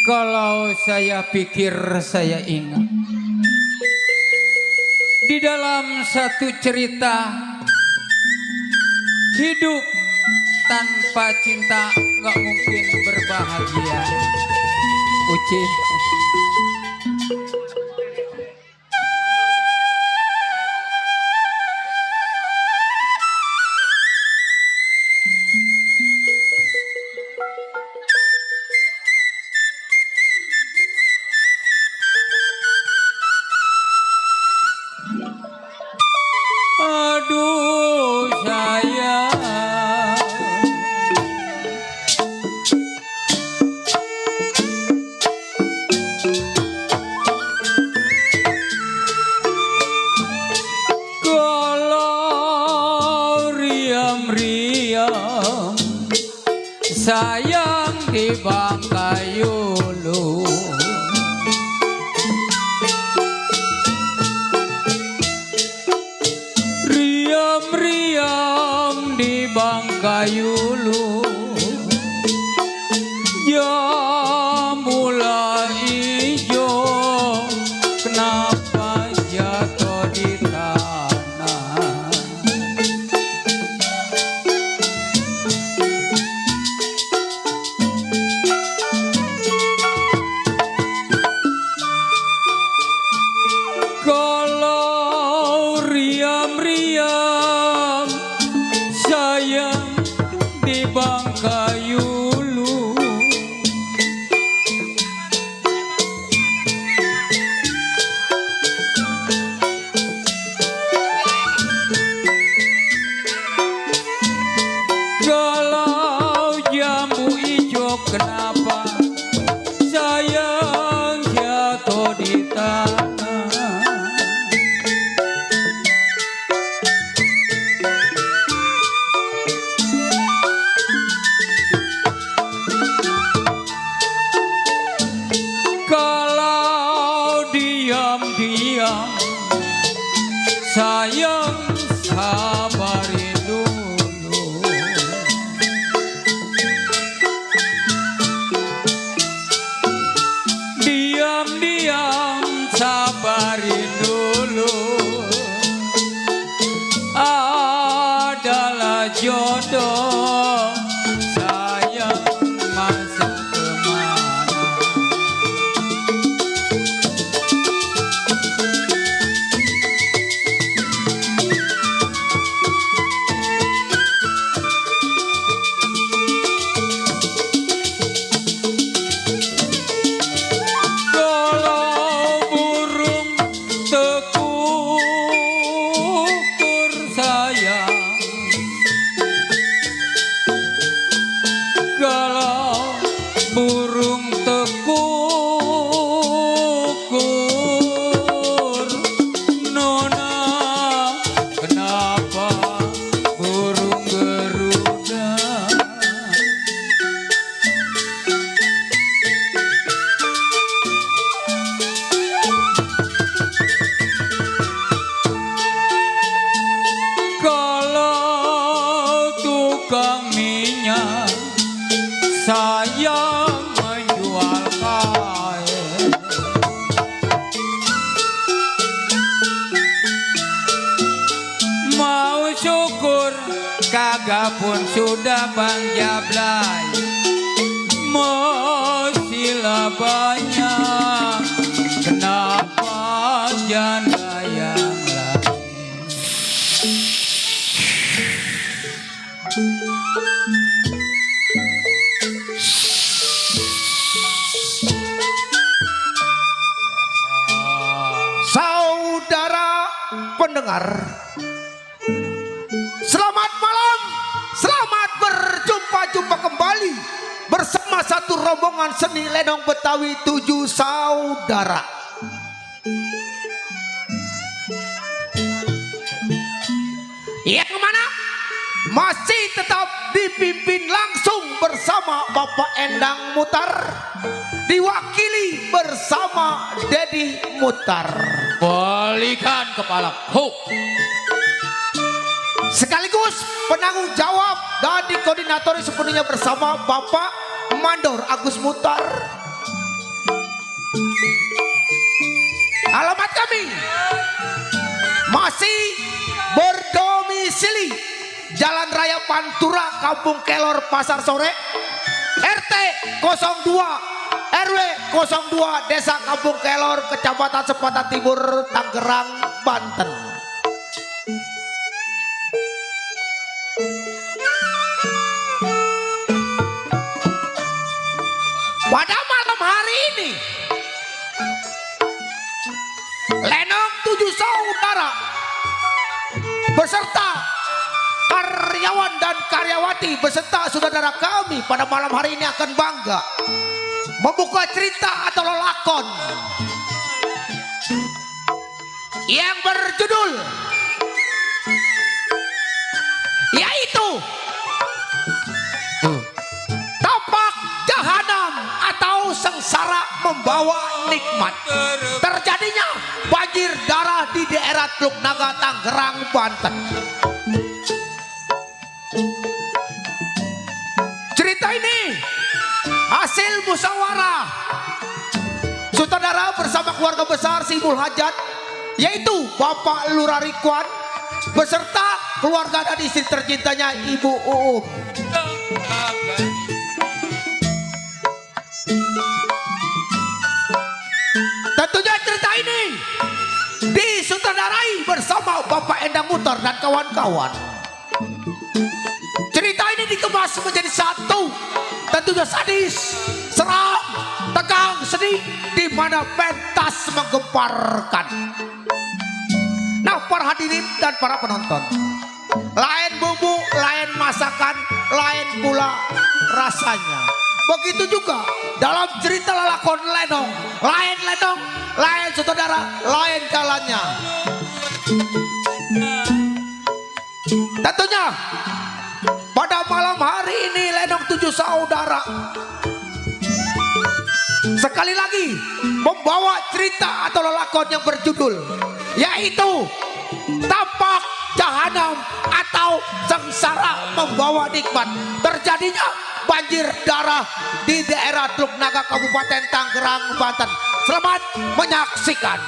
Kalau saya pikir saya ingat di dalam satu cerita hidup tanpa cinta nggak mungkin berbahagia. Uci. Aduh sayang, kalau riam-riam sayang di Bangkai Ulu. Riam di Bangkai Ulu, jamula ijo, kenapa jatuh di tanah? Kalau riam-riam sayang di Bangkai Ulu, kalau jambu hijau kenapa sayang jatuh di tanah? Kalau diam-diam sayang sabarin dulu. Diam-diam sabarin dulu, adalah jodoh sayang masuk kemana. Kalau burung tekukur sayang, kalau burung tekukur nona, kenapa burung Garuda? Kalau tukang minyak sayang menjual kain, mau syukur kagak pun sudah Bang Jablay, mestilah banyak, kenapa janda yang lain? Saudara pendengar, selamat malam, selamat berjumpa kembali bersama satu rombongan seni lenong Betawi 7 saudara. Yang mana masih tetap dipimpin langsung bersama Bapak Endang Mutar, diwakili bersama Dedi Mutar. Balikan kepala. Ho. Sekaligus penanggung jawab dan dikoordinatori sepenuhnya bersama Bapak Mandor Agus Mutar. Alamat kami masih berdomisili Jalan Raya Pantura, Kampung Kelor, Pasar Sore, RT 02 RW 02, Desa Kampung Kelor, Kecamatan Sepatan Timur, Tangerang, Banten. Pada malam hari ini Lenong 7 saudara beserta karyawan dan karyawati beserta saudara kami pada malam hari ini akan bangga membuka cerita atau lelakon yang berjudul yaitu Tapak Jahanam atau Sengsara Membawa Nikmat. Terjadinya banjir darah di daerah Teluk Naga, Tangerang, Banten. Cerita ini hasil musyawarah sutradara bersama keluarga besar Sibul Hajat, yaitu Bapak Lurah Rikwan beserta keluarga dan istri tercintanya Ibu Uum. Tentunya cerita ini disutradarai bersama Bapak Endang Mutar dan kawan-kawan. Cerita ini dikemas menjadi satu, tentunya sadis, seram, tegang, sedih, di mana pentas menggemparkan. Nah, para hadirin dan para penonton, lain bumbu, lain masakan, lain pula rasanya. Begitu juga dalam cerita lelakon Lenong, lain sutradara, lain jalannya. Tentunya pada malam hari ini Lenong 7 saudara sekali lagi membawa cerita atau lelakon yang berjudul yaitu Tapak Jahanam atau Sengsara Membawa Nikmat. Terjadinya banjir darah di daerah Teluk Naga, Kabupaten Tangerang, Banten. Selamat menyaksikan.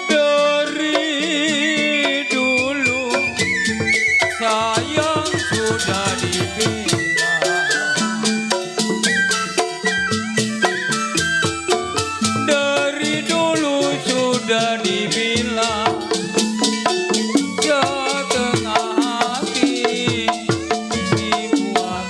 Dari dulu sayang sudah dibilang, dari dulu sudah dibilang, ya tengah hati dibuat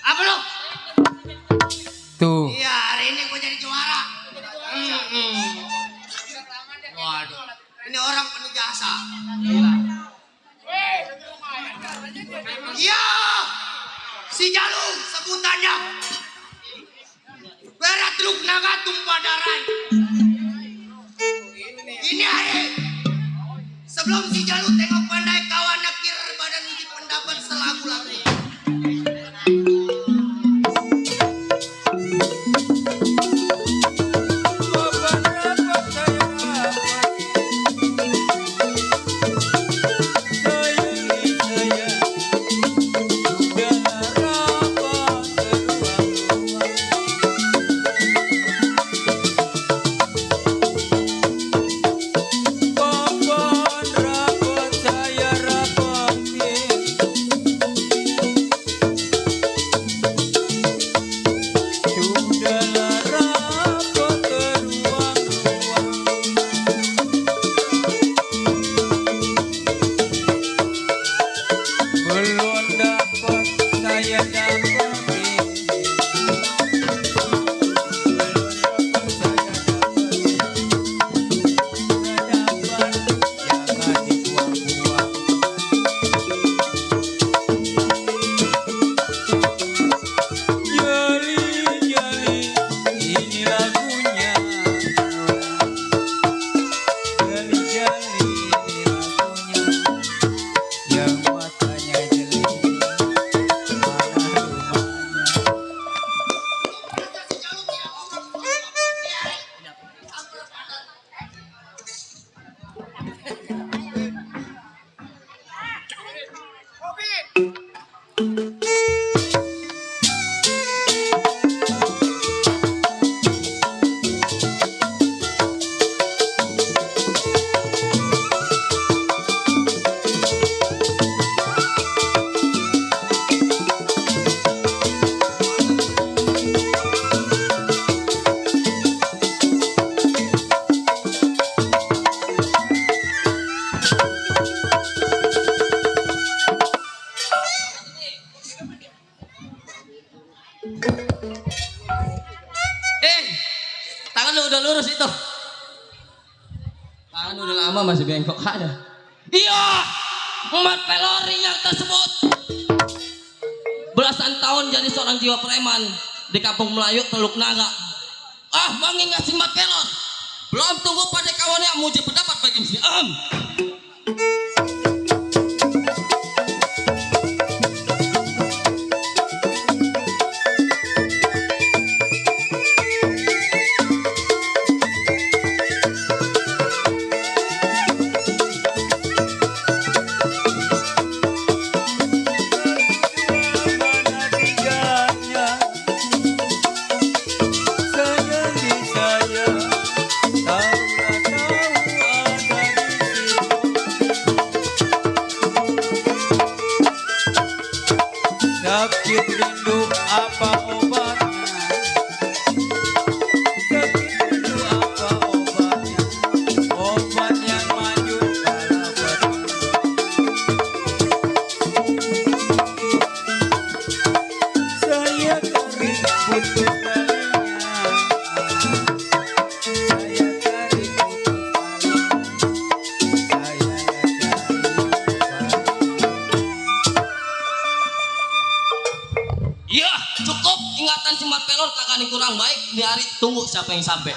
Apa lo? tuh. Iya, hari ini gue jadi juara. Waduh, ini orang penuh jasa. Iya, si Jalung sebutannya. Berat Teluk Naga tumpah darah. Ini hari sebelum si Jalung tengok pandai kawan nakir badan uji pendapat selagu lagi. Tangan lu udah lurus itu. Tangan udah lama masih bengkok aja. Iya, Mat Pelori yang tersebut belasan tahun jadi seorang jiwa preman di kampung Melayu Teluk Naga. Mengingat si Mat Pelor. Belum tunggu pada kawannya muji pendapat bagi si Mana tiganya sayang di saya, taulah tahu ada di situ. Sakit rindu apa obatnya? Sakit rindu apa obatnya? Obat yang manjur kala pergi. Saya tarik putus talinya. Saya tarik putus talinya. Saya Iya, cukup ingatan si Mat Pelor kagak nih kurang baik. Di hari tunggu siapa yang sampai.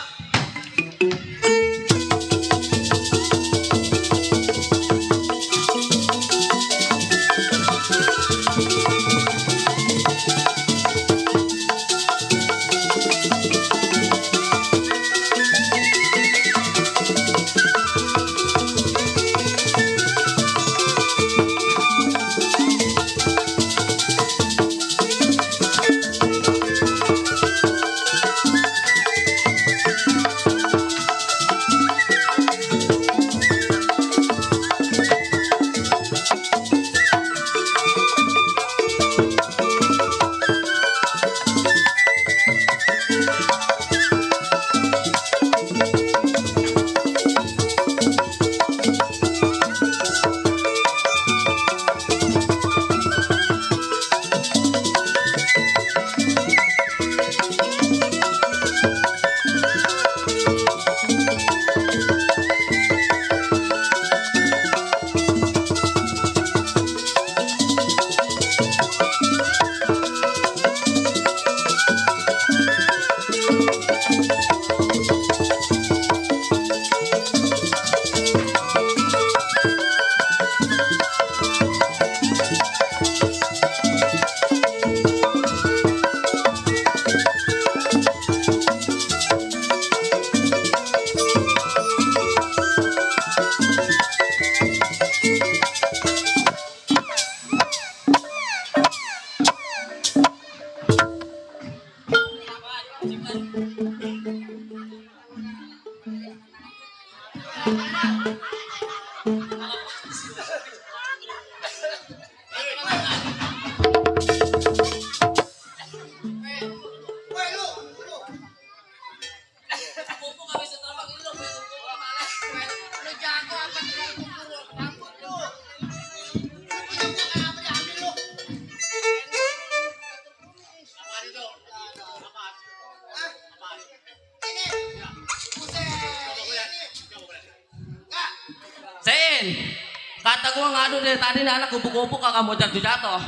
Kata gua ngadu dari tadi nih anak kupu-kupu kagak mau jatuh-jatuh.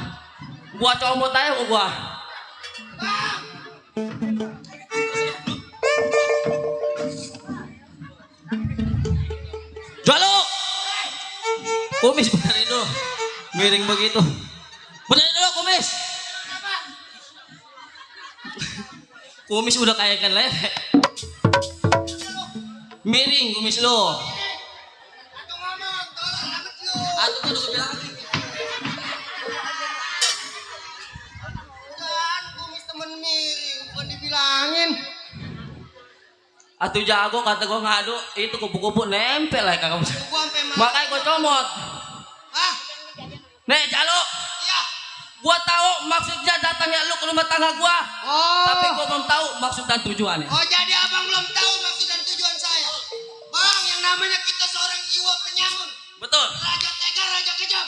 Gua comot aja gua. Jalo. Kumis benerin dulu. Miring begitu. Benerin dulu kumis. Kumis udah kayak ikan lele. Miring kumis lo. Aku tuh udah bilang kan kumis temen miring bukan dibilangin. atuh jago kata gua ngadu itu kupu-kupu nempel lah kagak bisa. Gua sampai Makanya gua comot. Nih Jalo, Iya. gua tahu maksudnya datangnya lu ke rumah tangga gua. Tapi gua belum tahu maksud dan tujuannya. Oh jadi abang belum tahu maksud dan tujuan saya. Bang, yang namanya kita seorang jiwa penyamun. Betul. Raja tega, raja kejam.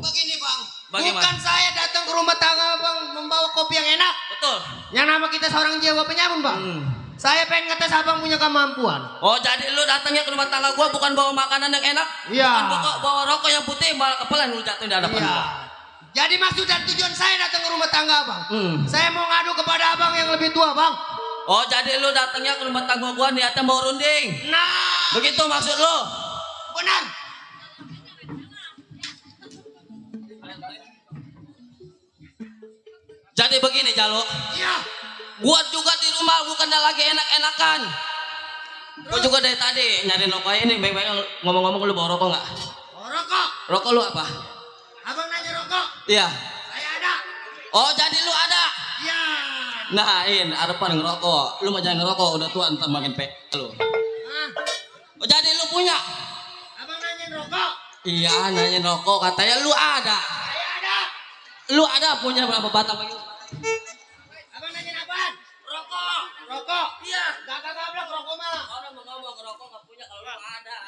Begini bang, Bagaimana? Bukan saya datang ke rumah tangga bang membawa kopi yang enak. Betul. Yang nama kita seorang jiwa penyamun bang. Saya pengen ngetes abang punya kemampuan. Oh jadi lu datangnya ke rumah tangga gua bukan bawa makanan yang enak? Iya. Bukan bawa rokok yang putih malah kepelan lu jatuh di hadapan Iya. gua. Jadi maksud dan tujuan saya datang ke rumah tangga abang. Saya mau ngadu kepada abang yang lebih tua bang. Oh jadi lu datangnya ke rumah tangga gua niatnya mau runding. Nah. Begitu maksud lu? Benar. Jadi begini Jalo. Iya. Gua juga di rumah bukannya lagi enak-enakan. Gua juga dari tadi nyari rokok ini. Baik-baik ngomong-ngomong lu bawa rokok nggak? Oh, rokok. Rokok lu apa? Abang nanya rokok. Iya. Saya ada. Oh jadi lu ada? Iya. Nah ini harapan ngerokok. Lu mau jangan ngerokok udah tua ntar makin pe lu. Hah? Oh jadi lu punya? Abang nanya rokok. Iya nanya rokok katanya lu ada. Saya ada. Lu ada punya berapa batang begitu? Abang nanya apaan? Rokok. Rokok. Iya. Gak gablok rokok mah. Orang mau ngomong ngerokok nggak punya kalau lu ada.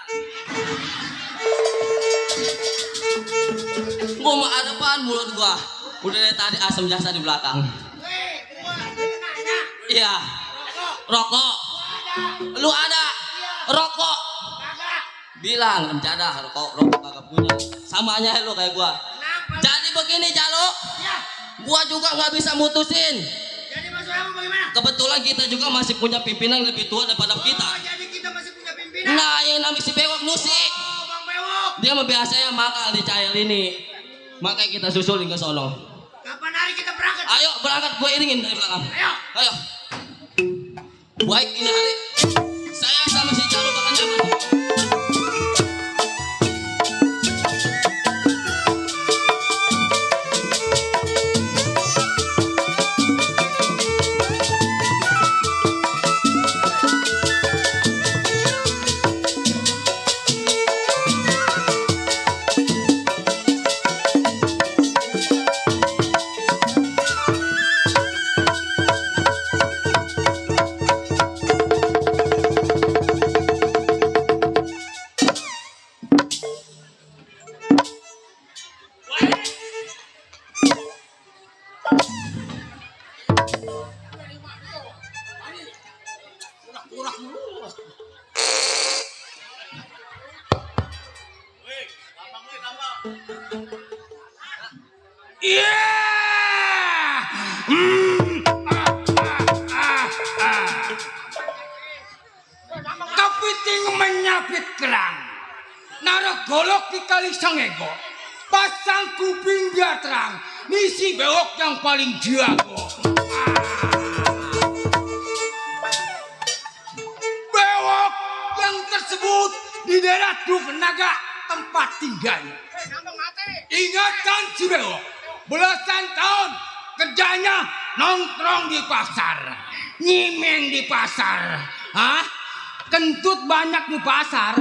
Gua mau ada apaan mulut gua? Udah dari tadi asam jasa di belakang. Weh, gua nanya. Iya. Rokok. Rokok. Gua ada. Lu ada. Iya. Rokok. Kagak. Bilang mencadah rokok kagak punya. Sama aja lu kayak gua. Kenapa? Jadi begini Jalo. Iya. Gua juga nggak bisa mutusin. Jadi maksud abang bagaimana? Kebetulan kita juga masih punya pimpinan yang lebih tua daripada kita. Oh, jadi kita masih punya pimpinan. Nah, yang namanya si Bewok Nusi. Oh, Bang Bewok. Dia mah biasanya makal di cair ini. Makanya kita susulin ke sono. Kapan hari kita berangkat? Ayo berangkat, gue iringin dari belakang. Ayo. Ayo. Baik ini hari. Saya sama si Jalo bakal nyaman. Iya. Kepiting menyapit kerang. Naruh golok di kali sangego. Pasang kuping biar terang. Misi Bewok yang paling jago. Bewok yang tersebut di daerah Dukenaga tempat tinggalnya. Ingatan si Bewok. Belasan tahun kerjanya nongkrong di pasar, nyimeng di pasar, hah? Kentut banyak di pasar.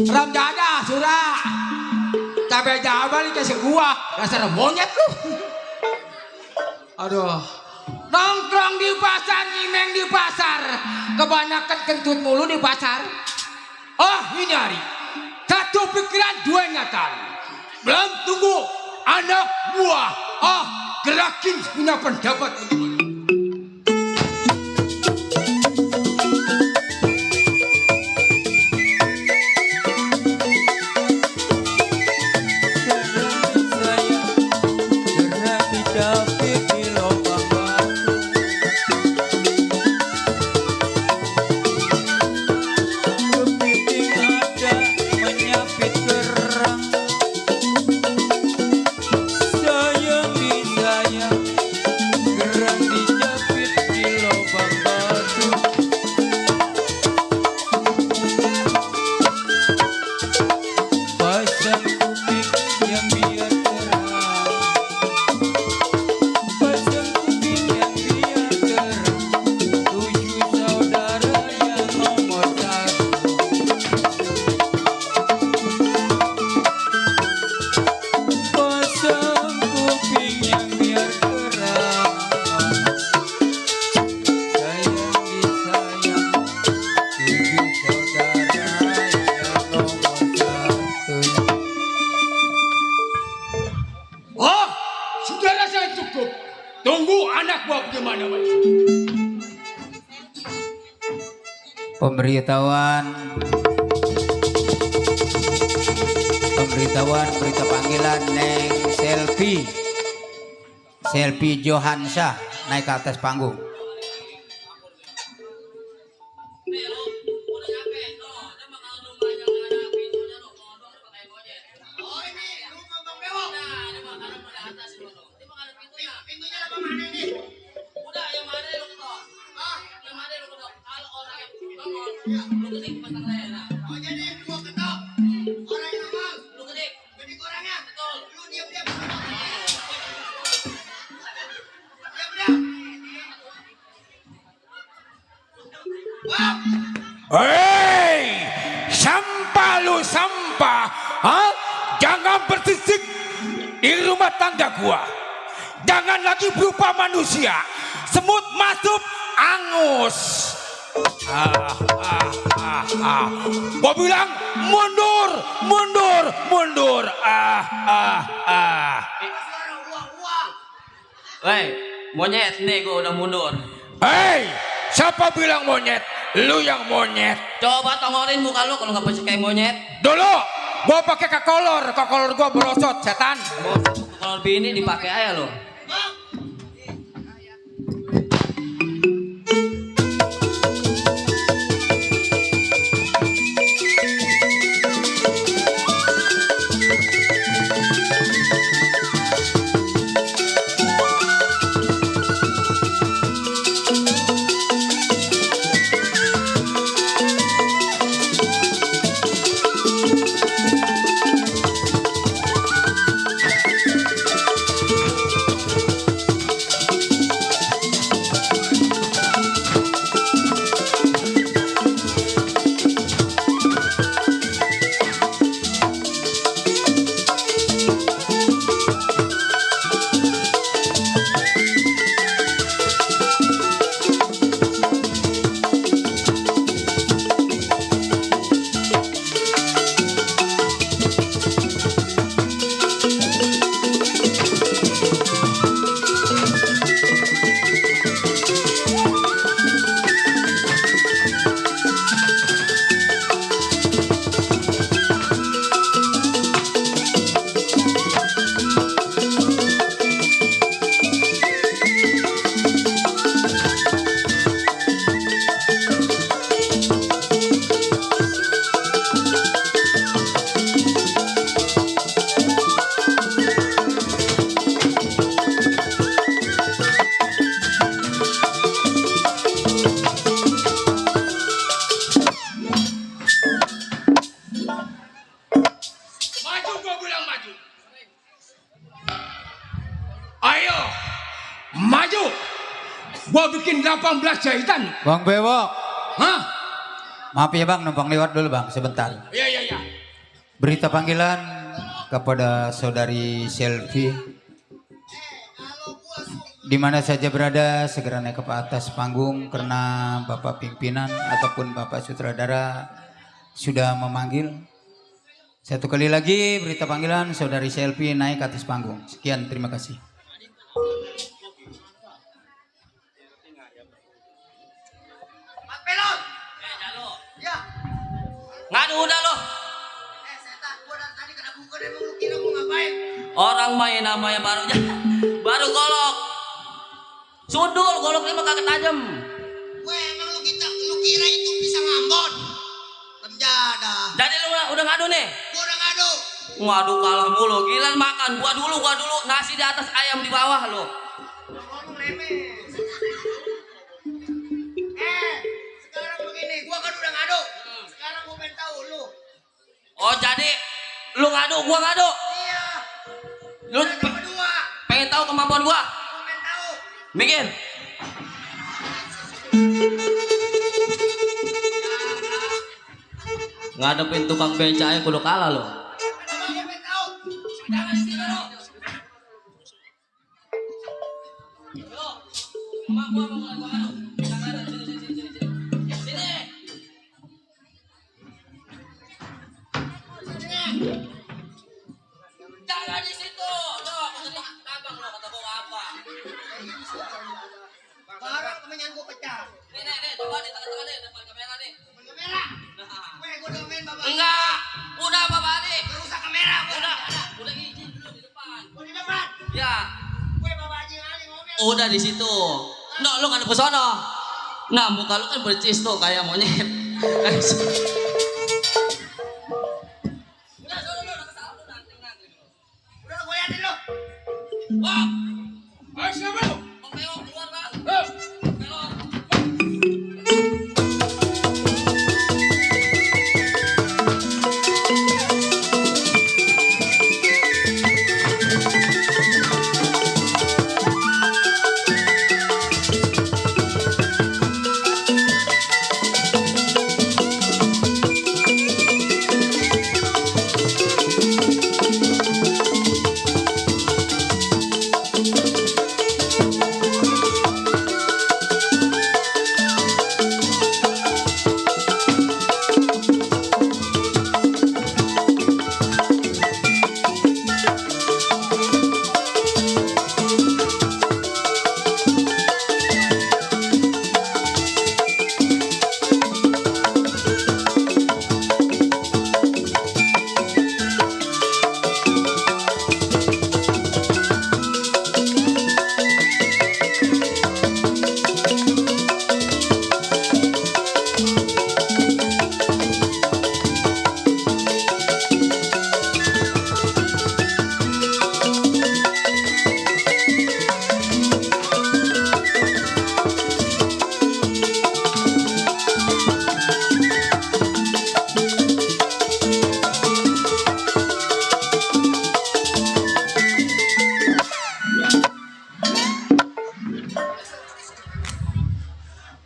Ram dada, surah. Cabai jabal dikasih gua, dasar monyet lu. Aduh, nongkrong di pasar, nyimeng di pasar, kebanyakan kentut mulu di pasar. Oh ini hari, satu pikiran dua ingatan. Belum tunggu anak buah, gerakin punya pendapat. Sayang di sayang, gerak Pemberitahuan berita panggilan Neng Selfie Johansa naik ke atas panggung. Hei, sampah lu sampah, hah? Jangan bersisik di rumah tangga gua. Jangan lagi berupa manusia. Semut masuk angus. Gua bilang mundur. Woi, monyet nih gua udah mundur. Hei, siapa bilang monyet? Lu yang monyet. Coba tongorin muka lu kalau nggak bisa kayak monyet. Dulu gua pakai kakolor gua berosot setan. Kalau bini dipakai aja lo. Maju. Gua bikin 18 jahitan. Bang Bewok. Hah? Maaf ya bang, numpang lewat dulu bang, sebentar. Iya. Berita panggilan kepada saudari Selfie. Di mana saja berada, segera naik ke atas panggung karena Bapak pimpinan ataupun Bapak sutradara sudah memanggil. Satu kali lagi berita panggilan saudari Selfie naik ke atas panggung. Sekian, terima kasih. Ngadu udah lo. Setan, gua dari tadi kena buka emang lu kira gua ngapain? Orang main namanya baru golok. Sundul goloknya mah kagak tajam. Gue emang lu kira itu pisang Ambon? Penjada. Jadi lu udah ngadu nih? Gua udah ngadu. Ngadu kalah mulu. Gila makan. Gua dulu. Nasi di atas, ayam di bawah lo. Ngomong remeh. Sekarang begini, gua kan udah ngadu. Sekarang gua pengen tahu lu. Oh jadi lu ngadu, gua ngadu. Iya. Lu Berdua. pengen tahu kemampuan gua? Gua pengen tahu. Mikir. Ngadepin tukang beca kudu kalah lo. Gua pengen tahu. Jangan di sini lo. Yo, gua ngadu. Jangan di situ. Loh, tabang lo kata gua apa? Barang kemenyan gua pecah. Nih, coba di tengah-tengah nih, depan kamera nih. Udah di situ. No, lu nggak ada pesona. Nah, muka lu kan bercis tuh kayak monyet. Udah goyanin lo. Wah, Ayo siapa lu? Pomeo keluar bang. Pelor.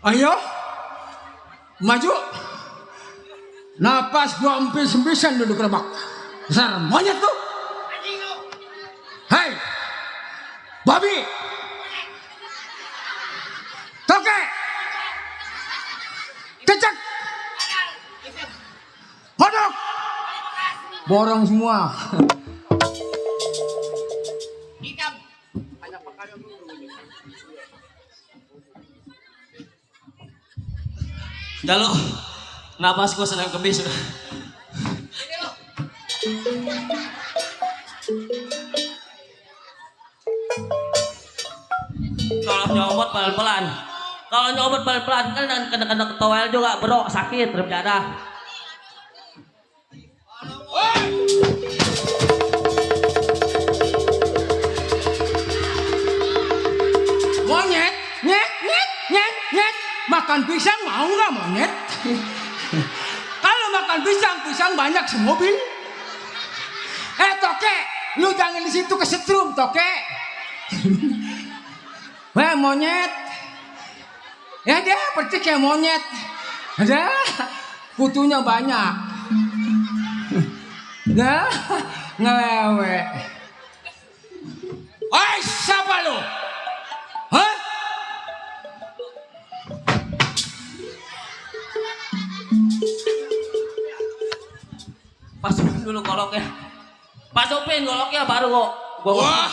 Ayo, maju. Napas gua empis-empisan duduk rebak. Besar monyet tuh. Anjing lo. Hai, babi, toke, cecek, hodok, borong semua. Hitam. Udah lo, napas gue senang kebis udah. Kalau nyobot pelan-pelan, kalau nyobot pelan-pelan kan kena ketowel juga bro, sakit berdarah. Monyet, nyet, nyet, nyet, nyet. Makan pisang mau nggak monyet? Kalau makan pisang, pisang banyak semobil. Toke, lu jangan di situ kesetrum, toke. Weh monyet, ya dia percik kayak monyet. Ada kutunya banyak. Dah ngelewe. Oi, siapa lu? Hah? Pasukin dulu goloknya. Pasukin goloknya baru kok. Wah,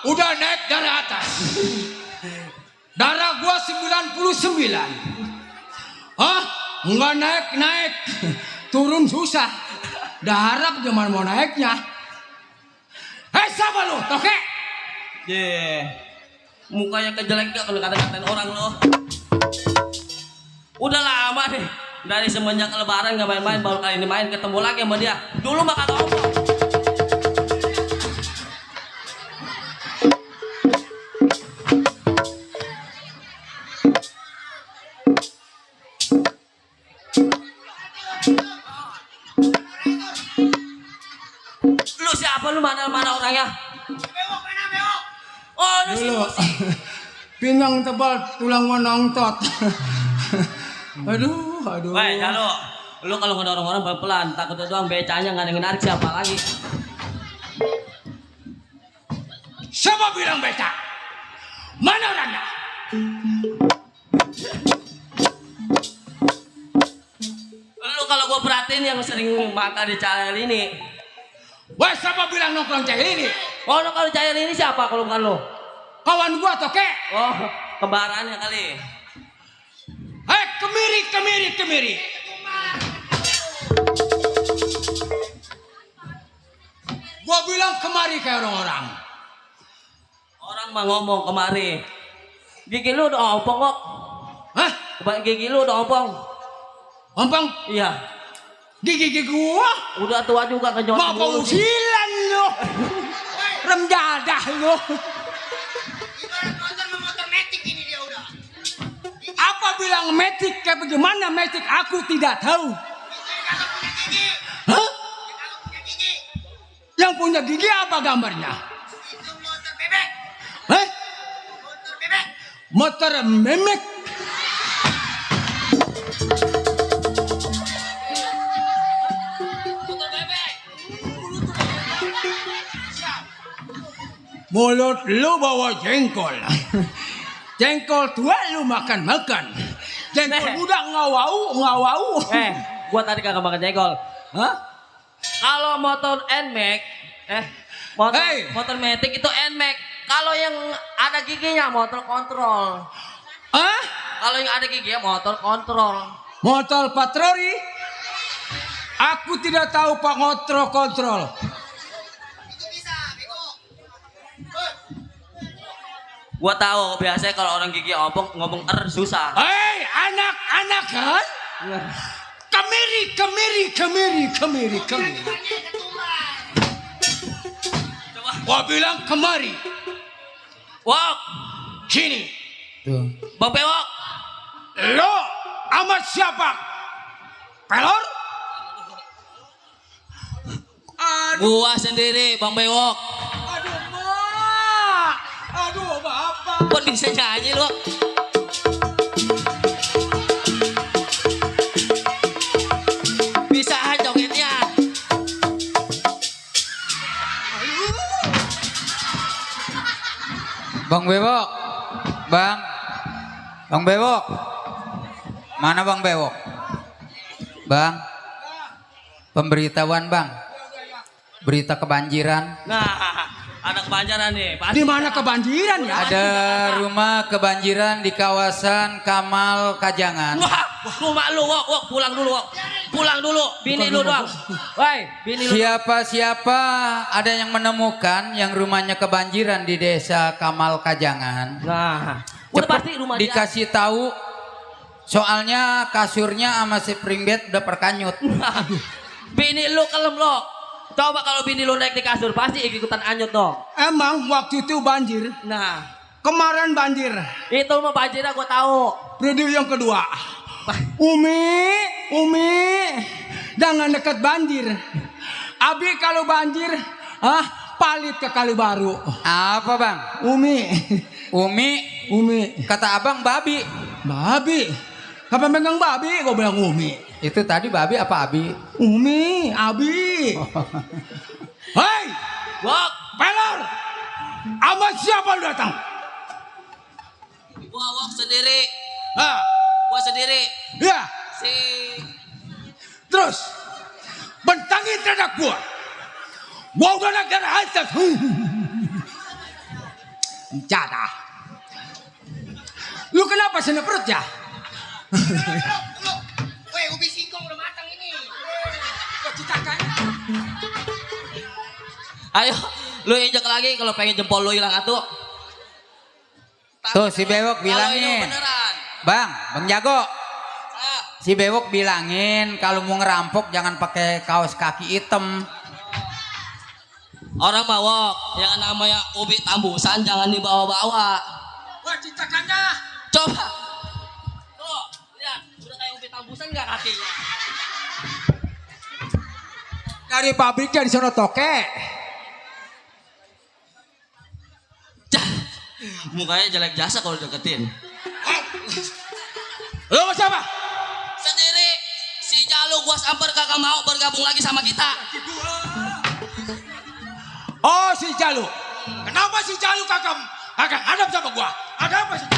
udah naik dari atas. Darah gua 99. Hah? Enggak naik-naik. Turun susah. Darah gimana mau naiknya? Siapa lu? Toke? Mukanya kejelek gak kalau kata-katain orang lo. Udah lama deh. Dari semenjak lebaran gak main-main, baru kali ini main ketemu lagi sama dia. Dulu mah kagak ngomong. Lu siapa lu, mana orangnya? Bewok mana bewok? Oh, lu si Dulu. Pinggang tebal, tulang menongtot. Aduh, aduh. Woi, Jalo, lu kalau ngedorong orang pelan-pelan, takutnya doang becanya nggak ada yang narik siapa lagi? Siapa bilang beca? Mana orangnya? Lu kalau gua perhatiin yang sering makan di channel ini. Wah, siapa bilang nongkrong cair ini? Oh, kalau di channel ini siapa kalau bukan lu? Kawan gua toke. Oh, kembarannya kali. Kemiri. Gua bilang kemari kayak orang-orang. Orang mah ngomong kemari. Gigi lu udah ompong kok. Hah? Gigi lu udah ompong. Ompong? Iya. Gigi gua? Udah tua juga kenyot. Mau pengusilan lu. Rem jadah lu. Ibarat motor sama motor metik ini dia udah. Apa bilang metik? Kayak bagaimana metik? Aku tidak tahu. Kalau punya gigi. Hah? Kalau punya gigi. Yang punya gigi apa gambarnya? Itu motor bebek. Hah? Motor bebek. Motor memek. Mulut lu bawa jengkol. Jengkol tua lu makan-makan. Jengkol muda ngawau. Gua tadi kagak makan jengkol. Hah? Kalau motor NMAX, motor Matic itu NMAX. Kalau yang ada giginya motor kontrol. Hah? Kalau yang ada giginya motor kontrol. Motor patroli? Aku tidak tahu Pak kontrol. Itu bisa, Bego. Gua tahu biasanya kalau orang gigi ompong ngomong susah. Hei, anak-anak kan? Kemiri. Gua bilang kemari. Wok, Sini. Bang Pewok. Lo sama siapa? Pelor? Gua sendiri, Bang Bewok. Aduh, Mak. Aduh, Bapak. Kok bisa nyanyi lu? Bisa jogetnya. Bang Bewok. Bang Bewok. Mana Bang Bewok? Bang. Pemberitahuan Bang. Berita kebanjiran. Nah, ada kebanjiran nih. Di mana kebanjiran ya? Ada rumah kebanjiran di kawasan Kamal Kajangan. Wah, rumah lu, Wok, pulang dulu, Wok. Pulang dulu, bini lu doang. Woi, bini lu. Siapa ada yang menemukan yang rumahnya kebanjiran di desa Kamal Kajangan? Nah, udah pasti rumah dia. Dikasih tahu. Soalnya kasurnya sama spring bed udah perkanyut. Bini lu kelem lo. Coba kalau bini lu naik di kasur pasti ikutan anyut dong. Emang waktu itu banjir. Nah, Kemarin banjir. itu mah banjirnya gua tahu. Periode yang kedua. Umi, jangan dekat banjir. Abi kalau banjir, palit ke kali baru. Apa Bang? Umi, kata abang babi. Babi. Apa megang babi? Gue bilang Umi. Itu tadi babi apa abi? Umi, Abi. Hei, Wok, Pelor. Sama siapa lu datang? gua Wok sendiri. Hah? Gua sendiri. Ya, Si terus bentangin terhadap gua. Gua udah negara atas. Jatah. Lu kenapa sini perut ya? Tunggu. Weh, ubi singkong udah matang ini. ayo, lu injek lagi kalau pengen jempol lu hilang atuh. Tuh si Bewok Kalau ini bilangin. beneran. Bang Jago. Ah, Si Bewok bilangin kalau mau ngerampok jangan pakai kaos kaki hitam. orang Wok, yang namanya ubi tambusan jangan dibawa-bawa. Wah, citakannya. Coba. Tuh, lihat, udah kayak ubi tambusan enggak kakinya? Dari pabriknya di sono toke. Cah, mukanya jelek jasa kalau deketin. Lu mau siapa? Sendiri, si Jalu gua samper kagak mau bergabung lagi sama kita. Oh, si Jalu. Kenapa si Jalu kagak hadap sama gua? Ada apa sih?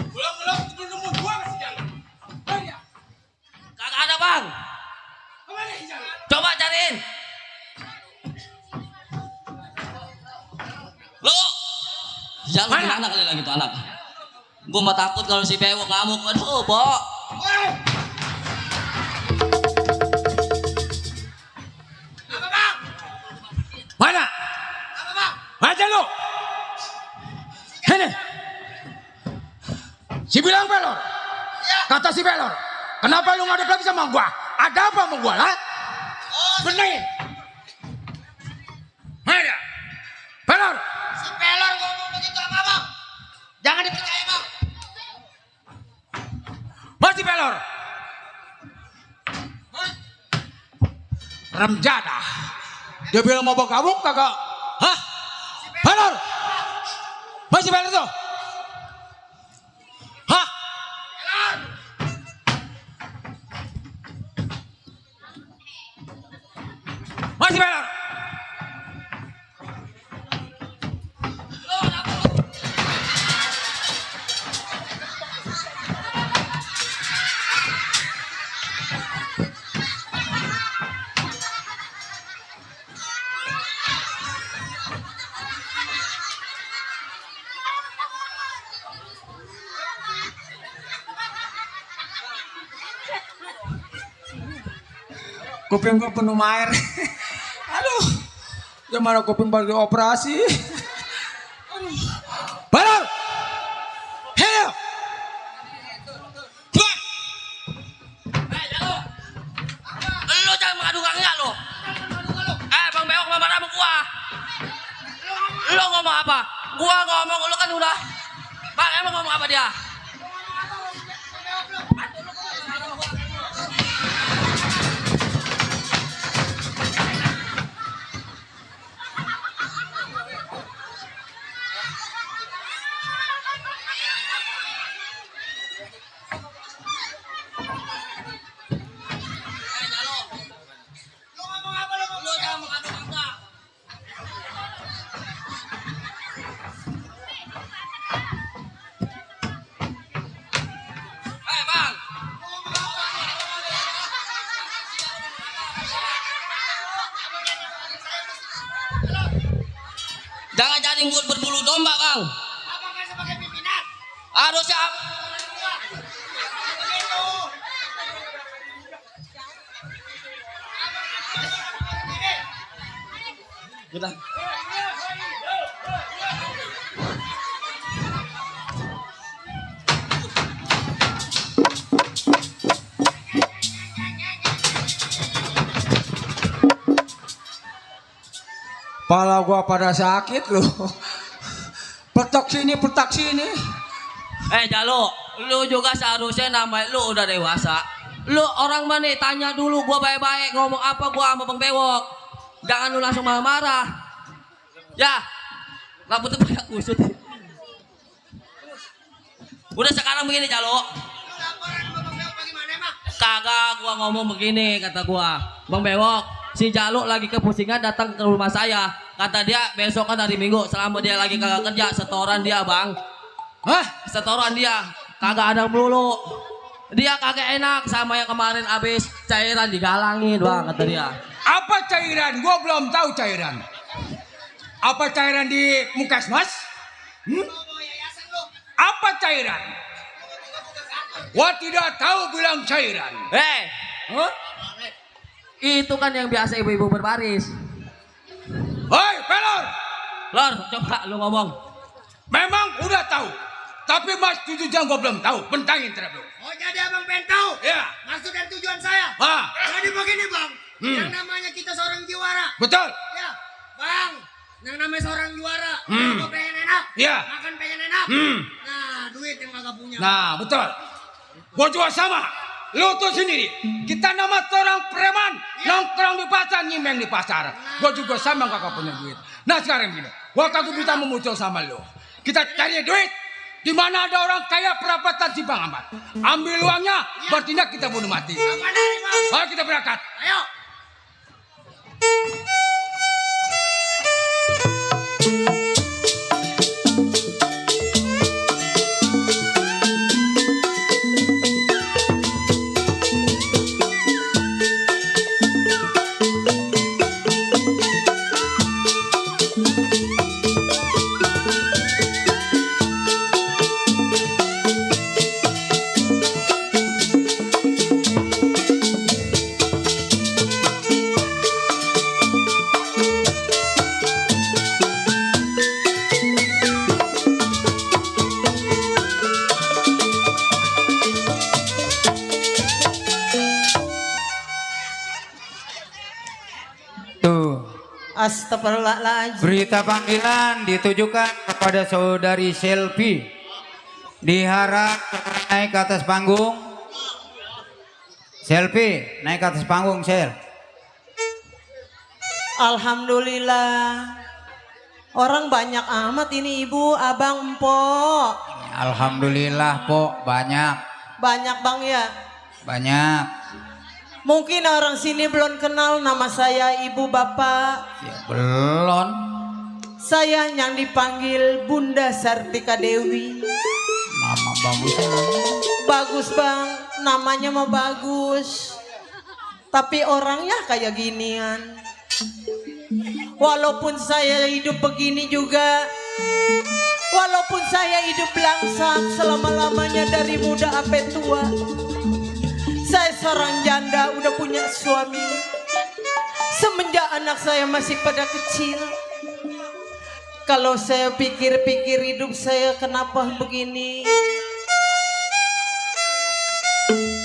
Belum nemu gua si Jalu. Kagak ada, Bang. Kemana si Jalu? Coba cariin. Lu. Jalu Mana? gimana kali lagi tuh anak? Gue mah takut kalau si bewok ngamuk. Aduh, Bo. Apa bang? Mana? Apa bang? Aja lu. Ini. Si bilang pelor. Kata si pelor. Kenapa lu ngadep lagi sama gua? Ada apa sama gua, lah? Benerin. Mana? Pelor. Si pelor ngomong begitu apa bang? Jangan dipercaya bang. Masih pelor. Remjada. Dia bilang mau bergabung kagak. Hah? Pelor. Masih pelor tuh. Hah? Masih pelor. Kuping gua penuh air. Aduh. Gimana kuping baru dioperasi? Aduh. Balor. Heo. Keluar. Lu jangan mengadu enggak lu. Bang Bewok mau marah sama gua. Lu ngomong apa? Gua ngomong, lu kan udah. Bang, emang ngomong apa dia? Lu jangan mengadu enggak. Bang. Jangan jadi mulut berbulu domba, Bang. Apakah sebagai pimpinan? Aduh, siap. Udah. Pala gua pada sakit loh. Petak sini, petak sini. Jalo, lu juga seharusnya namanya lu udah dewasa. Lu orang mana? Tanya dulu gua baik-baik ngomong apa gua sama Bang Bewok. Jangan lu langsung marah-marah. Ya, rambut tuh banyak kusut. Udah sekarang begini Jalo. Lu laporan sama Bang Bewok bagaimana emang? Kagak, gua ngomong begini kata gua. Bang Bewok, si Jalo lagi kepusingan datang ke rumah saya. Kata dia besok kan hari Minggu, selama dia lagi kagak kerja, setoran dia Bang. Hah? Setoran dia, kagak ada melulu. Dia kagak enak sama yang kemarin abis cairan digalangin Bang, kata dia. Apa cairan? Gua belum tahu cairan. Apa cairan di Mukesmas? Apa cairan? Gua tidak tahu bilang cairan. Hah? Itu kan yang biasa ibu-ibu berbaris. Hoi, pelor. Lor, coba lu ngomong. Memang udah tahu. Tapi Mas Jujujang gua belum tahu. Bentangin terhadap lu. Oh jadi abang pengen tahu? Ya. Maksud dan tujuan saya? Ah. Jadi begini bang, yang namanya kita seorang juara. Betul. Ya, bang. Yang namanya seorang juara, kalau pengen enak, Ya. makan pengen enak. Nah, duit yang kagak punya. Nah, betul. Gua juga sama. Lu tuh sendiri. Kita nama seorang preman. Nongkrong di pasar, nyimeng di pasar. Gua juga sama kakak punya duit. Nah sekarang gini. Gua kagak bisa memuncul sama lu. Kita cari duit. Di mana ada orang kaya perapatan si Bang Ahmad. Ambil uangnya, bertindak kita bunuh mati. Apa dari bang? Ayo kita berangkat. Ayo. Astagfirullahaladzim. Berita panggilan ditujukan kepada saudari Selvi. Diharap naik ke atas panggung. Selvi, naik ke atas panggung, Sel. Alhamdulillah. Orang banyak amat ini ibu, abang, empok. Alhamdulillah, Pok, banyak. Banyak bang ya. Banyak. Mungkin orang sini belum kenal nama saya ibu bapak. Ya, belum. Saya yang dipanggil Bunda Sartika Dewi. Nama bagus. Bagus bang, namanya mah bagus. Tapi orangnya kayak ginian. Walaupun saya hidup begini juga, walaupun saya hidup langsam selama-lamanya dari muda sampai tua, saya seorang janda udah punya suami. Semenjak anak saya masih pada kecil, kalau saya pikir-pikir hidup saya kenapa begini.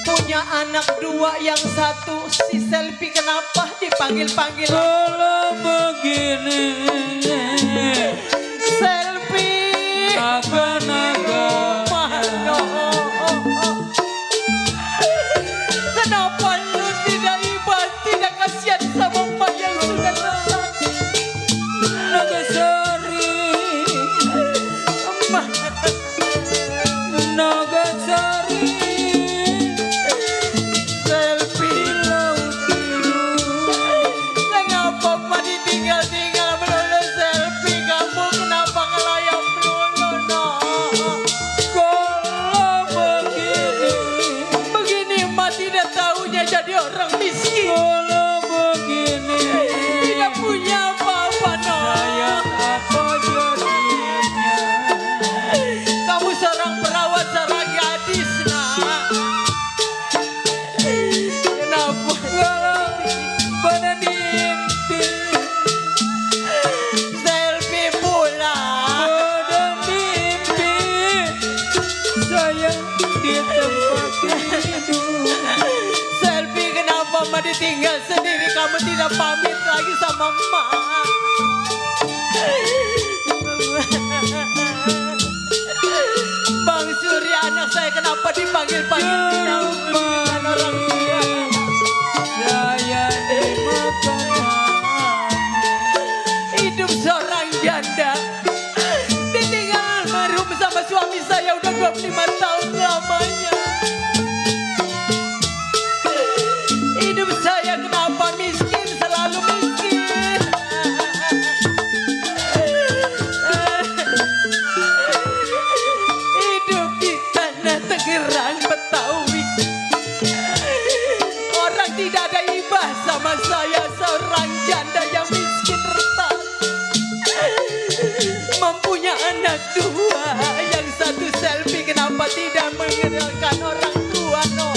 Punya anak dua, yang satu si Selvi kenapa dipanggil-panggil Kalau begini Selvi naga-naga. Mano. Kenapa lu tidak iba, tidak kasihan sama emak yang sudah datang? Nagasari, Emak. Nagasari. Selvi, kenapa emak ditinggal-tinggal melulu? Selvi, kamu kenapa ngelayap melulu? No. Kalau begini, Begini emak tidak tahunya jadi orang miskin, kalau begini, tidak punya apa-apa. No. sayang apa jadinya? Kamu seorang perawat, seorang gadis, nak. Kenapa? Pada mimpi, Selvi pulang. pada mimpi, sayang di tempat tidur. Selvi, kenapa emak ditinggal sendiri? Kamu tidak pamit lagi sama emak. Bang Surya, anak saya kenapa dipanggil-panggil tidak bukan orang tua? Saya dimakan. Hidup seorang janda, ditinggal merum sama suami saya udah 25 tahun lamanya. Hidup saya kenapa miskin, selalu miskin. Hidup di tanah Tangerang Betawi, orang tidak ada ibah sama saya, seorang janda yang miskin retak. Mempunyai anak dua, yang satu Selvi kenapa tidak mengenalkan orang tua? No.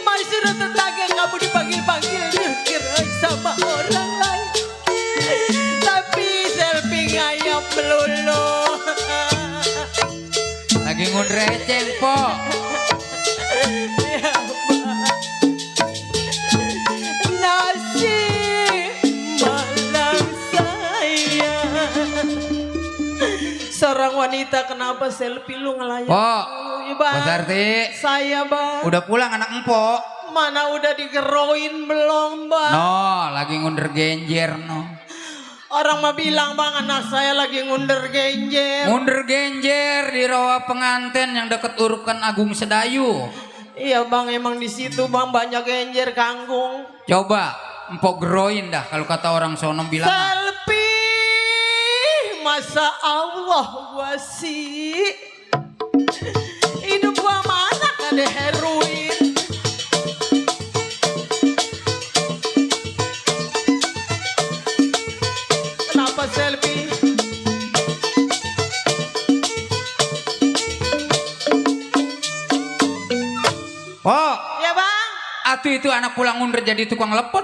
Masih tetangga kamu dipanggil-panggil dikira sama orang lain, tapi Selvi ngayap melulu. Lagi ngundreceng, Po. Ya, Mak. Nasi malam saya. Seorang wanita, kenapa Selvi lu ngelayap? Po, Iya, Bang. Po Sarti. Saya bang. Udah pulang anak empok? Mana udah digeroin belum bang? No, lagi ngunder genjer no. Orang mah bilang bang anak saya lagi ngunder genjer. Ngunder genjer di rawa penganten yang deket Urukan Agung Sedayu. Iya bang, emang di situ bang banyak genjer kangkung. Coba empok geroin dah kalau kata orang sono bilang. Selvi, masa Allah gua sih. Hidup gua mana ada heroin. Kenapa Selvi? Oh, Ya bang, atuh itu anak pulang ngunder jadi tukang lepot.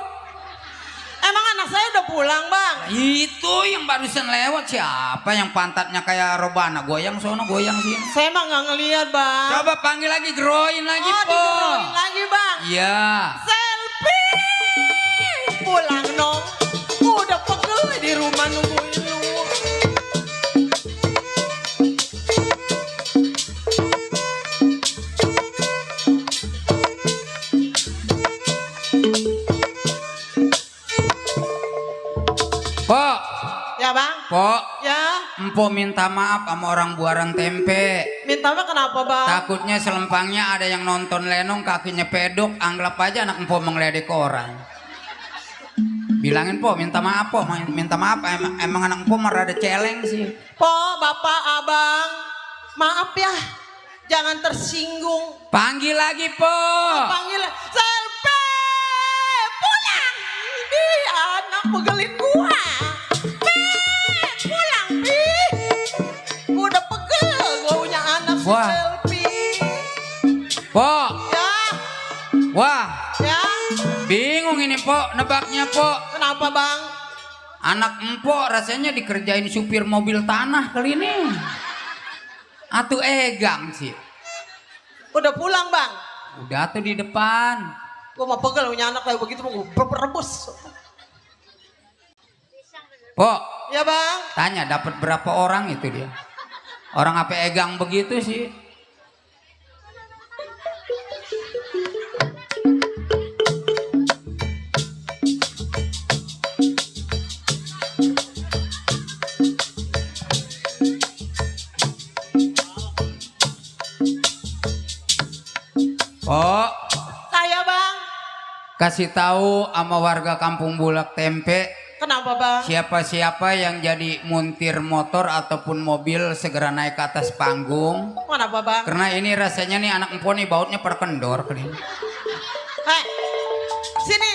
emang anak saya udah pulang bang. Itu yang barusan lewat siapa yang pantatnya kayak robana goyang sono goyang sini. Saya mah nggak ngelihat bang. Coba panggil lagi geroin lagi Oh, Po. digeroin lagi bang. Iya. Selvi, pulang dong. Pok, Ya, empo minta maaf sama orang buaran tempe. minta maaf kenapa bang? Takutnya selempangnya ada yang nonton lenong kakinya pedok, anggap aja anak empo mengledek orang. Bilangin po, minta maaf po, minta maaf. Emang anak empo merada celeng sih. Po, bapak, abang, maaf ya, jangan tersinggung. Panggil lagi po. Panggil, Selpi, pulang. Ini anak pegelin gua. Pi, pulang, Pi. Gua udah pegel, gua punya anak si Wah. Selpi. Po, Ya, wah, ya, bingung ini po, nebaknya po. kenapa bang? Anak empo rasanya dikerjain supir mobil tanah kali ini. Atuh egang sih. Udah pulang bang? Udah tuh di depan. Gua mau pegel punya anak kayak begitu, mau gua rebus. Po, Ya bang, tanya dapat berapa orang itu dia. Orang apa egang begitu sih. Po, saya bang. kasih tahu sama warga Kampung Bulak Tempe, Kenapa bang? siapa-siapa yang jadi muntir motor ataupun mobil segera naik ke atas panggung. Kenapa bang? Karena ini rasanya nih anak empo nih bautnya perkendor kali ini. Hei, sini.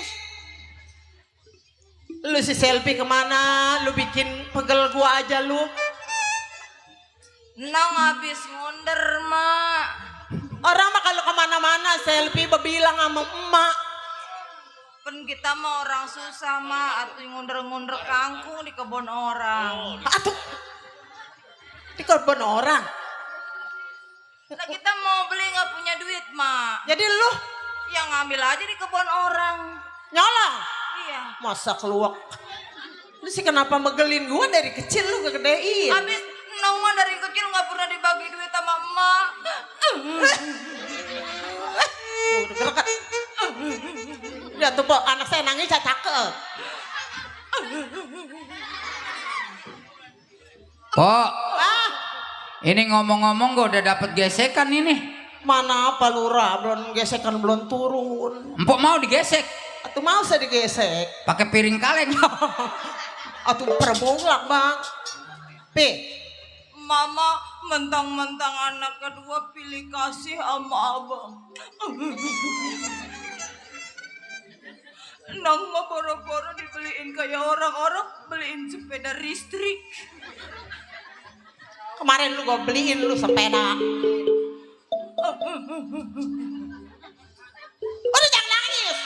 Lu si Selfie kemana? Lu bikin pegel gua aja lu. Nang habis ngonder, Mak. Orang mah kalau kemana-mana Selfie berbilang sama emak. Pen kita mah orang susah, Mak. Atuh ngunder-ngunder kangkung di kebun orang. Atuh, di korban orang. Nah kita mau beli nggak punya duit, Mak. Jadi lu Ya ngambil aja di kebun orang. nyolong. Iya. Masa keluak. Lu sih kenapa megelin gua dari kecil lu kegedein? Habis Nang mah dari kecil nggak pernah dibagi duit sama emak. Udah gereket. Lihat tuh, Pok, anak saya nangis saya cakep. Po, Ah, ini ngomong-ngomong gue udah dapet gesekan ini. mana apa lurah, belum gesekan belum turun. Empok mau digesek, Atuh mau saya digesek. pakai piring kaleng. Atuh perbulak bang. Pi, Mama mentang-mentang anak kedua pilih kasih sama abang. Nang mah boro-boro dibeliin kayak orang-orang beliin sepeda listrik. kemarin lu gua beliin lu sepeda. Udah jangan nangis.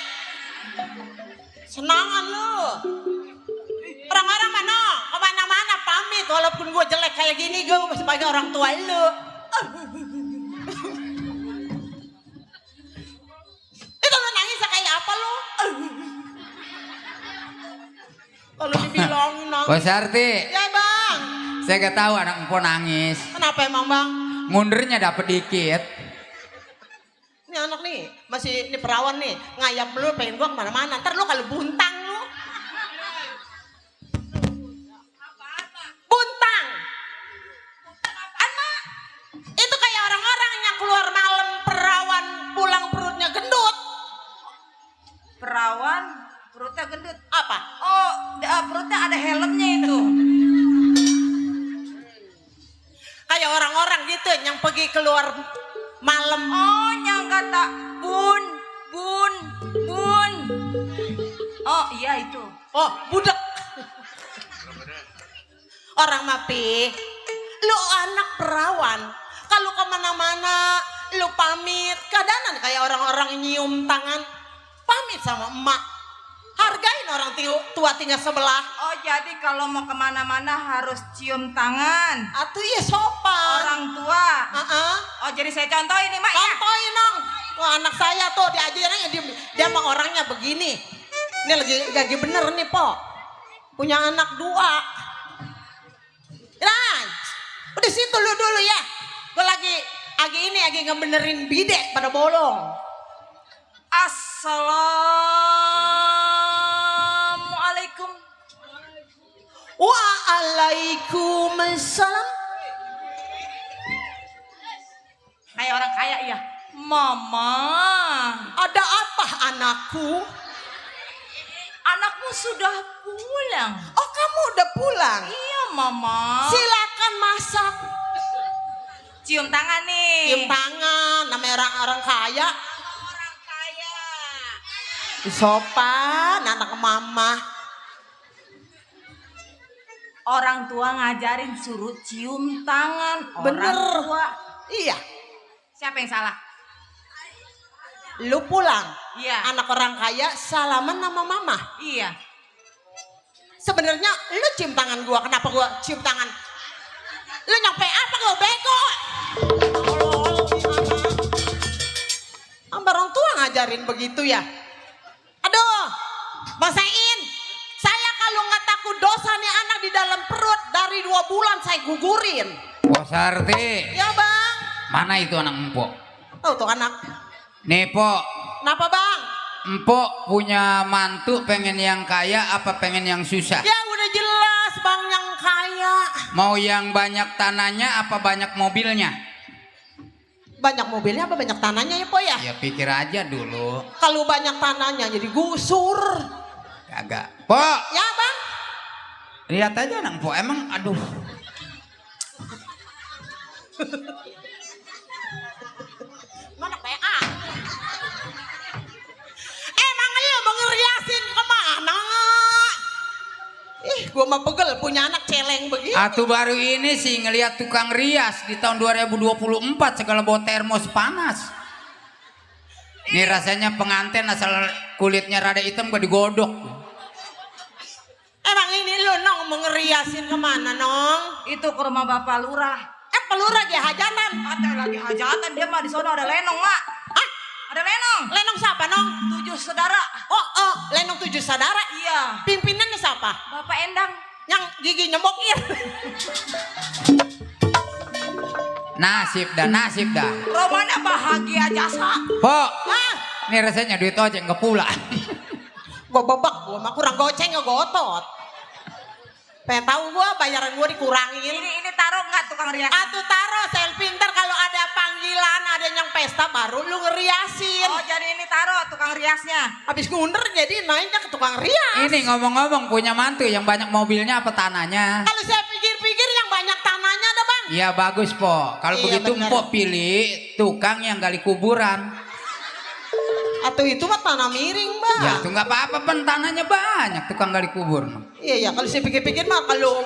Senangan lu. Orang-orang mana kemana-mana pamit walaupun gue jelek kayak gini gue sebagai orang tua lu. Itu lu nangis kayak apa lu? Kalau dibilangin nangis. Bos Arti, Ya bang. saya gak tahu anak empo nangis. Kenapa emang bang? Ngundernya dapet dikit. Ini anak nih masih ini perawan nih ngayap lu pengen gua kemana-mana. Ntar lu kalau buntang lu. Buntang. Anak. Itu kayak orang-orang yang keluar malam perawan pulang perutnya gendut. Perawan perutnya gendut. Apa? Oh, perutnya ada helmnya itu. Kayak orang-orang gitu yang pergi keluar malam. Oh, yang kata bun. Oh, iya itu. Oh, budak. Orang mapi, lu anak perawan. Kalau kemana-mana, lu pamit. Kadang kayak orang-orang nyium tangan. Pamit sama emak. Hargain orang tua tinggal sebelah. Oh, jadi kalau mau kemana-mana harus cium tangan Atuh iya sopan. orang tua. Uh-uh. Oh, jadi saya contohin nih, Mak ya. Contohin dong. Wah, anak saya tuh diajarin dia mah orangnya begini. Ini lagi bener nih, Po. Punya anak 2. Nah, udah situ lu dulu ya. Gue lagi ngebenerin bidek pada bolong. Assalamualaikum. Waalaikumsalam. Kayak orang kaya ya. Mama. Ada apa anakku? Anakmu sudah pulang. Oh, kamu udah pulang? Iya, Mama. Silakan masak. Cium tangan nih. Cium tangan, namanya orang kaya. Orang kaya. Sopan, anak mama. Orang tua ngajarin suruh cium tangan. Bener. Orang tua. Iya, Siapa yang salah? lu pulang. Iya. Anak orang kaya salaman sama mama. Iya. Sebenarnya lu cium tangan gua, kenapa gua cium tangan? Lu nyampe apa gua bego? Sama orang tua ngajarin begitu ya. Aduh, Bang Sein, saya kalau nggak takut dosa nih anak di dalam perut dari 2 bulan saya gugurin. Pok Sarti, Ya bang. mana itu anak empok? Oh tuh anak. Nih Pok, Kenapa bang? empok punya mantu pengen yang kaya apa pengen yang susah? Ya udah jelas bang yang kaya. Mau yang banyak tanahnya apa banyak mobilnya? Banyak mobilnya apa banyak tanahnya ya po ya? Ya pikir aja dulu. Kalau banyak tanahnya jadi gusur. Kagak. Pok, Ya bang. lihat aja anak empok. Emang aduh. Mana PA? Emang lu mau ngeriasin kemana? Ih, gua mah pegel punya anak celeng begitu. Atu baru ini sih ngelihat tukang rias di tahun 2024 segala bawa termos panas. Ini rasanya pengantin asal kulitnya rada hitam gak digodok. Emang ini lu nong mau ngeriasin kemana nong? Itu ke rumah Bapak Lurah. Pelurah dia hajatan. Ada lagi hajatan, dia mah di sono ada lenong, Mak. Hah? Ada lenong. Lenong siapa nong? 7 saudara. Oh, lenong 7 saudara. Iya. Pimpinannya siapa? Bapak Endang. Yang gigi nyembokir. Nasib dah. Romana bahagia jasa. Pok, Hah? ini rasanya duit ojek nggak pula. Gua bebek, gua mah kurang goceng gotot. Pengen tahu gua bayaran gua dikurangin. Ini taruh nggak tukang rias? Atuh taruh selfie ntar kalau ada panggilan ada yang pesta baru lu ngeriasin. Oh, jadi ini taruh tukang riasnya. Habis ngunder jadi naiknya ke tukang rias. Ini ngomong-ngomong punya mantu yang banyak mobilnya apa tanahnya? Kalau saya pikir-pikir yang banyak tanahnya ada bang. Iya bagus Pok. Kalau Iya, begitu bener. Pok pilih tukang yang gali kuburan. Atau itu mah tanah miring bang. Ya tuh nggak apa-apa pen tanahnya banyak tukang gali kubur. Iya ya kalau saya pikir-pikir mah kalau.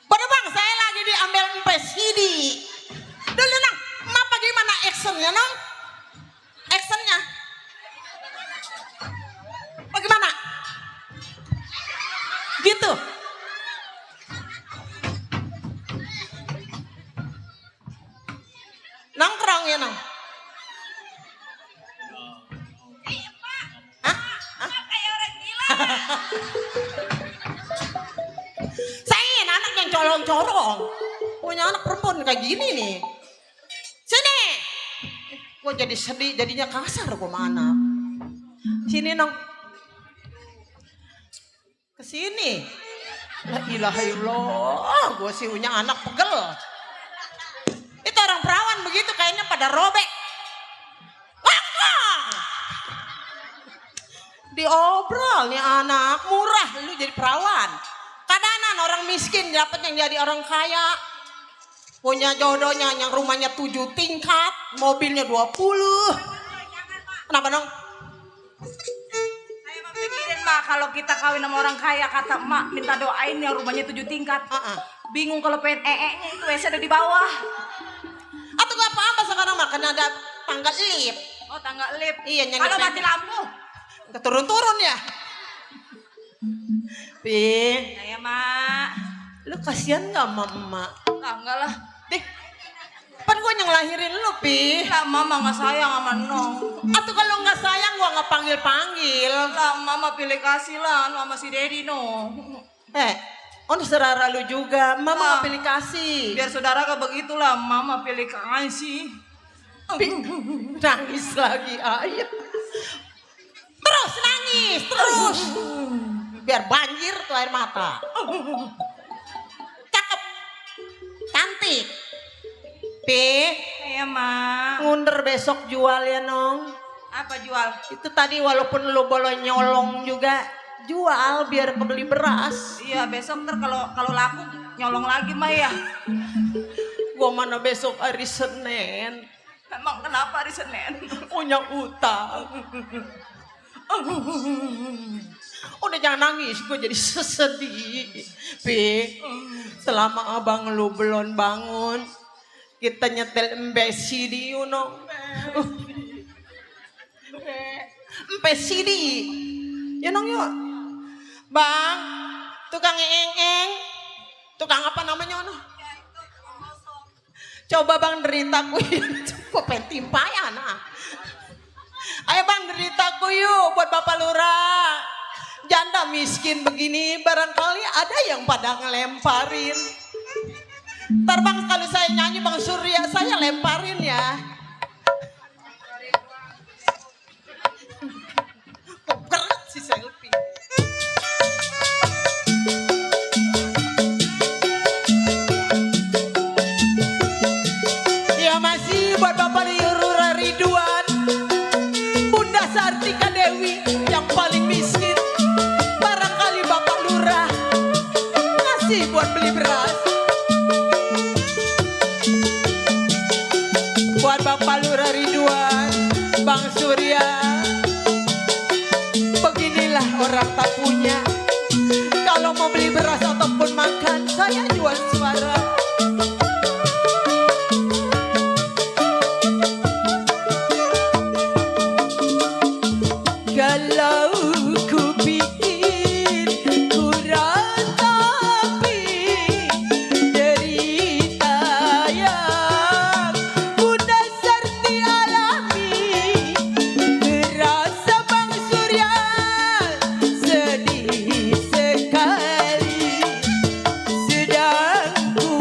Pada bang saya lagi diambil MPCD. Dulu nang, emak bagaimana actionnya nang? Actionnya? Bagaimana? Gitu. Nongkrong ya nang. Hah? Saya ingin anak yang colong-colong. Punya anak perempuan kayak gini nih. Sini. Gue jadi sedih, jadinya kasar gue sama anak. Sini nong. Kesini. La ilaha illallah. Gue sih punya anak pegel. Itu orang perawan begitu kayaknya pada robek. Diobrol nih anak murah lu jadi perawan. Kadanan orang miskin dapat yang jadi orang kaya. Punya jodohnya yang rumahnya 7 tingkat, mobilnya 20. Kenapa dong? Saya mah pikirin Mak kalau kita kawin sama orang kaya kata Mak minta doain yang rumahnya 7 tingkat. Bingung kalau pengen nya itu WC ada di bawah. Atau gak apa-apa sekarang makan ada tangga lift. Oh, tangga lift. Iya, yang kalau depan. mati lampu. Keturun-turun ya. Pin, Saya Mak. lu kasihan gak sama emak? Enggak lah. Deh, pan gue yang ngelahirin lu, Pi. Lah Mama nggak sayang sama Nong. Atau kalau nggak sayang gua nggak panggil-panggil. Lah Mama pilih kasih lah sama si Dedi no. On serara lu juga, mama Ah. nggak pilih kasih. Biar saudara gak begitulah Mama pilih kasih. Nangis lagi ayah. Terus nangis. nangis terus. Biar banjir tuh air mata. Cakep. Cantik. Iya, Mak. Ngunder besok jual ya, Nong. Apa jual? Itu tadi walaupun lu boleh nyolong juga jual biar kebeli beras. Iya, besok ntar kalau laku nyolong lagi, Mak ya. Gua mana besok hari Senin. Emang kenapa hari Senin? Punya utang. Udah jangan nangis, gue jadi sedih. Pi, selama abang lu belum bangun, kita nyetel MPCD, you know. MPCD, you know yuk. Bang, tukang eng-eng, tukang apa namanya, no? Coba bang derita kuy, cukup pentimpayan ah. Ayo bang derita yuk buat Bapak Lurah. Janda miskin begini barangkali ada yang pada ngelemparin. Ntar bang kalau saya nyanyi Bang Surya saya lemparin ya. Kok berat sih selfie. Ya masih buat Bapak Lurah Ridwan, Bunda Sartika Dewi yang paling miskin. Barangkali Bapak Lurah ngasih buat beli beras. Buat Bapak Lurah Ridwan, Bang Surya, beginilah orang tak punya. Kalau mau beli beras ataupun makan, saya jual suara. Kalau ku pikir ku ratapi derita yang Bunda Sarti alami, terasa Bang Surya sedih sekali. Sedang ku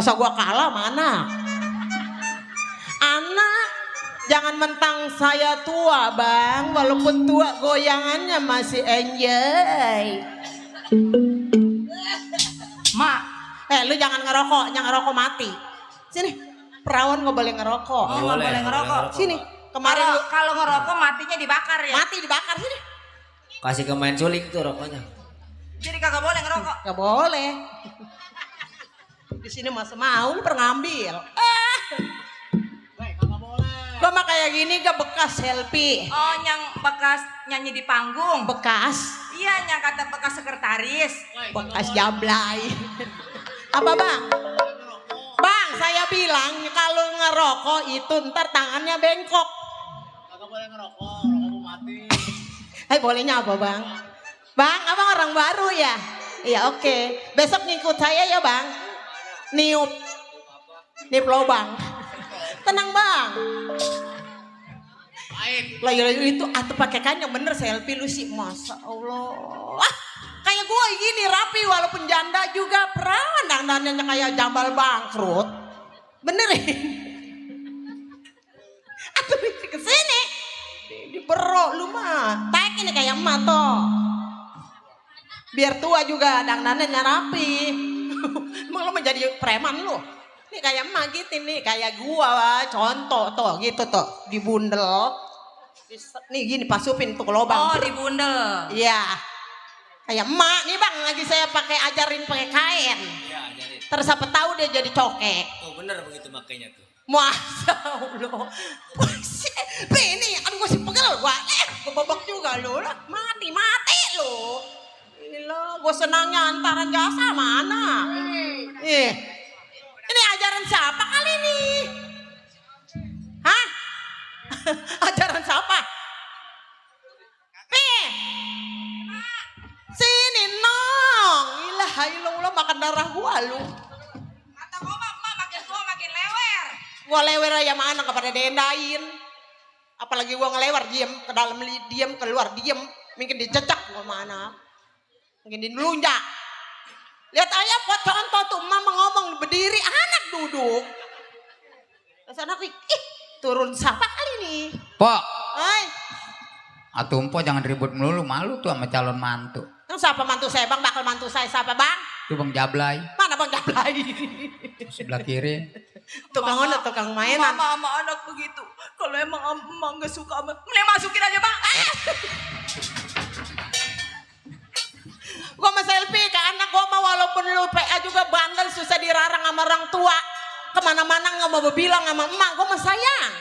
Masa gua kalah mana? Anak, jangan mentang saya tua bang, walaupun tua goyangannya masih enjoy. Mak, Lu jangan ngerokok mati. Sini, perawan nggak boleh ngerokok. oh nggak boleh ngerokok. Sini, kemarin Kalau lu kalau ngerokok matinya dibakar ya. mati dibakar sini. Kasih ke main suling tuh rokoknya. Jadi kagak boleh ngerokok. Gak boleh. Di sini masih mau lu pernah ngambil. Gua mah kayak gini gak bekas selfie. Oh, yang bekas nyanyi di panggung. Bekas, Iya, yang kata bekas sekretaris. bekas jablay. Apa bang? Bang, saya bilang kalau ngerokok itu ntar tangannya bengkok. Kagak boleh ngerokok, rokok mati. Bolehnya apa bang? Bang, abang orang baru ya? Iya oke. Besok ngikut saya ya bang. Niup lobang. Tenang bang. Layu itu atau pakai kan yang bener selfie lu sih, masa Allah. Kayak gue gini rapi walaupun janda juga perawan dandannya kayak jambal bangkrut. Benerin. Atau kesini diberok lu mah. Taik ini kayak emak toh. Biar tua juga dandannya rapi. Emang lu menjadi preman lu? Ini kayak emak gitu nih, kayak gua contoh tuh gitu tuh dibundel. Nih gini pasupin tuh ke lubang. Oh, dibundel. Iya. Kayak emak nih bang, lagi saya ajarin pakai kain. Iya, ajarin. Terus siapa tahu dia jadi cokek. Oh bener begitu makanya tuh. Masa Allah. Ini aduh gua sih pegel gua. Kebobok juga lu. Mati lu. Gila, gua senangnya antara jasa mana. Ini ajaran siapa kali ini? Hah? Ajaran siapa? Sini nong. Ilah makan darah gua lu. Kata gua mah makin tua makin lewer. Gua lewer aja mana kepada dendain. Apalagi gua ngelewer diem ke dalam diem keluar diem. Mungkin dicecak gua mana. Mungkin dilunjak. Lihat aja contoh tuh mama ngomong berdiri anak duduk. Terus anak turun siapa kali ini? Pok, Hai. atuh Mpok jangan ribut melulu, malu tuh sama calon mantu. Yang siapa mantu saya bang? Bakal mantu saya siapa bang? Itu Bang Jablay, Mana bang Jablay? sebelah kiri. Tukang mana? Tukang mainan. Mama sama anak begitu. Kalau emang emang gak suka sama, mending masukin aja bang. Gua mau selfie ke anak gua mah walaupun lu PA juga bandel susah dirarang sama orang tua. Kemana-mana nggak mau bilang sama emak, gua mah sayang.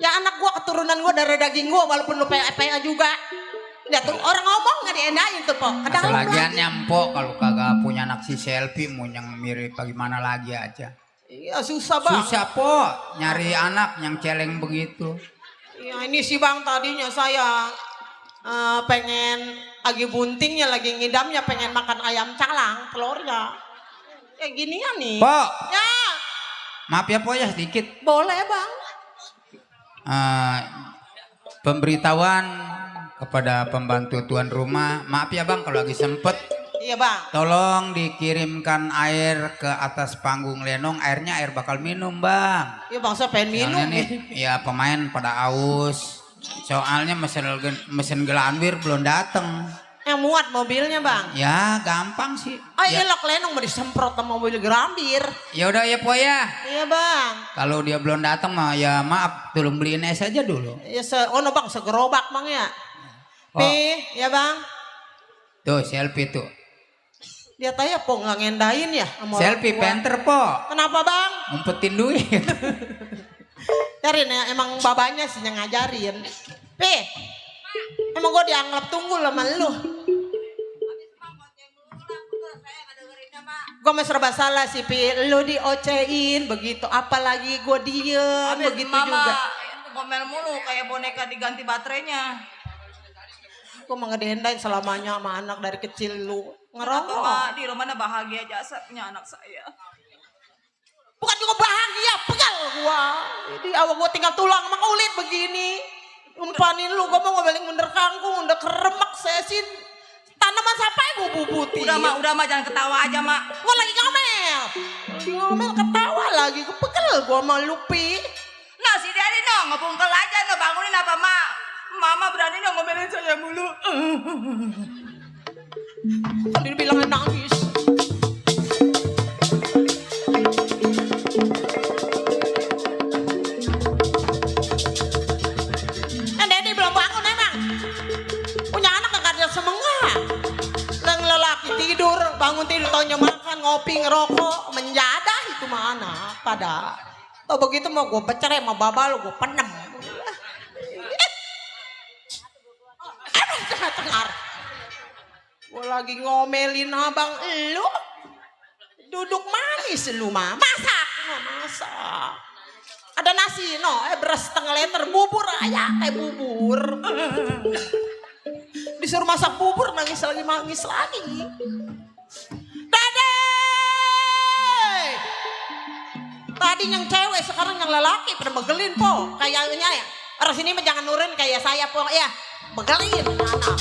Ya anak gua keturunan gua dari daging gua walaupun lu PA juga. Lihat tuh orang ngomong nggak diendain tuh Pok. Ke dalam Lagian lagi. Mpok kalau kagak punya anak si selfie mau yang mirip bagaimana lagi aja. Iya susah bang. Susah Pok nyari anak yang celeng begitu. Iya ini sih bang tadinya saya pengen lagi buntingnya lagi ngidamnya pengen makan ayam calang telurnya. Kayak ginian nih. Pok, Ya maaf ya Pok ya sedikit. boleh bang. Pemberitahuan kepada pembantu tuan rumah, maaf ya Bang kalau lagi sempet, Iya bang. tolong dikirimkan air ke atas panggung lenong, airnya air bakal minum Bang. Iya bang saya pengen minum Soalnya nih, nih. ya pemain pada aus, soalnya mesin gelanwir belum dateng. Yang muat mobilnya bang. Ya gampang sih. Iya Ya, lok lenong mau disemprot sama mobil gerambir. ya udah ya Pok ya. Iya bang. Kalau dia belum datang mah ya maaf, tolong beliin es aja dulu. Ya no bang segerobak bang ya. Oh. Pi, ya bang. Tuh selfie tuh. Lihat aja po nggak ngendain ya sama orang Selfie tua. penter Pok. Kenapa bang? Ngumpetin duit. Cariin ya emang babanya sih yang ngajarin. Pi, emang gue dianggap tunggu sama lu. Gue mah serba salah sih Pi, lu diocein begitu, apalagi gue diem Habis begitu mama juga. ngomel mulu kayak boneka diganti baterainya. Gue mau ngedendain selamanya sama anak dari kecil lu Kenapa ngerokok. Mak? Di rumah bahagia aja punya anak saya. Bukan juga bahagia, pegal gua. Jadi awal gua tinggal tulang sama kulit begini. Umpanin lu, gua mau ngomelin bener kangkung, udah keremek sesin. Tanaman siapa yang gua bubuti? Udah mak jangan ketawa aja mak. Gua lagi ngomel. Ngomel ketawa lagi, kepegel gua sama Lupi. Nah si Daddy no ngebungkel aja no bangunin apa mak. Mama berani no ngomelin saya mulu. Tadi dibilangin nangis. Daddy belum bangun emang. Punya anak gak ada semangat. Yang lelaki tidur, bangun tidur taunya makan, ngopi, ngerokok, menjadah itu mana pada. Oh begitu mau gue bercerai sama babal gue penem. Dengar. Gue lagi ngomelin abang lu. Duduk manis lu mah. Masak. Masak. Ada nasi no. Beras setengah liter. Bubur aja kayak bubur. Disuruh masak bubur nangis lagi. Dede. Tadi yang cewek sekarang yang lelaki pada begelin po. Kayaknya ya. Orang sini mah jangan nurun kayak saya po ya. Begelin anak.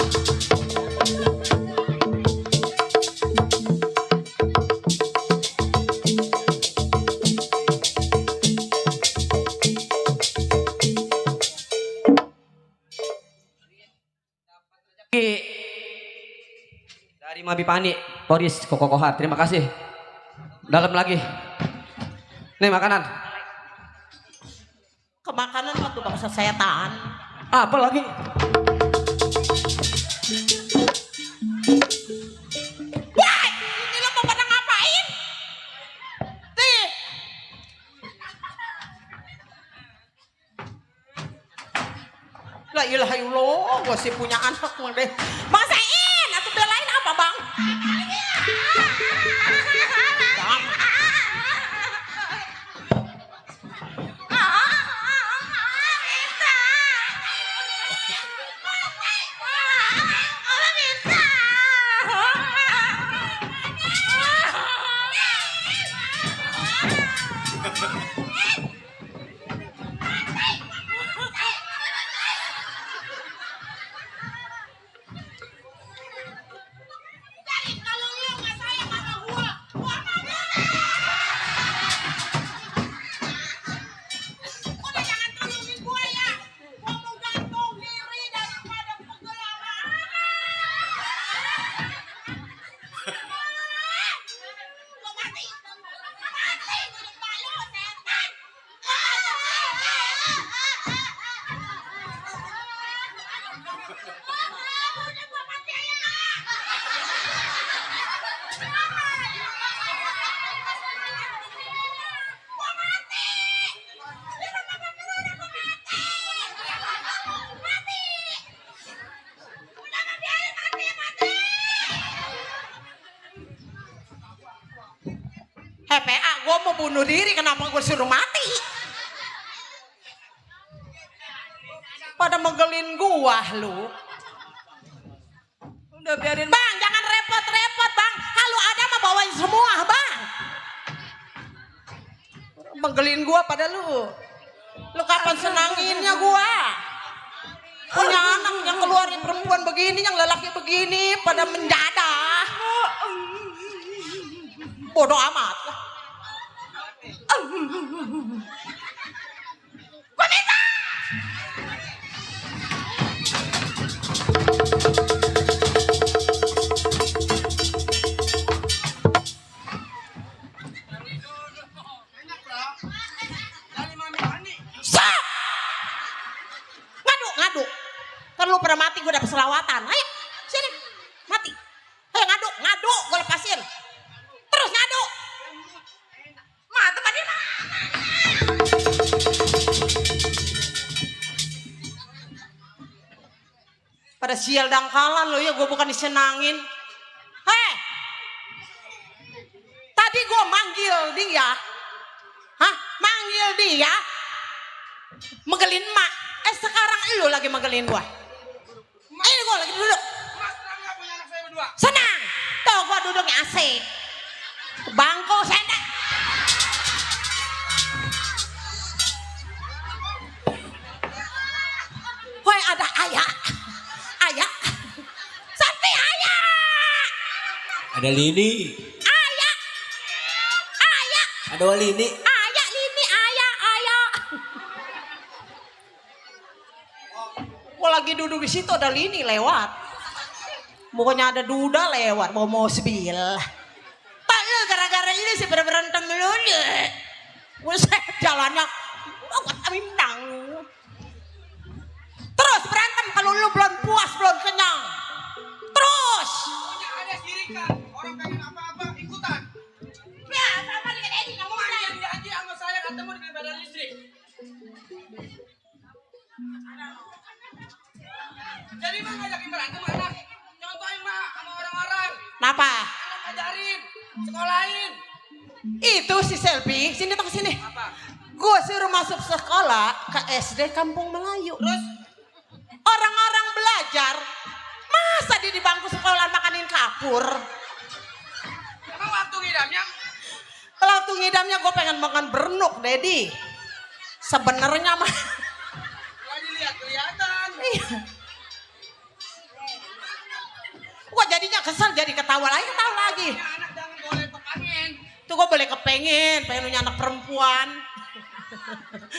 Dari Mabipani, Poris Kokokohar. Terima kasih. Dalam lagi. Nih makanan. Kemakanan waktu bangsa setan. Apa lagi? Wah, ini lo mau pada ngapain? Nih. La ilaha illallah, gue sih punya anak deh. Masain, atau belain apa bang? PA, gue mau bunuh diri, kenapa gue suruh mati? Pada megelin gua lu. Udah biarin. Bang, jangan repot-repot bang. Kalau ada mah bawain semua bang. Megelin gua pada lu. Lu kapan senanginnya gua? Punya anak yang keluarin perempuan begini, yang lelaki begini, pada mendadah. Bodoh amat lah. Gua minta. Stop! Ngadu. Kan lu pernah mati gue dapet selawatan. Ayo, sini. Mati. Ayo ngadu. Gue lepasin. Terus ngadu. Tempat dia. Pada sial dangkalan lo ya, gue bukan disenangin. Hei, tadi gue manggil dia, manggil dia, megelin mak. Sekarang lo lagi megelin gue. Ini gue lagi duduk. Senang, tuh gue duduknya asik. Bangku sendok. Woi ada ayah. Sampai ayah. Ada Lili. Ayah. Aduh Lini. Ayah Lini, ayah. Gua lagi duduk di situ ada Lini lewat. Pokoknya ada duda lewat bawa mobil. Tak lu gara-gara ini sih pada berantem dulu. Buset jalannya banget amindang. Terus berantem kalau lu belum puas, belum kenyang. Terus. Pokoknya ada sirikan. Orang pengen apa-apa ikutan. Ya, sama dengan Edi kamu mana? Yang janji sama saya ketemu di badan listrik. Jadi mah ngajakin berantem anak. Contohin mah sama orang-orang. Kenapa? Anak ajarin, sekolahin. Itu si Selfie, sini tuh sini. Apa? Gue suruh masuk sekolah ke SD Kampung Melayu. Terus Orang-orang belajar, masa dia di bangku sekolah makanin kapur? emang waktu ngidamnya Waktu ngidamnya gue pengen makan bernuk, Dedi. Sebenarnya mah. nggak dilihat-kelihatan. Iya. Gue jadinya kesel, jadi ketawa lagi. Ya, anak jangan boleh pekangin. Tuh gue boleh pengen punya anak perempuan.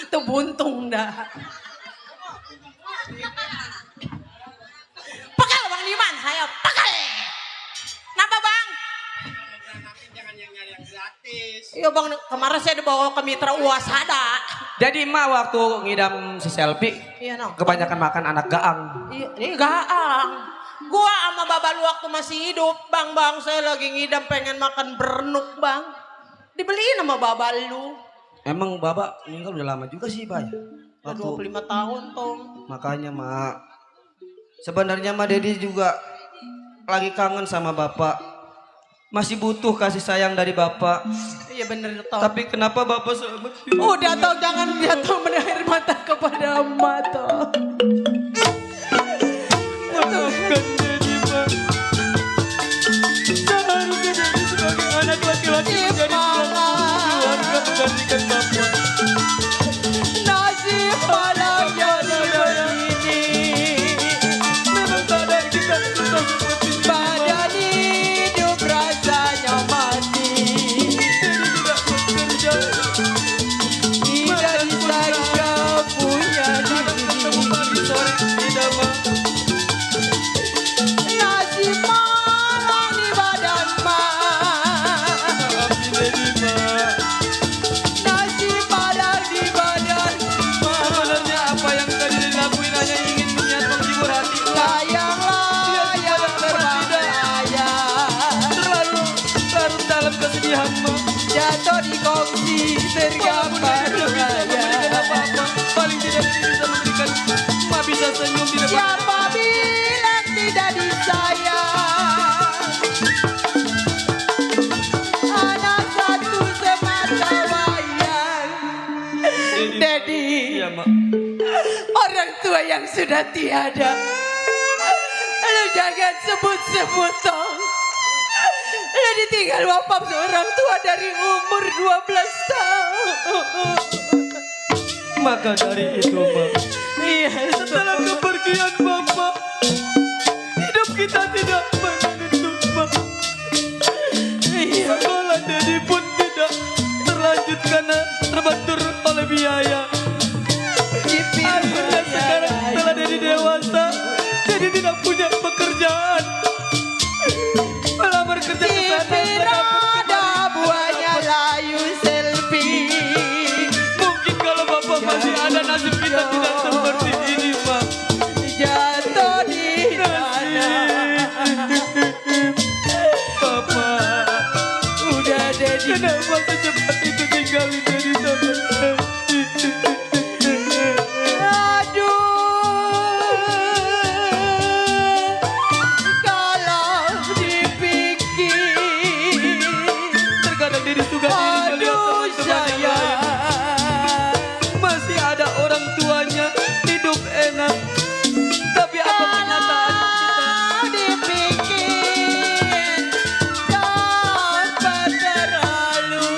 Tuh buntung dah. Pegal Bang Diman, saya pegal. Kenapa Bang? Jangan yang nyari yang gratis. Iya Bang, kemarin saya dibawa ke Mitra Uasada. Jadi emak waktu ngidam si Selfie Iya no. kebanyakan makan anak gaang. Iya, ini gaang. Gua sama Baba lu waktu masih hidup, Bang, saya lagi ngidam pengen makan bernuk, Bang. Dibeliin sama Baba lu. Emang Baba meninggal udah lama juga sih, Bay. Udah 25 tahun, Tong. Makanya, Mak. Sebenarnya Mak Dedi juga lagi kangen sama Bapak. Masih butuh kasih sayang dari Bapak. Iya bener, Tong. Tapi kenapa Bapak Udah, Tong, jangan jatuh mengair mata kepada emak, Tong. Maafkan Dedi, Mak. Seharusnya Dedi sebagai anak laki-laki menjadi keluarga menggantikan Bapak. Nasib malam jadi begini. Memang sadar kita susah seperti ini, Badan hidup rasanya mati. Dedi tidak bekerja. Tidak disangka punya Kadang ketemu diri. pagi sore tidak, Mak. Nasib malam di badan mah. Maafin Dedi, Mak. Nasib malam di badan mah. Sebenarnya apa yang tadi Dedi lakuin hanya ingin niat menghibur hati Mak. Sayanglah yang berbahaya. Terlalu larut dalam kesedihan, Mak. Jatuh di kongsi Walaupun tergambar Dedi tidak bisa memberikan raya. apa-apa, paling tidak Dedi bisa memberikan Mak bisa senyum di depan. Siapa bilang tidak disayang? Anak satu semata wayang. Dedi, Iya, Mak. orang tua yang sudah tiada, lu jangan sebut-sebut Tong. Lu ditinggal bapak seorang tua dari umur 12 tahun. Maka dari itu, Mak, Iya, setelah kepergian Bapak, hidup kita tidak menentu, Mak. Sekolah Dedi pun tidak terlanjut karena terbantur oleh biaya. Akhirnya sekarang setelah Dedi dewasa, Dedi tidak punya pekerjaan. Melamar kerja ke sana, ada buahnya layu selfie. mungkin kalau Bapak masih ada nasib kita tidak seperti ini, Mak. Jatuh di mana? Bapak, Udah Dedi. kenapa secepat itu tinggalin Dedi sama saya? Aduh, kalau dipikir, Terkadang Dedi suka diri melihat aduh teman-teman yang lain. sayang. Masih ada orang tuanya hidup enak. Tapi apa kenyataan kita? Kalau dipikir, dapat terlalu.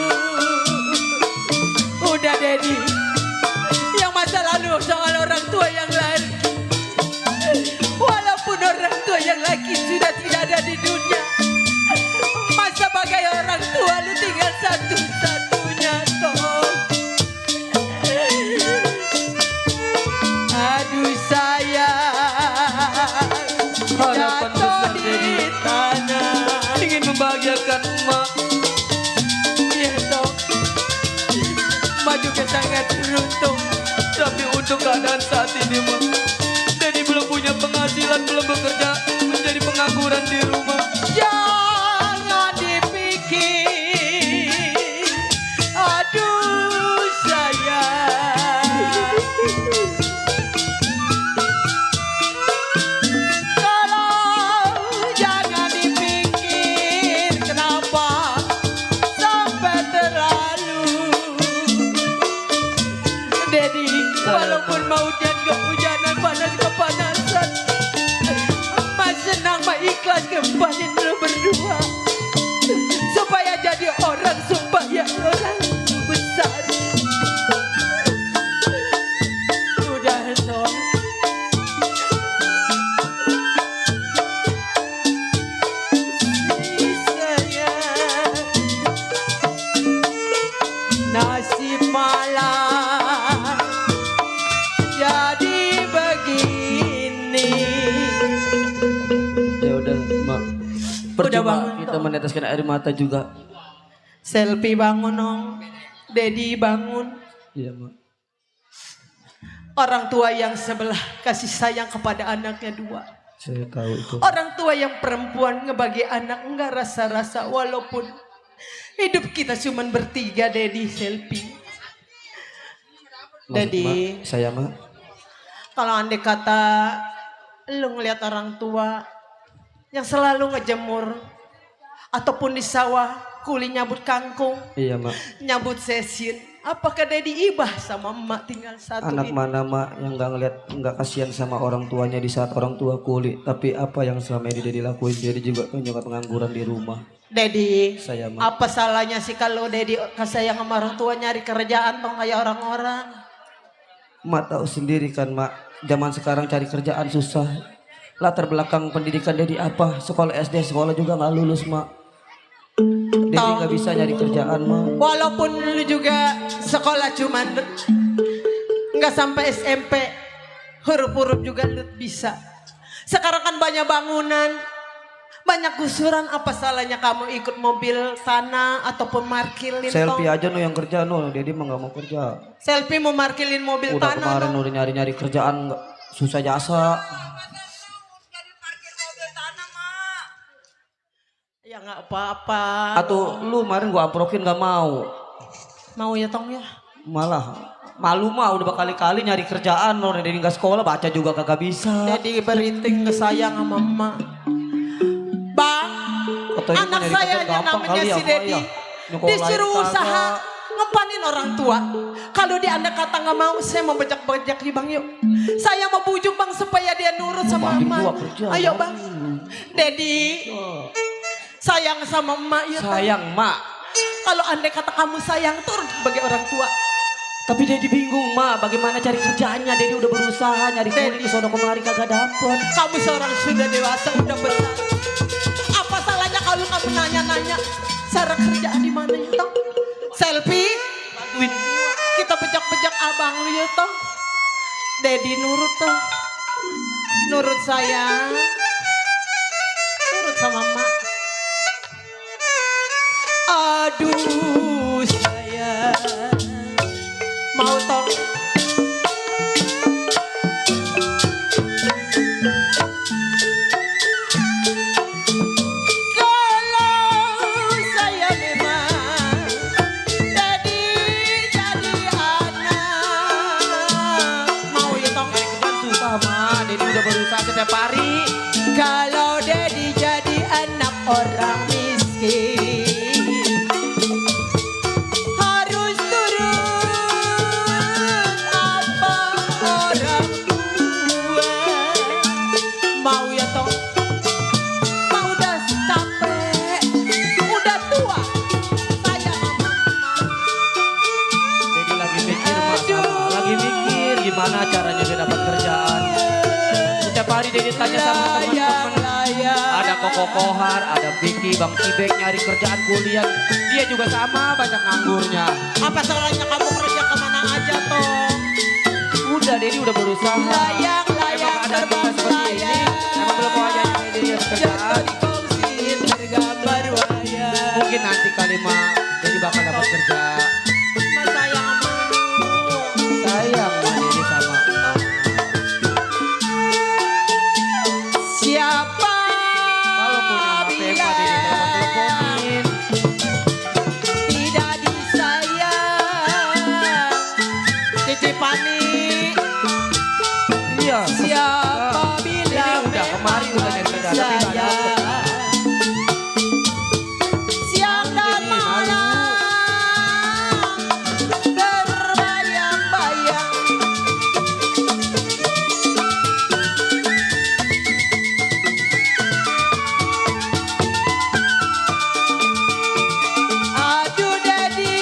untuk keadaan saat ini mah. Dedi belum punya penghasilan, belum bekerja, menjadi pengangguran di rumah. Jangan dipikir, aduh sayang. Tolong jangan dipikir kenapa sampai terlalu. Dedi, walaupun mau hujan kehujanan, panas kepanasan, emak senang, emak ikhlas kembali lu berdua supaya jadi orang, supaya orang besar. Udah son, sayang, nasib malam jadi begini. Ya udah, Mak. Udah Percuma bangun, kita Tom. meneteskan air mata juga. Selfie bangun dong, Dedi bangun. Iya, Mak. Orang tua yang sebelah kasih sayang kepada anaknya dua. Saya tahu itu. Orang tua yang perempuan ngebagi anak enggak rasa-rasa, walaupun hidup kita cuma bertiga. Dedi, Selfie. Dedi, Saya, Mak. kalau andai kata lu ngelihat orang tua yang selalu ngejemur ataupun di sawah kuli nyabut kangkung, Iya, Mak. nyabut sesin, apakah Dedi ibah sama emak tinggal satu Anak ini? mana, Mak, yang nggak kasihan sama orang tuanya di saat orang tua kuli. Tapi apa yang selama ini Dedi lakuin, Dedi juga punya pengangguran di rumah. Dedi, Saya, Mak. apa salahnya sih kalau Dedi kasih yang sama orang tua nyari kerjaan dong kayak orang-orang? Mak tahu sendiri kan, Mak. Zaman sekarang cari kerjaan susah. Latar belakang pendidikan Dedi apa? Sekolah SD, sekolah juga nggak lulus, Mak. Dedi nggak bisa nyari kerjaan, Mak. Walaupun lu juga sekolah cuman nggak sampai SMP, huruf-huruf juga lu bisa. Sekarang kan banyak bangunan, banyak gusuran, apa salahnya kamu ikut mobil tanah ataupun markilin? Selfie Tong? aja no yang kerja no. Dedi mah nggak mau kerja. Selfie mau markilin mobil Udah tanah. kemarin Tong. udah nyari-nyari kerjaan susah jasa. Ya nggak apa-apa. Atau lu kemarin gua aprokin nggak mau. Mau ya Tong ya? Malah malu mah udah berkali-kali nyari kerjaan no. Dedi nggak sekolah, baca juga kagak bisa. Jadi berinting ke sayang sama emak. Bang, Atau ini anak nyari saya kerjaan gampang namanya kali ya, si Mak, Dedi. ya. Nyokolain Disuruh kagak. usaha ngepanin orang tua. Kalau dia anda kata nggak mau, saya mau bejak-bejak di bang yuk. Saya mau bujuk bang supaya dia nurut sama Banding emak. gua kerja, Ayo Bang. bang, Dedi, sayang sama emak ya. Tong. Sayang, Mak. Kalau andai kata kamu sayang turun sebagai orang tua. Tapi Dedi bingung, Mak, bagaimana cari kerjaannya. Dedi udah berusaha nyari kuli ke sono kemari kagak dapet. Kamu seorang sudah dewasa, udah besar. Apa salahnya kalau kamu nanya-nanya cara kerjaan di mana ya Tong? Selfie, Bantuin. kita bejak-bejak abang lu ya Tong. Dedi nurut Tong. Nurut saya. Nurut sama emak. Aduh sayang. Mau Tong? Kalau saya memang jadi anak, mau ya Tong? Kan susah, Mak. Dedi udah berusaha setiap hari. Kalau Dedi jadi anak orang miskin, harus turun apa orang tua. Mau ya Tong? Mau udah capek, udah tua. Saya Dedi lagi mikir, Mak, sama. Lagi mikir gimana caranya dia dapat kerjaan. Setiap hari Dedi tanya sama teman-teman. Ada Koko Kohar, ada Vicky, Bang Cibek nyari kerjaan kuliah. Dia juga sama, banyak nganggurnya. apa salahnya kamu kerja kemana aja Tong? Udah, Dedi udah berusaha. Layang Emang ada kita seperti ini. Emang belum mau aja Dedi dapat kerjaan. dikongsiin bergambar wayang. Mungkin nanti kali, Mak, Dedi bakal dapat kerja. Mas sayang sama lu. Sayang, Mak, Dedi sama Siapa Kalau punya HP mah Dedi telepon-teleponin. tidak disayang Cici Pani. Iya. Siapa bilang udah kemarin udah nyari kerjaan, tapi nggak saya dapet. siang dan malam berbayang-bayang. Aduh Dedi,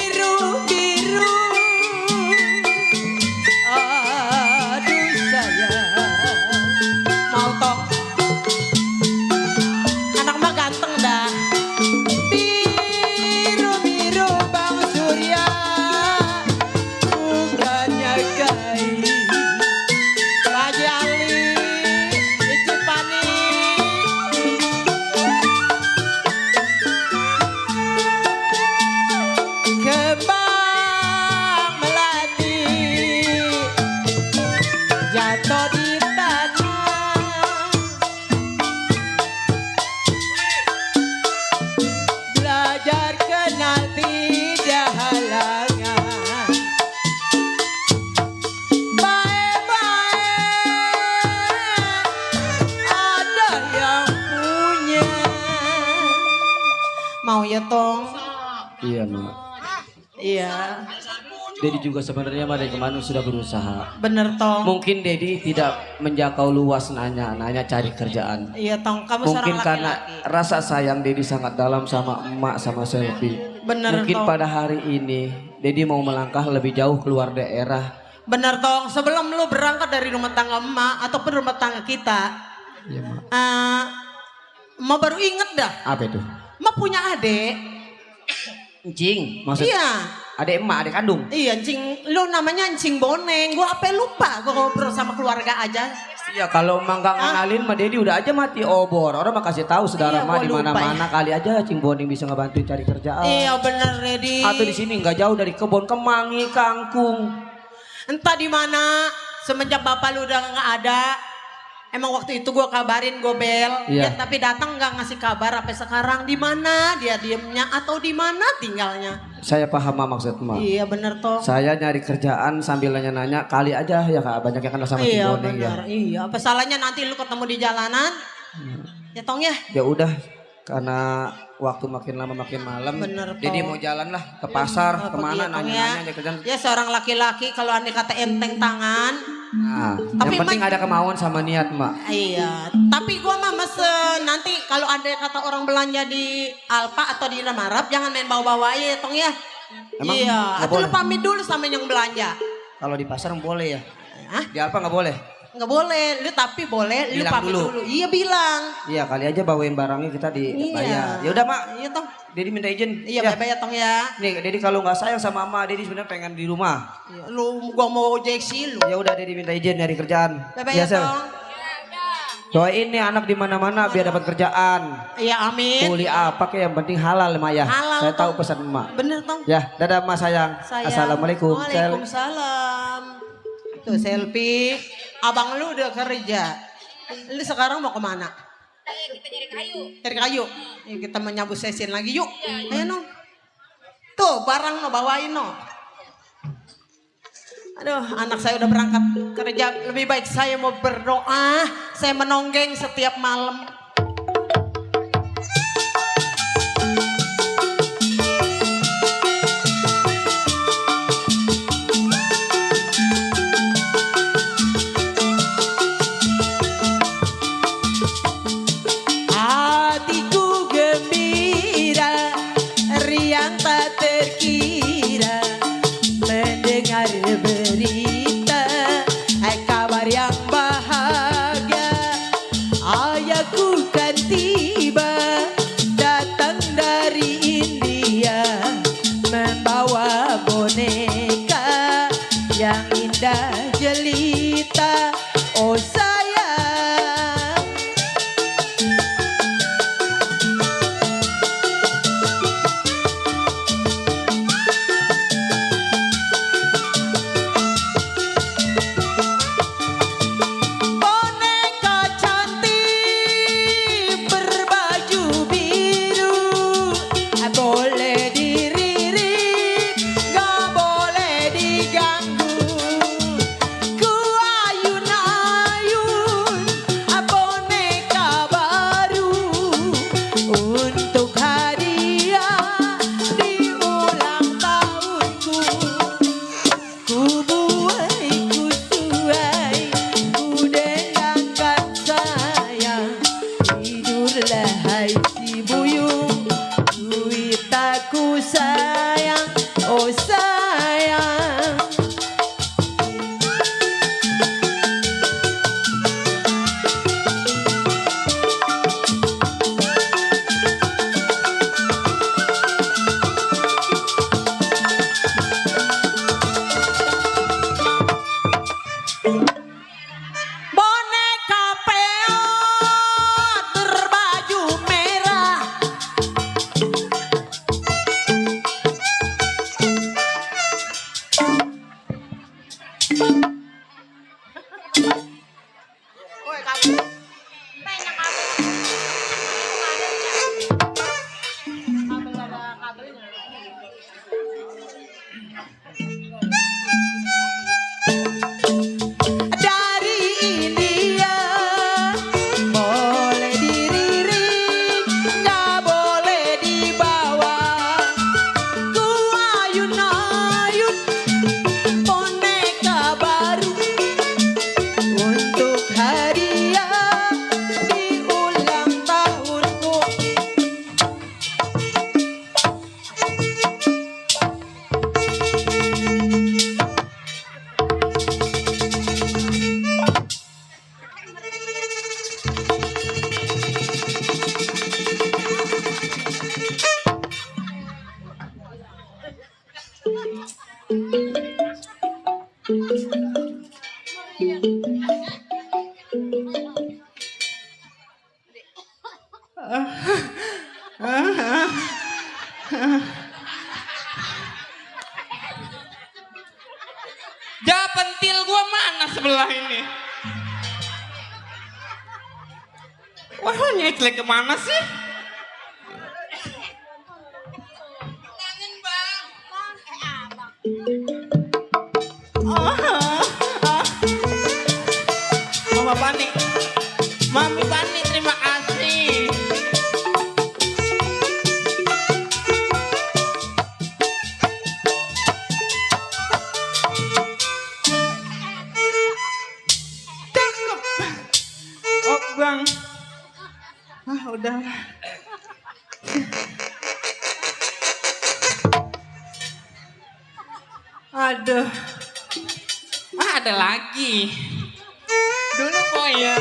biru-biru. Aduh sayang, mau tong anak mah ganteng dah. Biru-biru Bang Surya, bukannya kain. Haji Ali, Cici Pani. Kembang melati jatuh di tanah, belajar kenal tidak halangan. Baik-baik ada yang punya. Mau ya Tong? Iya mak. Iya, Dedi juga sebenarnya mah dari kemarin sudah berusaha. bener Tong. Mungkin Dedi tidak menjangkau luas nanya cari kerjaan. Iya Tong, kamu Mungkin seorang karena laki-laki. rasa sayang Dedi sangat dalam sama emak sama Selfie. Bener Mungkin Tong. pada hari ini Dedi mau melangkah lebih jauh keluar daerah. Bener Tong, sebelum lu berangkat dari rumah tangga emak ataupun rumah tangga kita, Iya mak. emak baru inget dah, Apa itu? emak punya adik. Encing, maksud Iya, adik emak, adik kandung. iya Encing, lu namanya Encing Boneng. Gua apa lupa, gua ngobrol sama keluarga aja. Iya kalau emang nggak ngenalin mah Dedi udah aja mati obor. Orang mah kasih tahu Iya, saudara mah gua di lupa mana-mana kali aja Cing Boning bisa ngebantuin cari kerjaan. Iya bener Redi. Atau di sini nggak jauh dari kebun kemangi, kangkung. Entah di mana, semenjak bapak lu udah nggak ada. Emang waktu itu gue kabarin Gobel, Iya. ya, tapi datang nggak ngasih kabar sampai sekarang di mana dia diemnya atau di mana tinggalnya. Saya paham Mak, maksud Mak. Iya bener toh. Saya nyari kerjaan sambil nanya-nanya kali aja ya Kak, banyak yang kenal sama Cing Iya Boning ya. bener, iya. Apa salahnya nanti lu ketemu di jalanan? Ya Tong ya. Ya udah, karena waktu makin lama makin malam. Bener, Jadi Tong. mau jalan lah ke pasar, Oh, kemana pergi ya, Tong, nanya-nanya nyari kerjaan. Ya seorang laki-laki kalau andai kata enteng tangan. Nah, Tapi yang penting Mak- ada kemauan sama niat Mak. Iya, tapi gua mah nanti kalau ada kata orang belanja di Alfa atau di Indomaret jangan main bawa-bawa ya Tong ya. Emang Iya, nggak atau lu boleh? pamit dulu sama yang belanja. Kalau di pasar boleh ya? Hah? Di Alfa nggak boleh? Nggak boleh, lu tapi boleh, lu Bilang pamit dulu. dulu. Iya bilang. Iya kali aja bawain barangnya kita dibayar. Iya. Ya udah Mak, Iya Tong. Dedi minta izin. Iya Ya. bye-bye ya Tong ya. Nih Dedi kalau nggak sayang sama Emak, Dedi sebenarnya pengen di rumah. Iya, lu gua mau jeksi lu. Ya udah Dedi minta izin nyari kerjaan. Bye-bye Ya, ya Sel. Tong. Doain nih anak di mana-mana biar dapat kerjaan. Iya amin. Kuli apa kayak yang penting halal Mak ya. Halal, Saya tahu Tong. pesan Emak. Bener Tong. Ya, dadah Emak sayang. Sayang. Assalamualaikum. Sel. Waalaikumsalam. Tuh selfie. Abang lu udah kerja. Lu sekarang mau kemana? Kita nyari kayu. Cari kayu. Yuk kita menyambut sesin lagi yuk. Ayo no. Tuh barang no bawain no. Aduh anak saya udah berangkat kerja. Lebih baik saya mau berdoa. Saya menonggeng setiap malam. Hatiku gembira, riang tak terkira mendengar berita kabar yang bahagia. Ayahku kan tiba datang dari India membawa boneka yang indah jelita. Oh sayang, Boneka peot berbaju merah. Dari India boleh diriring, nggak boleh dibawa. Ku ayun-ayun boneka baru untuk hadiah di ulang tahunku. Ja pentil gua mana sebelah ini? Wah nyetlek kemana sih? Mama panik, Mami panik, terima kasih. Cakep. Oh bang, udah. Aduh, ada lagi. Dulu po ya.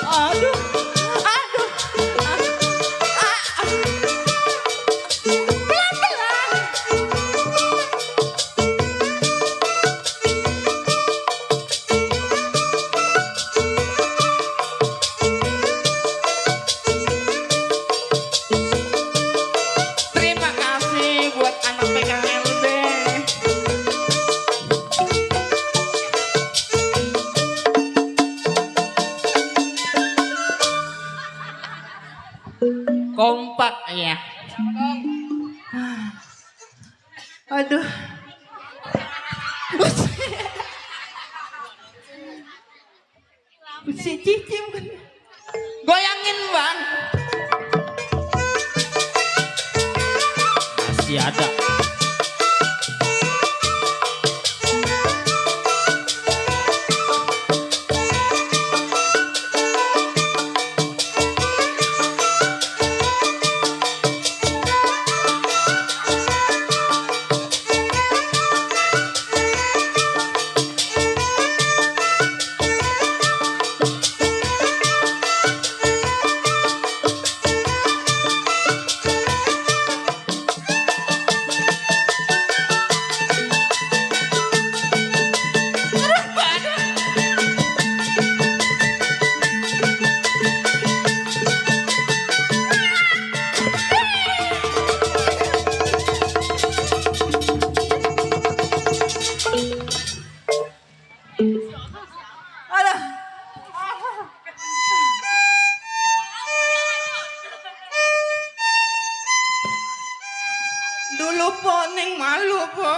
Aduh, aduh, pelan-pelan. Terima kasih buat anak PKLB. Kompak ya. Aduh. Si cicim kan. Goyangin bang. Masih ada. Alah. Dulu po neng malu po.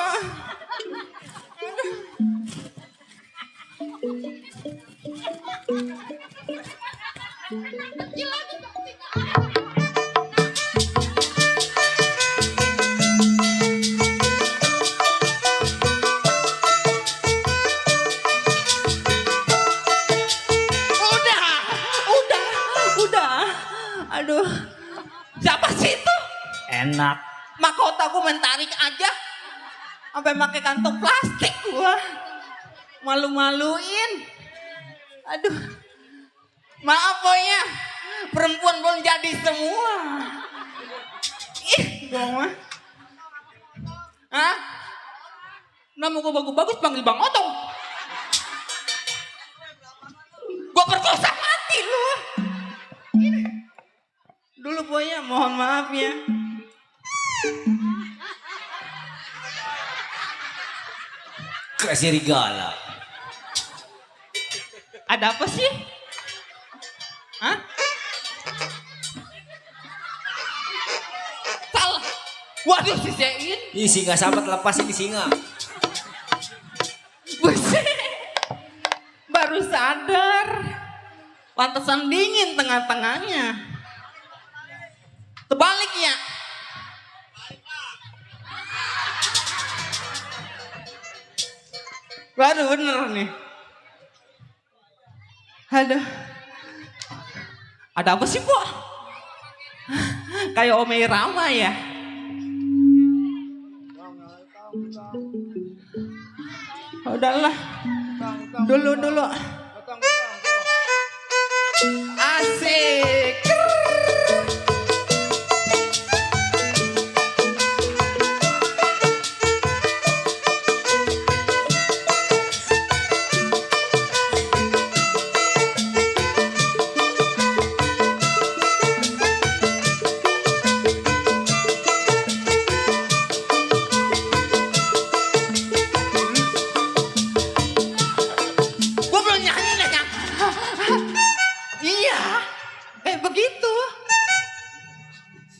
Udah. Aduh. Siapa sih itu? Enak. Mahkota gue mentarik aja. Sampai pakai kantong plastik gua. Malu-maluin. Aduh. Maaf pokoknya. Perempuan belum jadi semua. Ih, gua mah. Hah? Nama gue bagus-bagus panggil Bang Otong. Gue perkosa mati lu. Dulu pokoknya mohon maaf ya. Kasih rigala. Ada apa sih? Hah? Salah. Waduh si Sein. Ih, singa sama lepasin di singa. Buset. Baru sadar. Pantesan dingin tengah-tengahnya. Terbalik ya. Waduh bener nih. Aduh. Ada apa sih, Po? Kayak Ome Rama ya? Udahlah. Dulu. Asik. Gue belum nyanyi nih, Kang. Iya, kayak begitu.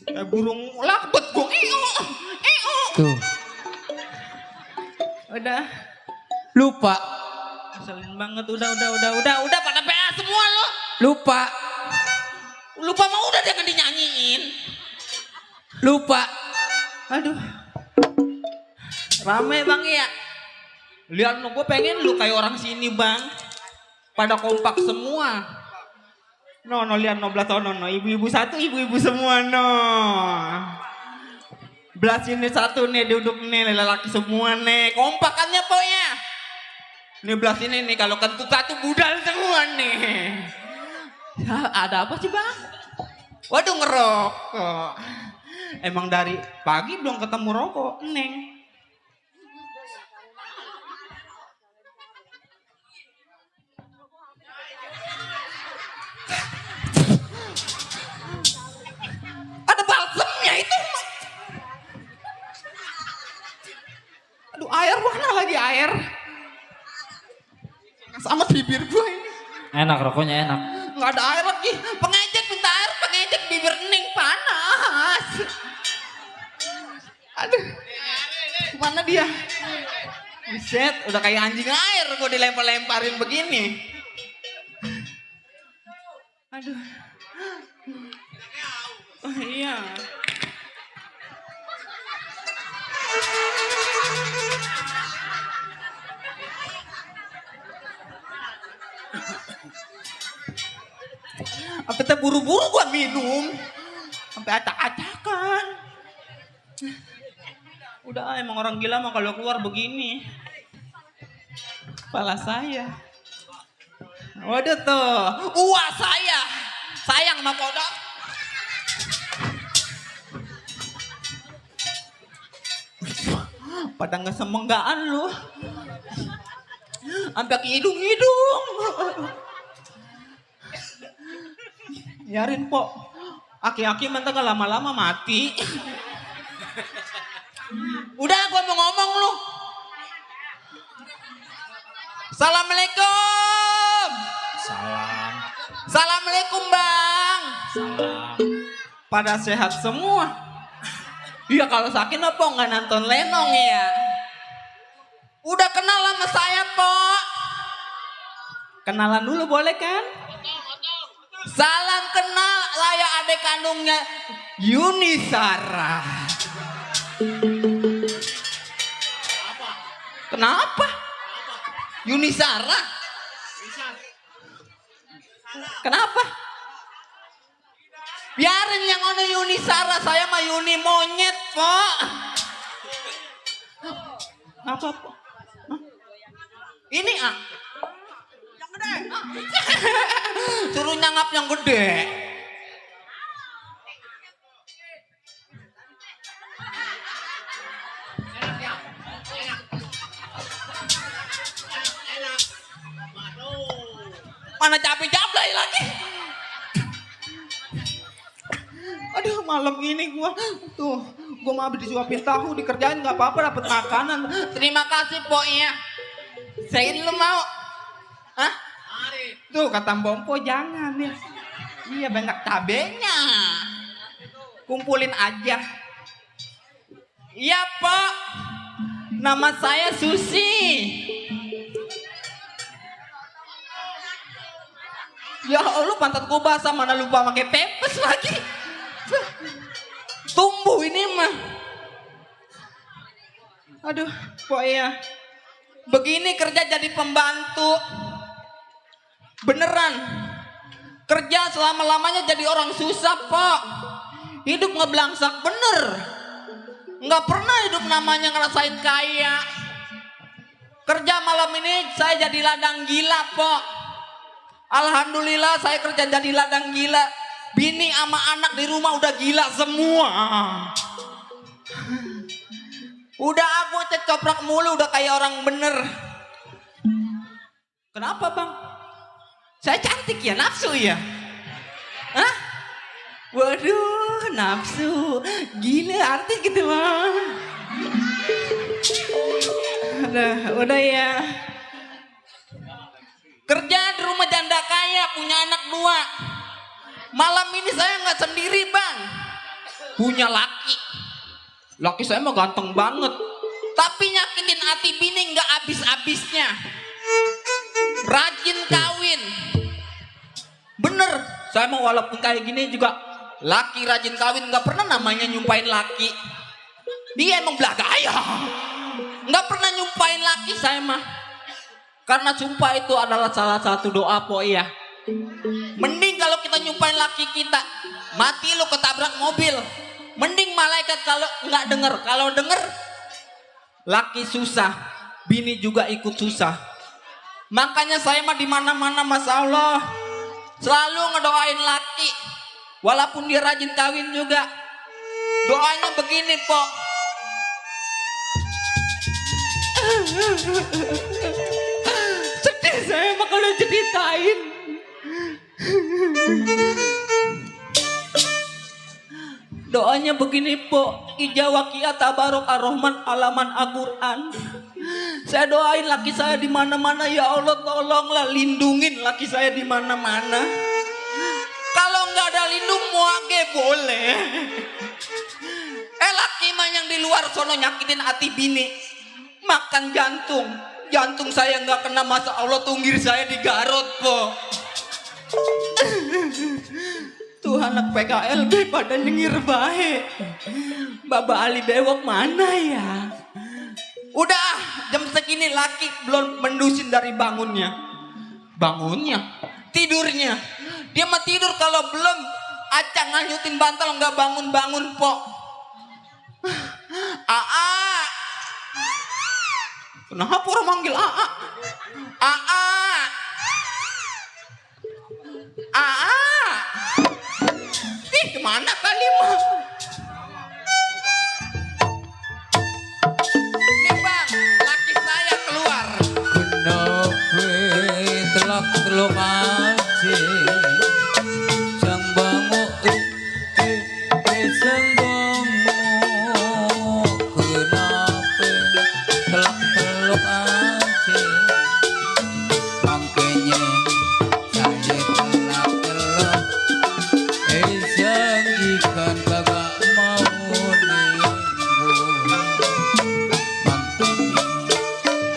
Kayak burung lakbet gue. Tuh. Udah. Lupa. Ngeselin banget, udah pada PA semua lo. Lupa. Lupa mah udah jangan dinyanyiin. Lupa. Aduh. Rame Bang ya. Lihat gue pengen lu kayak orang sini Bang. Pada kompak semua. No lihat no belah no ibu-ibu satu ibu-ibu semua no. Belah sini satu nih duduk nih lelaki semua nih kompakannya pokoknya. Nih belah sini nih kalau kentut satu budal semua nih. Ya, ada apa sih Bang? Waduh ngerokok. Emang dari pagi belum ketemu rokok, Neng. Ada balsemnya itu. Aduh air mana lagi air? Sama bibir gue ini. Enak rokoknya enak. Nggak ada air lagi. Pengejek minta air, pengejek bibir Neng panas. Aduh. Mana dia? Buset, udah kayak anjing air gue dilempar-lemparin begini. Aduh. Oh iya. Apa teh buru-buru gua minum sampai acak-acakan. Udah emang orang gila mah kalau keluar begini. Kepala saya. Waduh tuh, uang saya. Sayang sama kodok. Pada nggak semenggaan lu. Sampai ke hidung-hidung. Yarin po, aki-aki mentah lama-lama mati. Udah gua mau ngomong lu. Assalamualaikum. Salam. Assalamualaikum Bang. Salam. Pada sehat semua. Iya kalau sakit apa nggak nonton Lenong ya. Udah kenal sama saya po. Kenalan dulu boleh kan? Salam kenal, saya adik kandungnya Yuni Sarah. Kenapa? Yuni Sarah? Kenapa? Biarin yang ono Yuni Sarah, saya mah Yuni monyet, Pak. Apa, Pak? Ini ah. Yang gede. Suruh nyangap yang gede. Mana cabai lagi. Aduh, malam ini gua mau habis disuapin tahu, dikerjain nggak apa-apa, dapat makanan. Terima kasih pokoknya. Saya dulu mau. Hah? Tuh kata Mbompo jangan ya. Iya banyak cabenya. Kumpulin aja. Iya, Pak. Nama saya Susi. Ya Allah, pantatku basah, mana lupa pakai pepes lagi. Tumbuh ini mah. Aduh, pokoknya begini kerja jadi pembantu. Beneran. Kerja selama-lamanya jadi orang susah, Pak. Hidup ngeblangsak bener. Nggak pernah hidup namanya ngerasain kaya. Kerja malam ini saya jadi ladang gila, Pak. Alhamdulillah saya kerja jadi ladang gila. Bini sama anak di rumah udah gila semua. Udah aku cecoprak mulu, udah kayak orang bener. Kenapa, Bang? Saya cantik ya, nafsu ya? Hah? Waduh, nafsu. Gila artis gitu, Bang. Udah ya. Kerja di rumah janda kaya, punya anak 2. Malam ini saya nggak sendiri, Bang. Punya laki. Laki saya mah ganteng banget. Tapi nyakitin hati bini nggak habis-habisnya. Rajin kawin. Bener, saya mau walaupun kayak gini juga laki rajin kawin, nggak pernah namanya nyumpain laki. Dia emang belagaya. Nggak pernah nyumpain laki saya mah. Karena sumpah itu adalah salah satu doa, po ya. Mending kalau kita nyumpain laki kita, mati lu ketabrak mobil. Mending malaikat kalau nggak denger. Kalau denger, laki susah, bini juga ikut susah. Makanya saya mah di mana-mana, Masya Allah, selalu ngedoain laki, walaupun dia rajin kawin juga. Doanya begini, po. Sedih saya mah kalau ceritain. Doanya begini, po. Ijawah kia tabarok ar-Rahman alaman Al-Quran. Saya doain laki saya di mana-mana, ya Allah tolonglah lindungin laki saya di mana-mana. Kalau nggak ada lindung muage boleh. Laki mah yang di luar sono nyakitin hati bini, makan jantung. Jantung saya nggak kena, masa Allah tunggir saya digarut, po. Tuh anak PKLB pada nyengir baik. Baba Ali Bewok mana ya? Udah jam segini laki belum mendusin dari bangunnya. Tidurnya. Dia mah tidur kalau belum acang nganyutin bantal nggak bangun-bangun, po. Aa. Kenapa orang manggil Aa? Aa. Aa. Ih, kemana kali mah? Nih Bang, laki saya keluar. Kenapa telok aja sang bangu sang bangu kenapa telok aja makanya saya telok sang ikan kagak mau nimbu makanya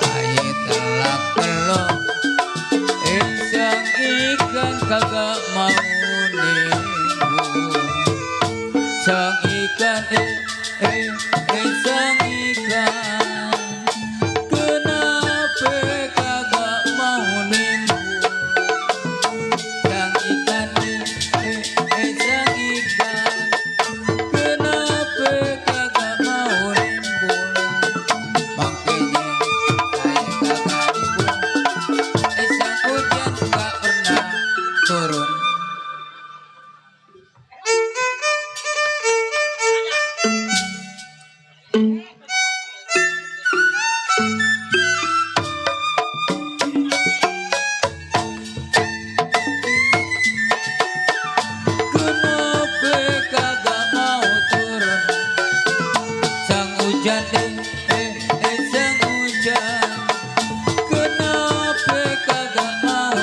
saya telok sang ikan kagak mau nimbu sang ikan sang ikan kenapa kagak mau nimbu sang ikan sang ikan kenapa kagak mau nimbu makanya saya kagak nimbu sang hujan gak pernah turun. hujan sang hujan kenapa kagak mau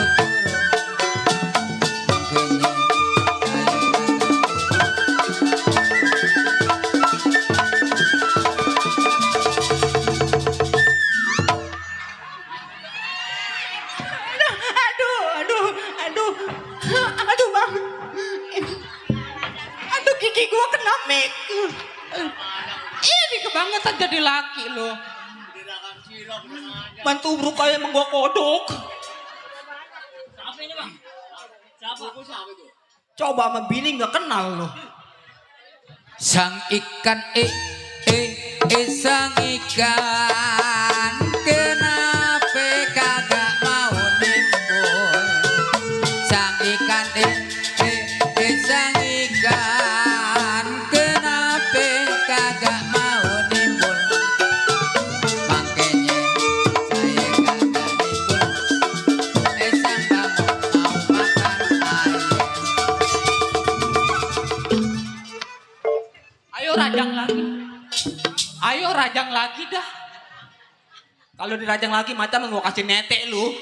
turun Aduh bang. Aduh gigi gua kena Mik. Ini kebangetan jadi laki lo. Bantu bruk kayak emang gua kodok. Siapa ini bang? Siapa itu? Coba sama bini nggak kenal lo. sang ikan sang ikan kenapa kagak mau nimbul sang ikan sang ikan kenapa kagak mau nimbul makanya saya kagak nimbul sang kamu mau makan ayam. Ayo rajang lagi. Ayo rajang lagi dah. Kalau dirajang lagi macam gua kasih netek lu.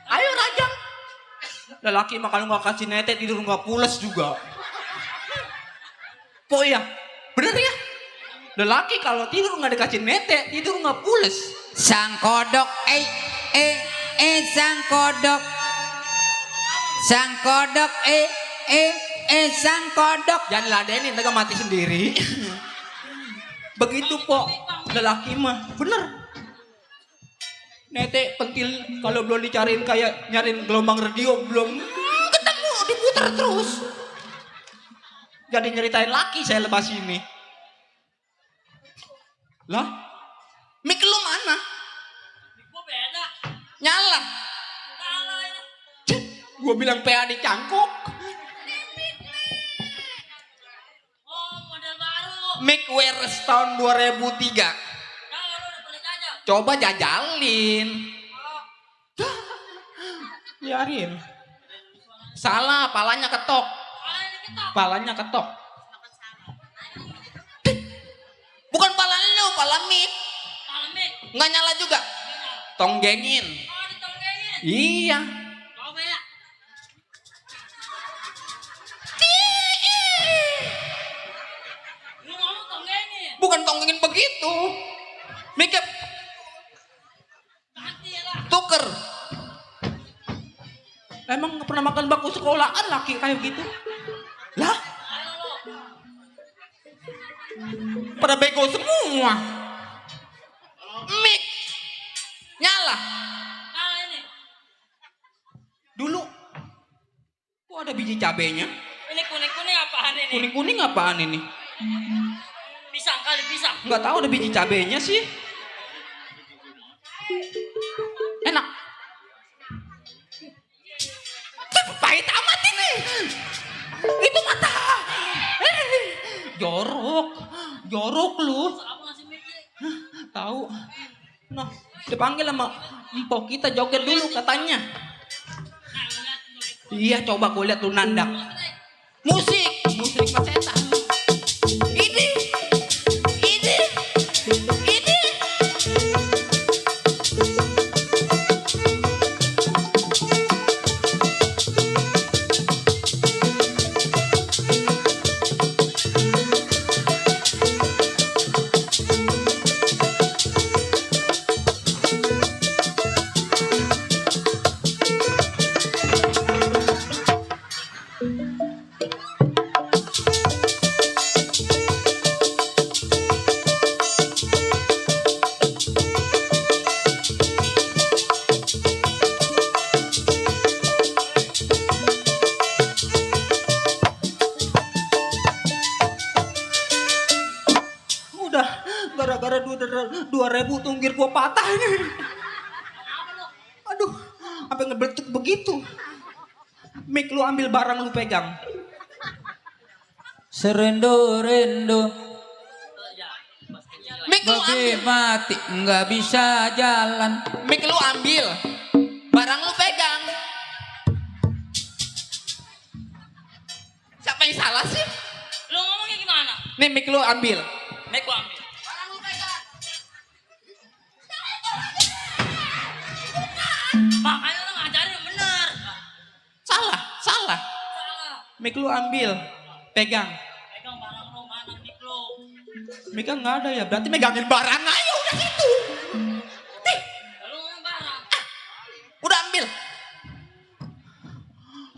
Ayo rajang. Lelaki mah kalau nggak kasih netek tidur nggak pules juga. Po ya, bener ya. Lelaki kalau tidur nggak dikasih netek tidur nggak pules. Sang kodok sang kodok sang kodok sang kodok Jangan ladenin, ntar mati sendiri. Begitu po, lelaki mah bener. Netek pentil kalau belum dicariin kayak nyariin gelombang radio belum ketemu diputar terus. Jadi nyeritain laki saya lepas ini. Lah, mik lu mana? Gua beda. Nyala. Gua bilang PA dicangkok. Oh model baru. Mic Wears tahun 2003. Kalau lu udah beli aja. Coba jajalin. Biarin. Salah, palanya ketok. Palanya ketok. Bukan pala lu, pala mic. Palemik. Nggak nyala juga. Tonggengin. Oh ditonggengin. Iya. Coba ya. Lu ngomong tonggengin. Bukan tonggengin begitu. Mic-nya Ganti lah. tuker. Emang nggak pernah makan bangku sekolahan laki kayak gitu? Lah? Ayo lu. Pada bego semua. Mic nyala. Nah ini. Dulu kok ada biji cabenya? Ini kuning-kuning apaan ini? Kuning-kuning apaan ini? Pisang kali pisang. Nggak tahu ada biji cabenya sih. Enak. Tapi pahit amat ini. Itu mata. Jorok. Jorok lu. Apa ngasih mikir? Tahu. Nah, dipanggil sama empok kita joget dulu katanya. Iya, coba gue lihat lu nandak. Musik Mas Eta. Ini. Udah gara-gara 2.000 tunggir gua patah ini. Aduh, apa ngebeletuk begitu? Mik lu ambil barang lu pegang. serendo-rendo Mik lu babe ambil. mati nggak bisa jalan. Mik lu ambil. Barang lu pegang. Siapa yang salah sih? Lu ngomongnya gimana? Nih mic lu ambil. Nek gua ambil. Makanya lu ngajarin yang bener. Salah. Mic lu ambil. Pegang. Pegang barang lu mana nih lu? Mic kan nggak ada ya. Berarti megangin barang aja udah gitu. Lu barang. Udah ambil.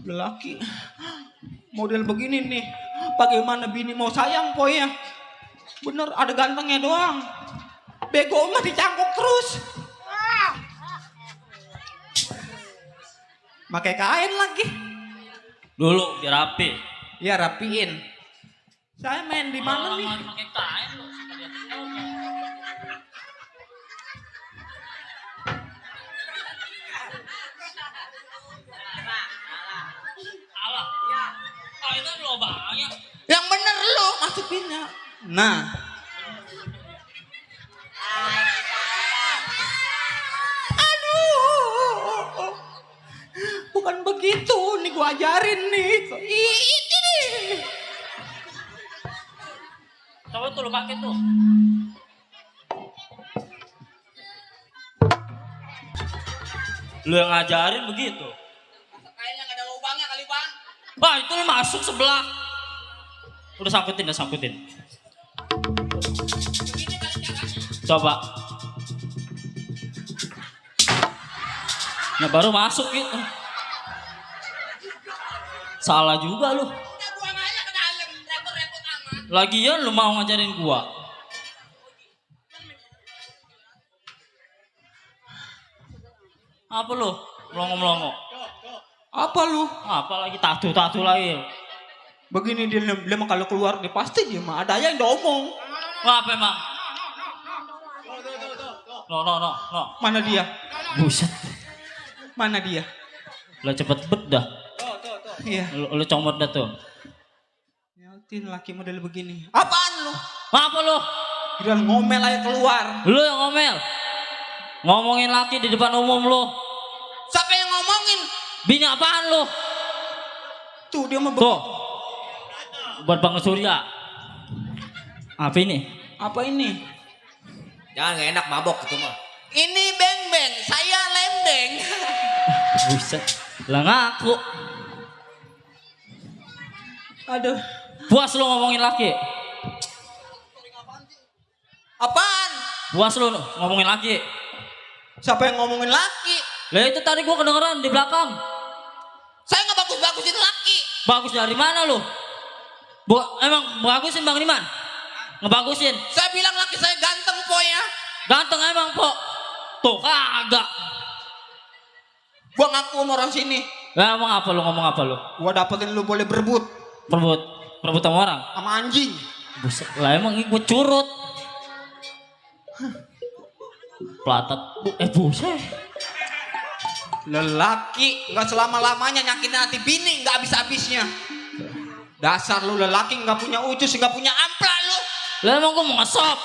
Lelaki model begini nih, bagaimana bini mau sayang poy ya? Bener ada gantengnya doang. Bego mah dicangkuk terus. Pakai kain lagi. Dulu biar rapi. Ya rapiin. Saya main di mana nih? Pakai kain lu. Alah. Ya. Oh, itu lo banyak. Yang bener lo masukinnya. Nah. Aduh. Bukan begitu nih gua ajarin nih. Ini nih. Coba tuh lo pakai tuh. Lu yang ngajarin begitu. Kayaknya nggak ada lubangnya kali bang. Wah itu lu masuk sebelah. Udah sangkutin. Coba. Nah baru masuk gitu. Salah juga lu. Lagian lu mau ngajarin gua. Apa lu? Melongo-melongo. Apa lu? Apa lagi tatu lagi. Begini dia mah kalau keluar dia pasti dia mah ada yang diomong. Apa emang? No. Mana dia? Buset. Mana dia? Lah cepet dah. Iya. Lu comot dah tuh. Nyaltin laki model begini. Apaan lu? Apa lu? Dia ngomel aja keluar. Lu yang ngomel. Ngomongin laki di depan umum lu. Siapa yang ngomongin? Bini apaan lu? Tuh dia mah Tuh. Buat Bang Surya. Apa ini? Apa ini? Jangan gak enak mabok gitu mah. Ini beng-beng, saya lembeng. Buset. Lah ngaku. Aduh. Puas lu ngomongin laki. Apaan? Puas lu ngomongin laki. Siapa yang ngomongin laki? Lah itu tadi gua kedengeran di belakang. Saya nggak bagus-bagusin laki. Bagus dari mana lu? Emang bagusin Bang Diman? Ngebagusin. Saya bilang laki saya ganteng po ya. Ganteng emang po. Tuh kagak. Gua ngaku sama orang sini. Lah emang apa lu ngomong apa lu? Gua dapetin lu boleh berebut Perebut sama orang? sama anjing. Buset. Lah emang ini gua curut. Pelatat. Buset. Lelaki nggak selama-lamanya nyakitin hati bini nggak habis-habisnya. Dasar lu lelaki nggak punya ucus nggak punya ampla lu. Lah emang gua mau ngesop.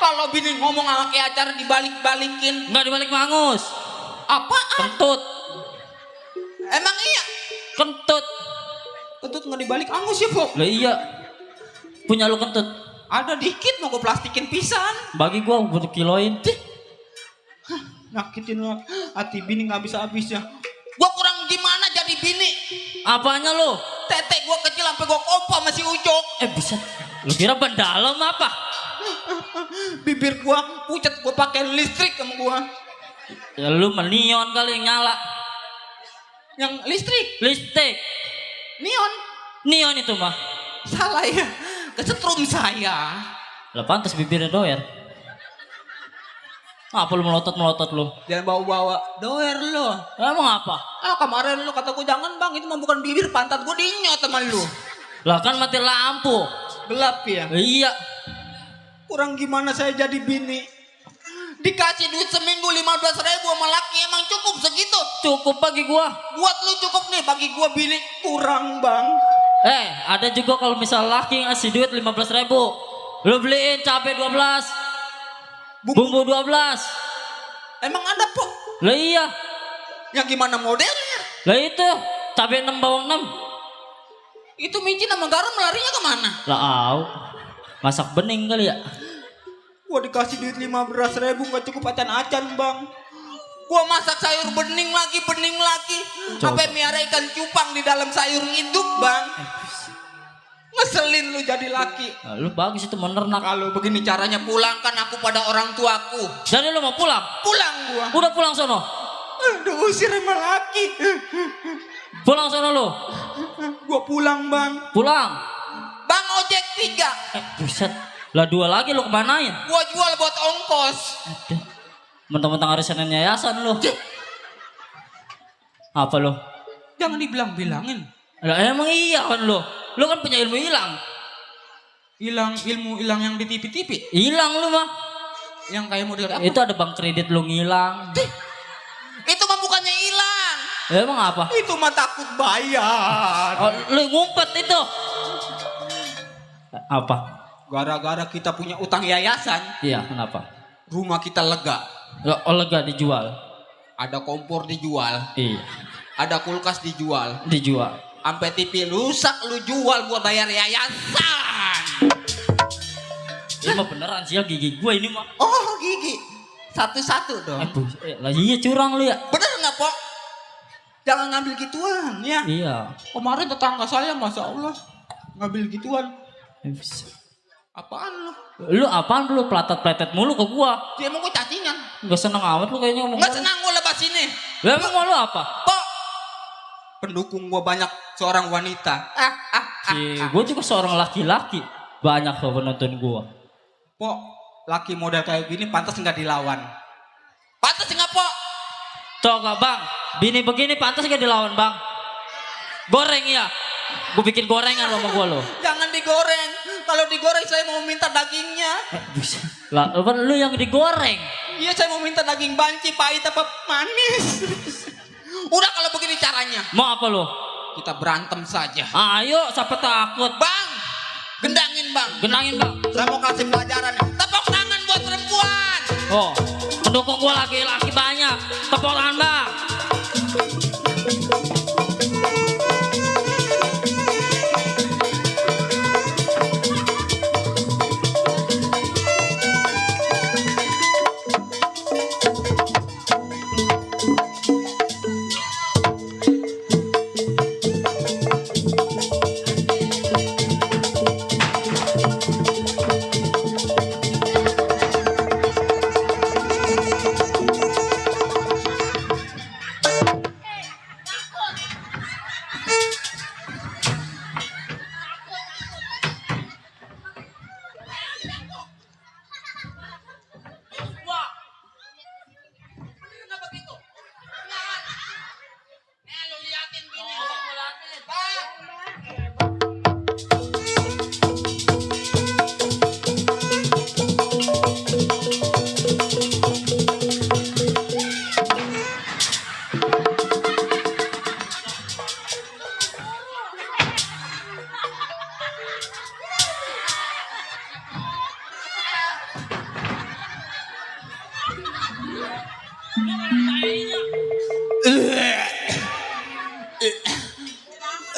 Kalau bini ngomong sama kayak acara dibalik-balikin. Nggak dibalik mangus. Apaan? Kentut. Emang iya? Kentut. Kentut nggak dibalik angus ya po? Lah iya. Punya lu kentut. Ada dikit mau gue plastikin pisan. Bagi gua butuh kiloin. Nyakitin lu hati bini nggak habis-habisnya. Gua kurang gimana jadi bini? Apanya lu? Tete gua kecil sampai gua kompa masih ucok. Buset. Lu kira ban dalam apa? Bibir gua pucat gua pakai listrik sama gua. Ya lu neon kali yang nyala. Yang listrik, Listrik. neon. Neon itu mah. Salah ya. Kesetrum saya. Lah pantas bibirnya doer. Apa lu melotot lu? Jangan bawa-bawa doer lo. Emang apa? Kemarin lu kata gua jangan bang, itu mah bukan bibir, pantat gua dinyot sama lu. Lah kan mati lampu. Gelap ya. Iya. Kurang gimana saya jadi bini? Dikasih duit seminggu 15.000 sama laki emang cukup segitu? Cukup bagi gua. Buat lu cukup nih, bagi gua bini kurang bang. Ada juga kalau misal laki ngasih duit 15.000. Lu beliin cabai 12. Bumbu 12. Emang ada po? Lah iya. Yang gimana modelnya? Lah itu cabai 6 bawang 6. Itu micin sama garam larinya kemana? Lah au. Masak bening kali ya? Gua dikasih duit 15.000 nggak cukup acan-acan bang. Gua masak sayur bening lagi. Coba. Sampai miara ikan cupang di dalam sayur hidup bang. Ngeselin lu jadi laki. Nah, lu bagus itu menernak. Kalau begini caranya pulangkan aku pada orang tuaku. Jadi lu mau pulang? Pulang gua. Udah pulang sono. Aduh usir sama laki. Pulang sono lu. Gua pulang bang. Pulang. Bang ojek 3. Buset. Lah 2 lagi lu kemanain? Gua jual buat ongkos. Aduh. Mentang-mentang arisanan yayasan lu. Apa lu? Jangan dibilang-bilangin. Lah emang iya kan lu? Lu kan punya ilmu hilang. Ilmu hilang yang di TV-TV. Hilang lu mah. Yang kayak model apa? Itu ada bank kredit lu ngilang. Itu mah bukannya hilang. Emang apa? Itu mah takut bayar. Oh, lu ngumpet itu. Apa? Gara-gara kita punya utang yayasan, Iya, kenapa? rumah kita lega. Oh, lega dijual. Ada kompor dijual, Iya, ada kulkas dijual. dijual. Sampai TV rusak lu jual buat bayar yayasan. Ini mah beneran sih ya gigi gue ini mah. Oh gigi, satu-satu dong. Lah iya curang lu ya. Bener nggak Pok? Jangan ngambil gituan ya. Iya. Kemarin tetangga saya Masya Allah ngambil gituan. Apaan lu? Lu apaan lu pelatat-pelatat mulu ke gua? Dia emang gue cacingan. Gak seneng amat lu kayaknya ngomong. Nggak senang gue lepas ini. Lah emang mau lu apa? Pok, pendukung gue banyak seorang wanita. Gue juga seorang laki-laki. Banyak tuh penonton gua. Pok, laki model kayak gini pantas nggak dilawan. Pantas nggak Pok? Coba bang, bini begini pantas gak dilawan bang? Goreng ya? Gue bikin gorengan sama gua lo. Jangan digoreng. Kalau digoreng saya mau minta dagingnya. Buset. Lah, lu yang digoreng. Iya saya mau minta daging banci pahit apa manis. Udah kalau begini caranya. Mau apa lo? Kita berantem saja. Ayo, siapa takut? Bang, gendangin bang. Genangin bang. Saya mau kasih pelajaran nih. Tepuk tangan buat perempuan. Oh, pendukung gua laki-laki banyak. Tepuk tangan bang.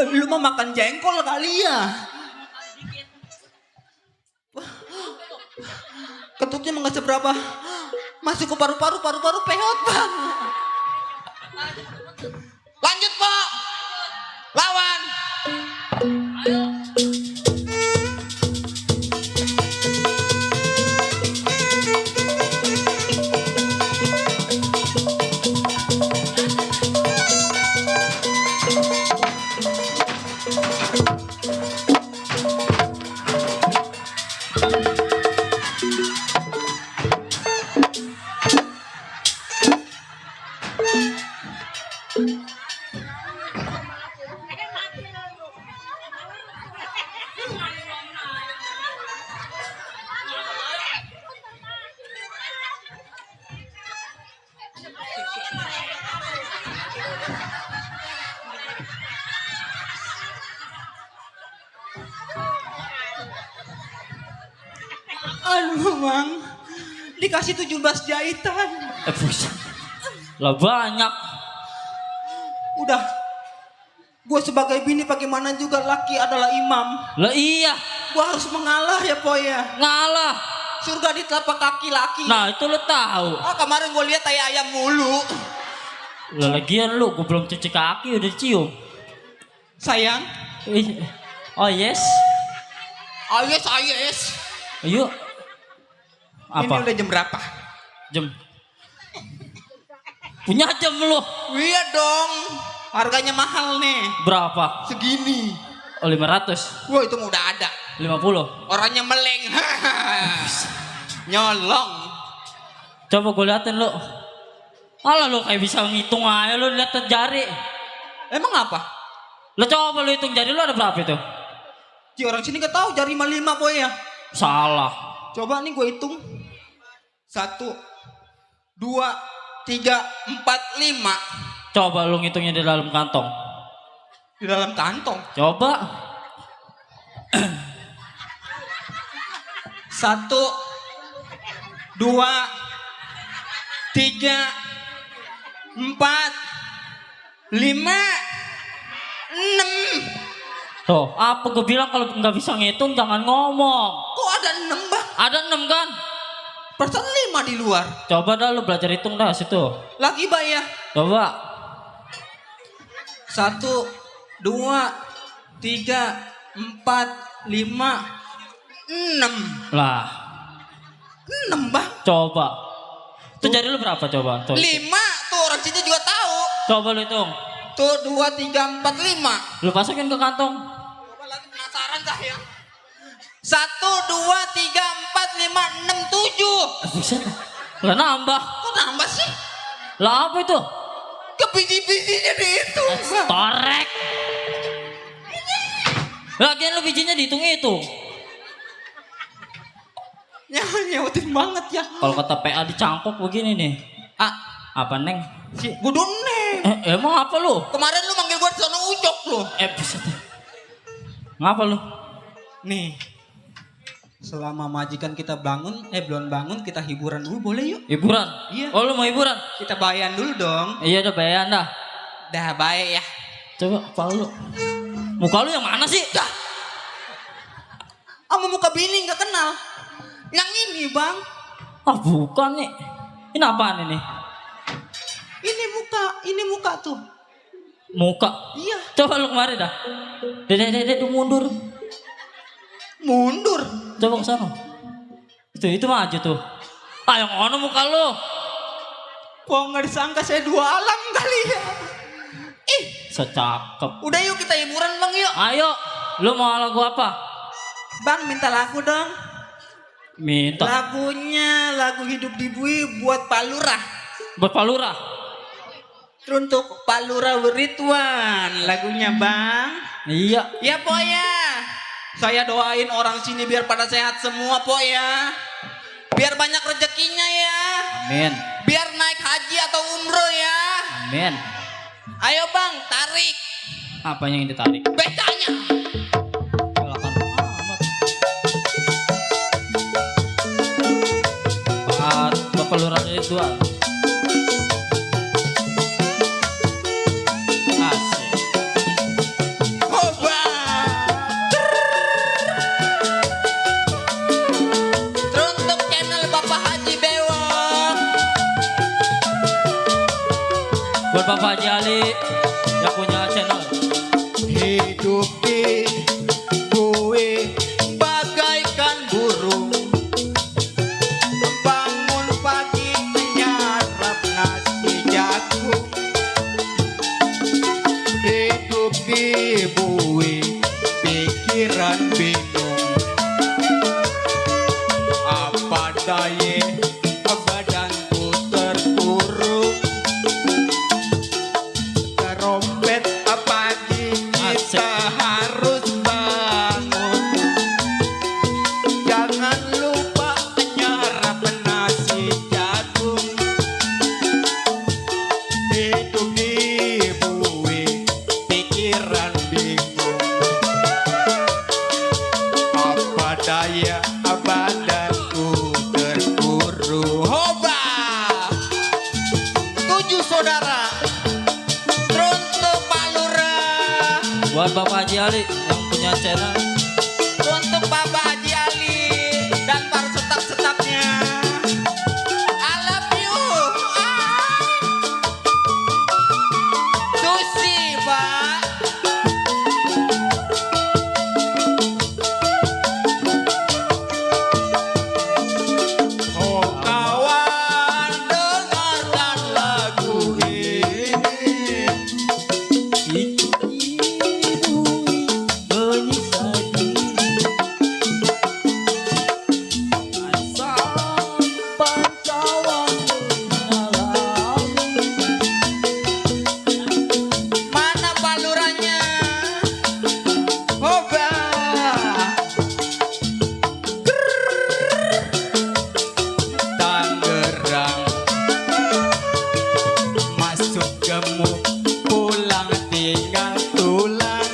Lu mah makan jengkol kali ya. Ketutnya mah nggak seberapa. Masuk ke paru-paru peot bang. Lanjut Pok. Lawan. Aduh bang, dikasih 17 jahitan. Buset. Lah banyak. Udah, Gue sebagai bini bagaimana juga laki adalah imam. Lah iya, Gue harus mengalah ya Poy ya. ngalah. Surga di telapak kaki laki. Nah itu lo tahu. Ah kemarin gue lihat tai ayam mulu. Lah lagian lu, gue belum cuci kaki udah cium. Sayang. Oh yes. Ayes ayes. Ayo. Ini Apa? udah jam berapa? Jam. Punya jam lu. Iya dong. Harganya mahal nih. Berapa? Segini. Oh 500. Wah itu mah udah ada. 50. Orangnya meleng. Nyolong. Coba gue liatin lu. Alah lu kayak bisa ngitung aja lu liat jari. Emang apa? Lu coba lu hitung jari lu ada berapa itu? Ci orang sini gak tahu jari 5 Poy ya. Salah. Coba nih gue hitung. 1, 2, 3, 4, 5. Coba lu ngitungnya di dalam kantong. Di dalam kantong. Coba. 1, 2, 3, 4, 5, 6. Tuh, apa gue bilang kalau nggak bisa ngitung jangan ngomong. Kok ada 6 Bang? Ada 6 kan? Perasaan 5 di luar. Coba dah lu belajar hitung dah situ. Lagi Mbak ya. Coba. 1, 2, 3, 4, 5, 6. Lah, 6 Bang. coba. Itu jari lu berapa coba? Tuh. 5 tuh orang sini juga tahu. Coba lu hitung. Tuh 2, 3, 4, 5. Lu masukin ke kantong. Coba lagi penasaran saya. 1, 2, 3, 4, 5, 6, 7. Buset. Lah nambah. Kok nambah sih? Lah apa itu? Biji-bijinya dihitung. Torek. Lagian lu bijinya dihitung-hitung. Nyautin banget ya. Kalau kata PA dicangkok begini nih. Ah, Apa neng? si Budun nih. Emang apa lu? Kemarin lu manggil gua di sono ucok lu. Buset. Ngapa lu? Nih. Selama majikan kita bangun, belum bangun, kita hiburan dulu boleh yuk? Hiburan? Iya. Oh lu mau hiburan? Kita bayan dulu dong. Iya udah bayan dah. Dah baik ya. Coba kepala lu. Muka lu yang mana sih? Dah. Sama muka bini nggak kenal. Yang ini bang. Ah bukan nih. Ini apaan ini? Ini muka tuh. Muka? Iya. Coba lu kemari dah. Dede mundur. Mundur. Coba ke sana. Itu maju tuh. Ah yang mana muka lu? Kok nggak disangka saya dua alam kali ya? Ih, Secakep. udah yuk kita hiburan bang yuk. Ayo, lu mau lagu apa? Bang minta lagu dong. Minta. Lagunya lagu Hidup di Bui buat Pak Lurah. Buat Pak Lurah. Untuk Pak Lurah Ridwan lagunya bang. Iya. Ya po ya. Saya doain orang sini biar pada sehat semua po ya. Biar banyak rezekinya ya. Amin. Biar naik haji atau umroh ya. Amin. Ayo bang tarik. Apanya yang ditarik? Becanya. Silakan. Amat. Bapak Lurah Ridwan. Asik. Teruntuk channel Bapak Haji Bewok. Buat Bapak Haji Ali yang punya channel. Hidup di bui bagaikan burung. Bangun pagi menyarap nasi jagung. Hidup di bui pikiran bingung. Apa daya badanku terpuruk. Terompet pagi kita harus bangun. Jangan lupa menyerap nasi jagung. Hidup di bui pikiran bingung. Apa daya badanku terpuruk. Buat Bapak Haji Ali yang punya channel. Untuk Bapak Haji Ali dan para staf-stafnya. I love you. Susi, Pak. Oh kawan, dengarkan lagu ini. Mana balurannya? Hoba. Tangerang masuk gemuk, pulang tinggal tulang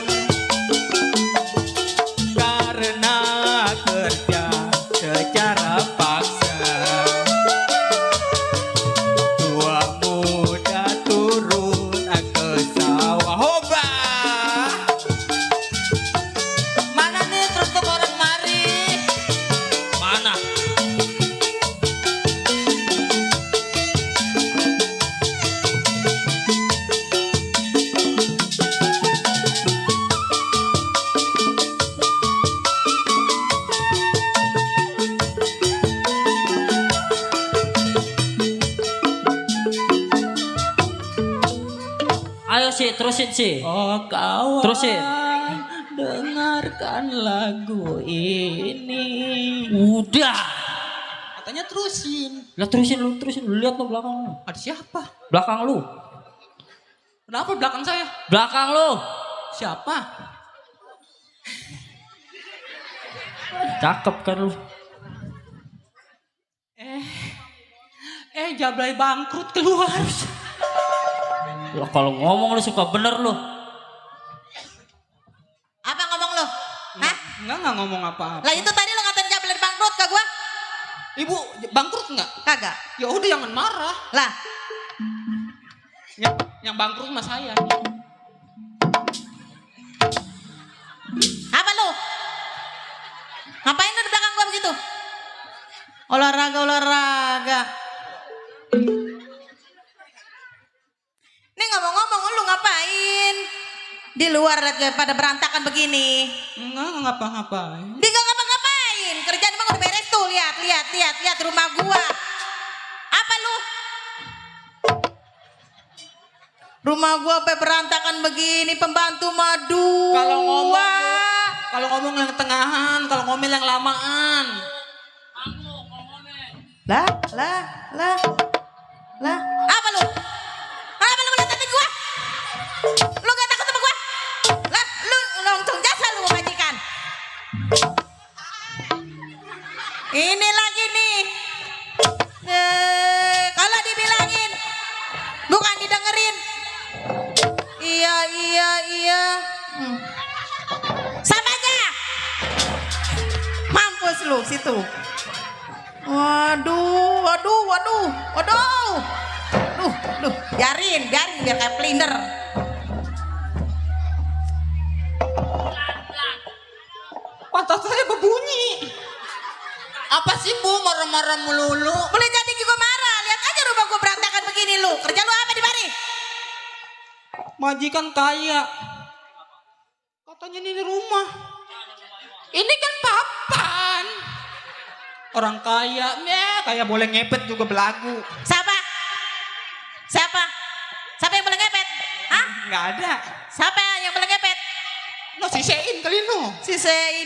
karena kerja secara paksa. Tua muda turun ke sawah. Hoba. Mana nih terus orang mari? Mana? Ayo sih, terusin sih. Oh kawan, Terusin. dengarkan lagu ini. Udah. Katanya terusin. Lah terusin lu. Lihat lu belakang lu. Ada siapa? Belakang lu. Kenapa belakang saya? Belakang lu. Siapa? Cakep kan lu. Jablay bangkrut keluar. Lah kalau ngomong lu suka bener lu. Apa ngomong lo? Hah? Enggak ngomong apa-apa. Lah itu tadi lo ngatain Jablay bangkrut ke gua? Ibu bangkrut enggak? Kagak. Ya udah jangan marah. Lah, Yang bangkrut mah saya. apa lu? Ngapain lu di belakang gua begitu? Olahraga. Nih ngomong-ngomong lu ngapain? Di luar pada berantakan begini. Enggak ngapa-ngapain. Dia gak ngapa-ngapain. Kerjaan emang udah beres tuh. Lihat rumah gua. Apa lu? Rumah gua sampai berantakan begini, pembantu madu. Kalau ngomong yang tengahan, kalau ngomel yang lamaan. Lah. Apa lu? Apa lu ngeliatin gua? Lu gak takut sama gua? Lah, lu untung jasa lu majikan. Ini lagi nih. Kalau dibilangin bukan didengerin. Iya. Samanya. Mampus lu situ. Waduh. Biarin biar kayak peliner. Pantat saya berbunyi. Apa sih Bu marah-marah melulu? Boleh jadi juga marah. Lihat aja rumah gua berantakan begini lu. Kerja lu apa di mari? Majikan kaya. Katanya ini rumah. Ini kan papan. Orang kaya, kayak boleh ngepet juga belagu. Siapa yang boleh ngepet? Hah? Nggak ada. Siapa yang boleh ngepet? No sisein kali no. Sisein.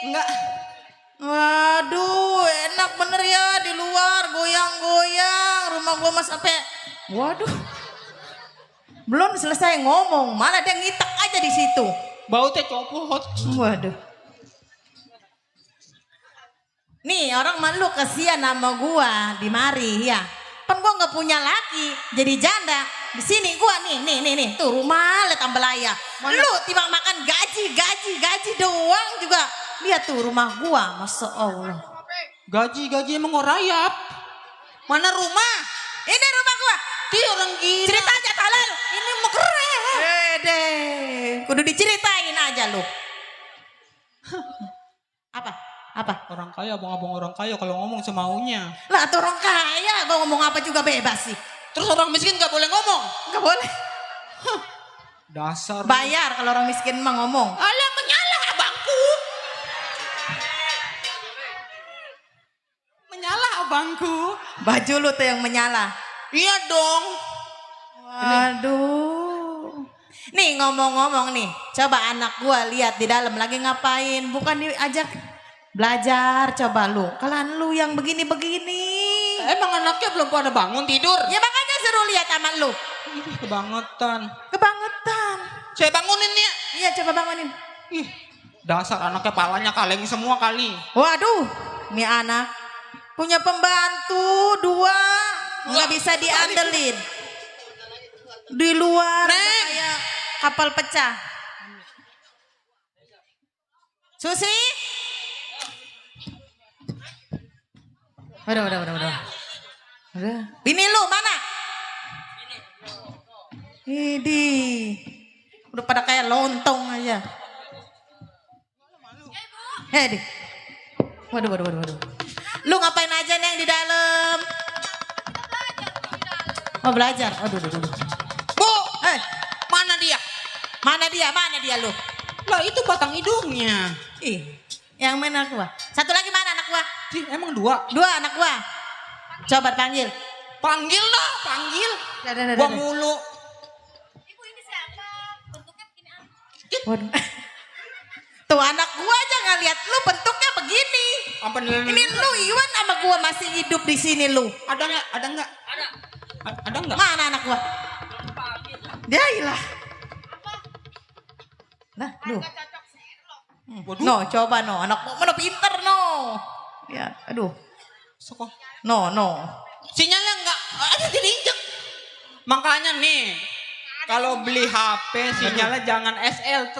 Enggak. Waduh, enak bener ya di luar goyang-goyang. Rumah gua mas sampai. Waduh. Belum selesai ngomong, malah dia ngitak aja di situ. Bau teh copot. Waduh. Nih orang malu kasihan sama gua di mari ya. Kan gua nggak punya laki, jadi janda. Di sini gua nih tuh rumah lihat Ambelaya. Lu timbang makan gaji doang juga. Lihat tuh rumah gua, masya Allah. Gaji emang ngorayap. Mana rumah? Ini rumah gua. Dia orang gila. Cerita aja talal. Ini mau keren. Wede, kudu diceritain aja lu. Apa? Apa? Orang kaya, abang-abang orang kaya kalau ngomong semaunya. Lah tuh orang kaya, gue ngomong apa juga bebas sih. Terus orang miskin gak boleh ngomong. Gak boleh. Dasar. Bayar kalau orang miskin mah ngomong. Alah menyalah abangku. Menyalah abangku. Baju lu tuh yang menyala. Iya dong. Waduh. Nih ngomong-ngomong nih, coba anak gua lihat di dalam lagi ngapain, bukan diajak belajar. Coba lu, kalian lu yang begini-begini. Emang anaknya belum pada bangun tidur? Ya makanya suruh lihat sama lu. Ih, kebangetan. Kebangetan. Saya bangunin ya. Iya coba bangunin. Ih, dasar anaknya palanya kaleng semua kali. Waduh, nih anak punya pembantu 2, nggak bisa diandelin. Di luar kayak kapal pecah. Susi? Waduh. Bini lu mana? Ini udah pada kayak lontong aja. Deh. Waduh. Lu ngapain aja nih yang di dalam? Mau belajar. Aduh. Bu, mana dia? Mana dia lu? Lah itu batang hidungnya. Ih, yang mana anak gua? Satu lagi mana anak gua? Sih, emang 2? 2 anak gua. Coba panggil. Panggil dah, panggil. Dah. Gua mulu. Waduh. Tuh anak gua aja nggak lihat lu bentuknya begini. Apa Ini lu Iwan sama gua masih hidup di sini lu. Ada nggak? Ada nggak? Mana anak gua? Dia hilang. Nah, lu. No, coba no. Anak gua mana pinter no. Ya, aduh. Soko. No. Sinyalnya nggak ada diinjek. Makanya nih, kalau beli HP sinyalnya jangan SL3.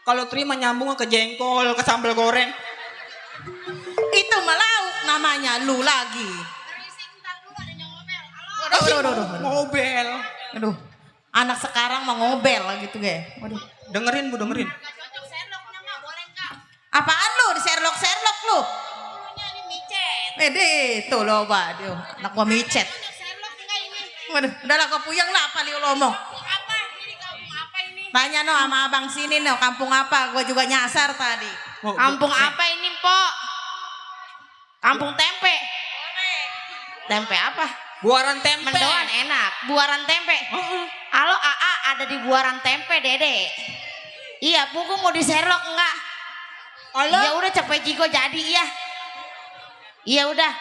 Kalau terima nyambung ke jengkol, ke sambal goreng. Itu melauk namanya lu lagi. Waduh. Ngobel. Aduh. Anak sekarang mau ngobel gitu gue. Waduh. Dengerin Bu, dengerin. Apaan lu? Di Sherlock lu? Deh, tuh lo aduh. Anak gua micet. Waduh, udahlah kau puyeng lah apa lu ngomong. Tanya no sama abang sini no, kampung apa? Gua juga nyasar tadi. Kampung apa ini, Pok? Kampung tempe. Tempe apa? Buaran tempe. Mendoan enak. Buaran tempe. Halo AA, ada di Buaran tempe, Dede. Iya, Bu, gua mau di Sherlock enggak? Iya udah cepet jigo jadi ya. Iya udah.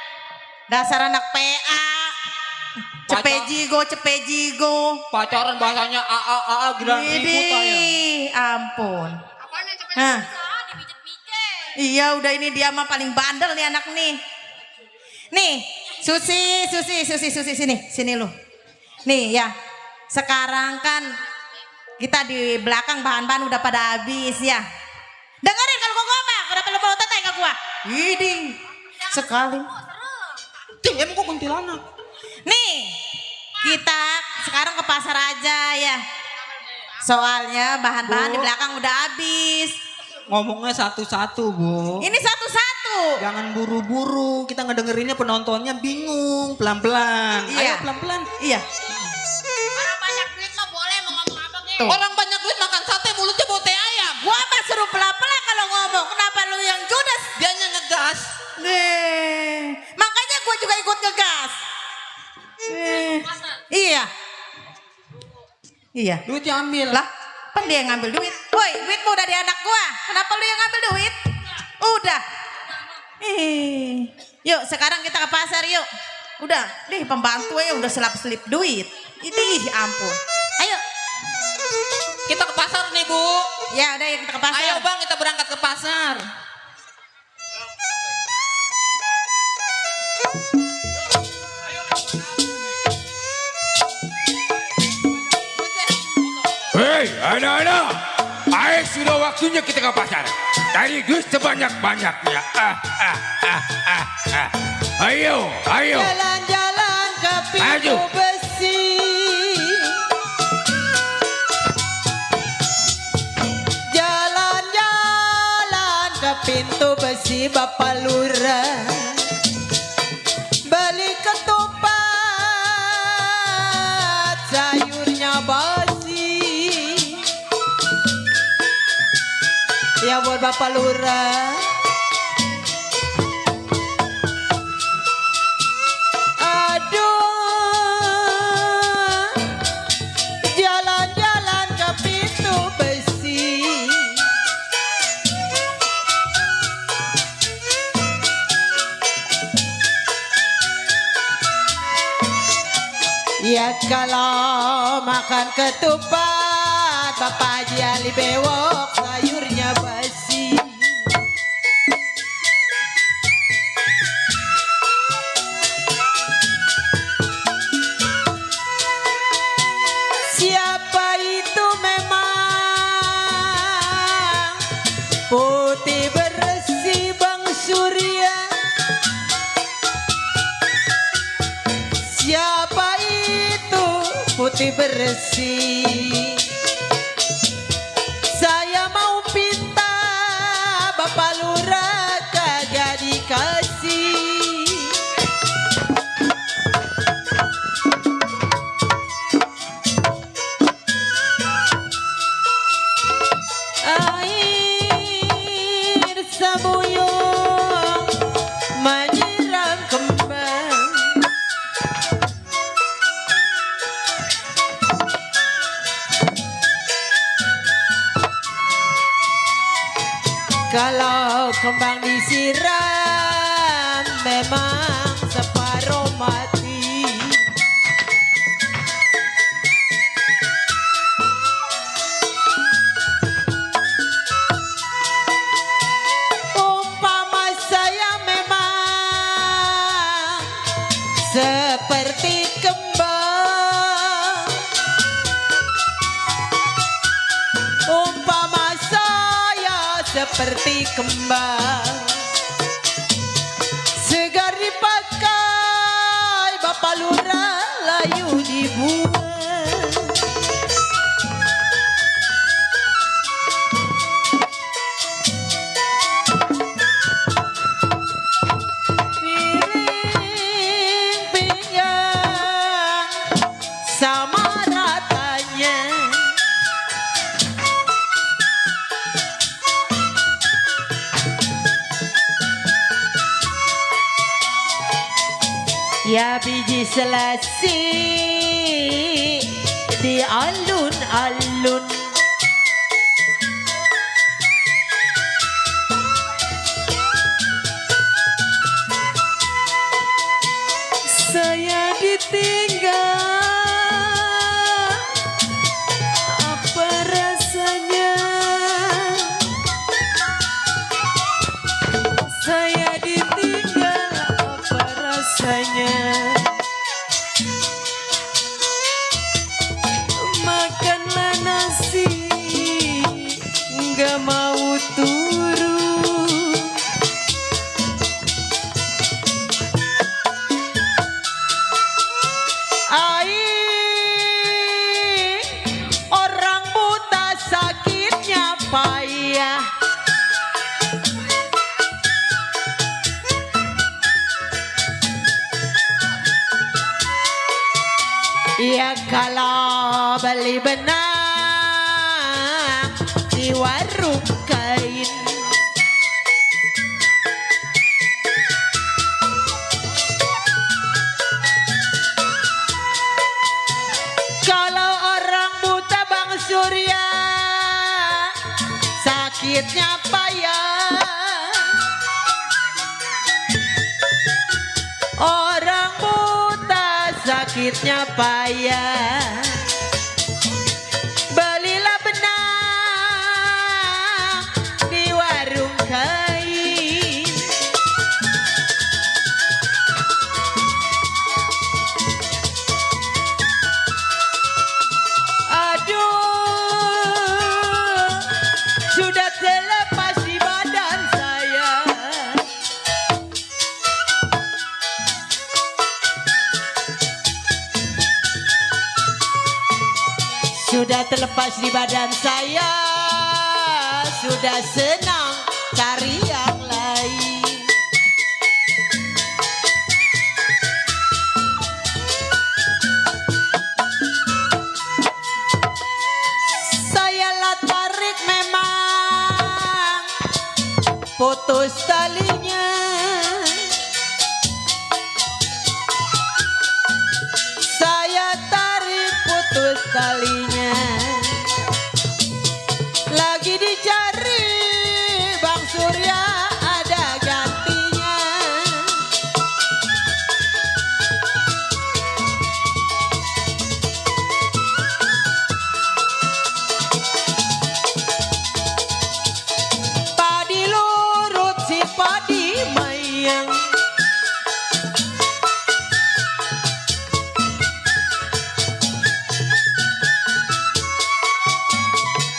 Dasar anak PA. Cepejigo. Pacaran bahasanya AA gila ribut aja. Ampun. Hah. Iya udah ini dia mah paling bandel nih anak nih. Nih, Susi sini lu. Nih ya. Sekarang kan kita di belakang bahan-bahan udah pada habis ya. Dengerin kalau gua ngomong, kenapa lu mau teteh ke gua? Idi. Sekali. Emang kok kuntilanak? Nih, kita sekarang ke pasar aja ya. Soalnya bahan-bahan di belakang udah habis. Ngomongnya satu-satu, Bu. Ini satu-satu. Jangan buru-buru, kita ngedengerinnya penontonnya bingung, pelan-pelan. Iya. Ayo pelan-pelan. Iya. Orang banyak duit mah boleh mau ngomong apa kek. Orang banyak duit makan sate mulutnya bau teh ayam. Gua mah suruh pelan-pelan kalau ngomong. Kenapa lu yang judes? Dianya ngegas. Nih, makanya gua juga ikut ngegas. Iya. Duitnya ambil. Lah, kan dia yang ngambil duit. Woi, duitmu udah di anak gua. Kenapa lu yang ngambil duit? Udah. Yuk, sekarang kita ke pasar yuk. Udah, deh pembantu ya udah selap-selip duit. Ini ampun. Ayo. Kita ke pasar nih, Bu. Ya, udah yuk kita ke pasar. Ayo, Bang, kita berangkat ke pasar. Hei, anak-anak, ayo sudah waktunya kita ke pasar. Cari duit sebanyak-banyaknya. Ayo. Jalan-jalan ke pintu Maju. besi. pintu besi Bapak Lurah. Beli ketupat, sayurnya basi. Ya buat Bapak Lurah. Aduh, jalan-jalan ke pintu besi. Ya kalau makan ketupat Bapak Haji Ali bewok, sayurnya basi. Siapa itu memang putih bersih Bang Surya? Siapa itu putih bersih? Saya mau pinta Bapak Lurah kagak dikasih. Air sabuyung menyiram kembang. Kalau kembang disiram memang separuh mati. Umpama saya memang seperti kembang. Umpama saya seperti kembang, segar dipakai Bapak Lurah, layu dibuang. Piring pinggang sama ratanya. Ya biji selasi di alun-alun. Saya ditinggal, apa rasanya? Saya ditinggal, apa rasanya? Makanlah nasi, nggak mau turun. Air, orang buta sakitnya payah. Ya kalau beli benang di warung kain. Kalau orang buta Bang Surya sakitnya payah. Orang buta sakitnya payah. Belilah benang di warung kain. Aduh, sudah terlepas di badan saya. Sudah terlepas di badan saya, sudah senang tarian. talinya, saya tarik putus talinya. Lagi dicari Bang Surya, ada gantinya. Padi lurut si padi mayang,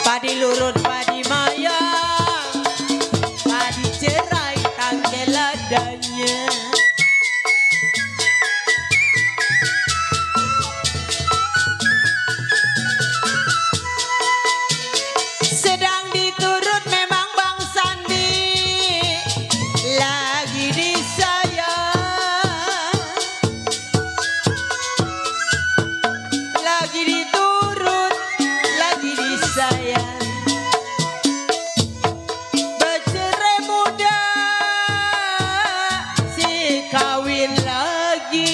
padi lurut padi mayang, padi cerai tangkel ladanya. Sedang diturut memang Bang Sandi, lagi disayang, lagi diturut, lagi disayang. Bercerai muda, si kawin lagi.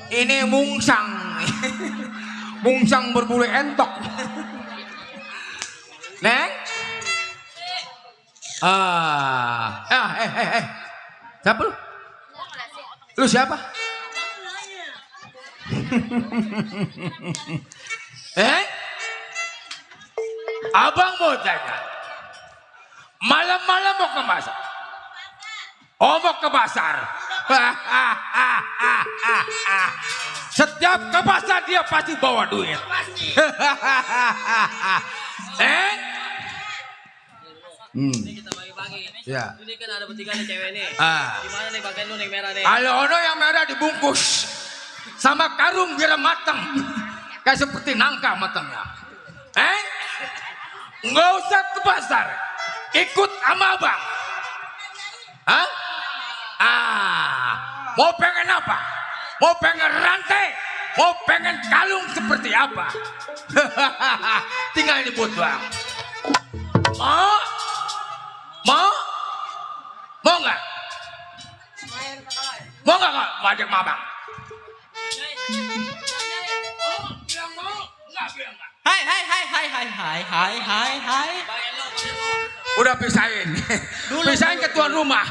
Ini mungsang. Mungsang berbulu entok. Neng? Siapa lu? Lu siapa? Abang mau tanya. Malam-malam mau ke pasar? Oh, mau ke pasar. Setiap ke pasar dia pasti bawa duit. Ini kita bagi-bagi. Ya. Ini kan ada bertiga nih cewek nih. Ah. Di mana nih bagian lu nih merah nih? Kalau ono yang merah dibungkus sama karung biar matang. Kayak seperti nangka matangnya. Nggak usah ke pasar. Ikut sama abang. Hah? Mau pengen apa? Mau pengen rantai? Mau pengen kalung seperti apa? Tinggal nyebut doang. Mau? Mau? Mau nggak? Mau nggak kak? Wajib mabang. Bilang mau? Nggak bilang nggak. Hai. Udah pisahin. Pisahin ke tuan rumah.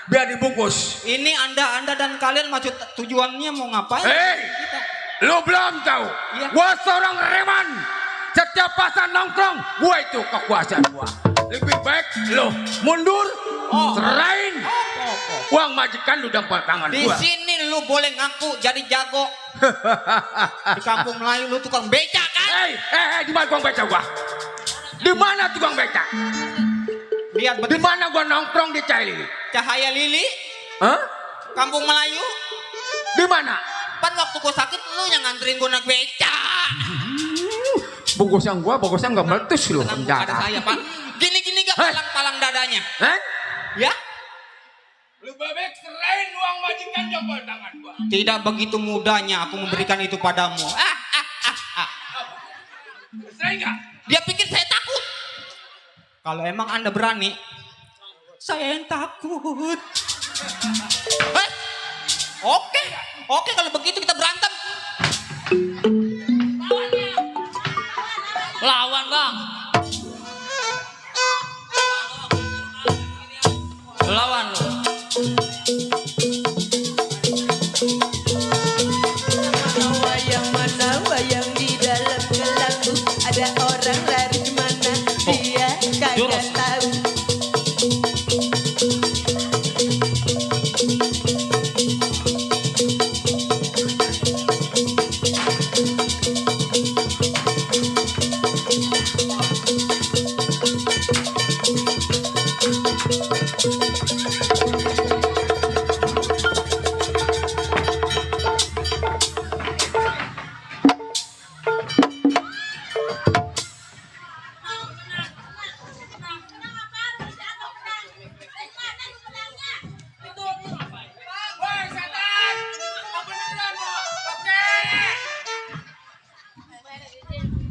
Biar dibungkus. Ini anda dan kalian maksud tujuannya mau ngapain? Hei, lu belum tahu. Iya. Gua seorang reman. Setiap pasar nongkrong, gua itu kekuasaan gua. Lebih baik lu mundur, serahin uang majikan lu dan tangan Di gua. sini lu boleh ngaku jadi jago. Di kampung Melayu lu tukang beca kan? Di mana tukang beca gua? Di mana tukang beca? Lihat Di mana gua nongkrong di Cahaya Lili? Hah? Kampung Melayu? Di mana? Pan waktu gua sakit lu yang nganterin gua naik beca. Bungkusan gua, bungkusan nggak meletus lu. Tenang, bukan ada saya pak. Gini gak palang-palang dadanya? Ya? Lu bebek serahin uang majikan jempol tangan gua. Tidak begitu mudahnya aku memberikan itu padamu. Serahin nggak? Dia pikir saya takut. Kalau emang anda berani, saya yang takut. Oke, kalau begitu kita berantem. Lawan bang. Lawan lu. Mana wayang di dalam gelangku, ada orang lari kemana dia kagak jurus. tahu.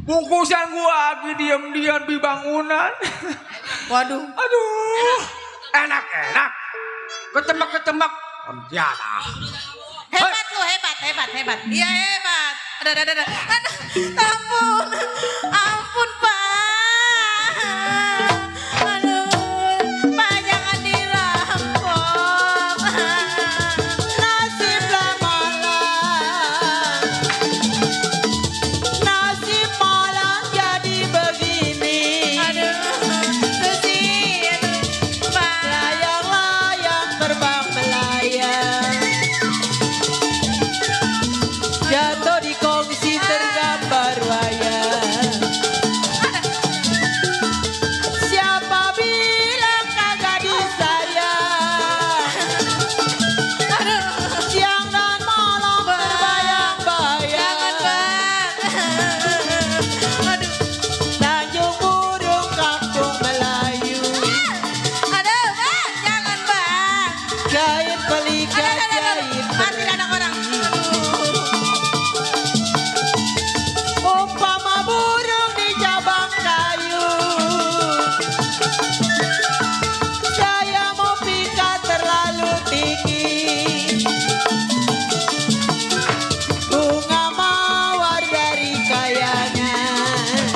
Bungkusan gua lagi diam-diam di bangunan. Waduh. Aduh, enak. Ketembak. Penjara. Hebat lu, hebat. Iya hebat. Ada. Aduh, ampun Pak. Aduh, Pak jangan dirampok. Nasiblah malang, nasib malang jadi begini. Aduh, Susi, Pak. Layang-layang terbang melayang, jatuh di kongsi tergambar wayang. Siapa bilang kagak disayang? Siang dan malam terbayang-bayang. Tanjung Burung kampung Melayu, Aduh, Bang, jangan Bang. jahit pelika jahit Mati anak orang. umpama burung di cabang kayu. Saya mau pikat terlalu tinggi, bunga mawar dari kayangan,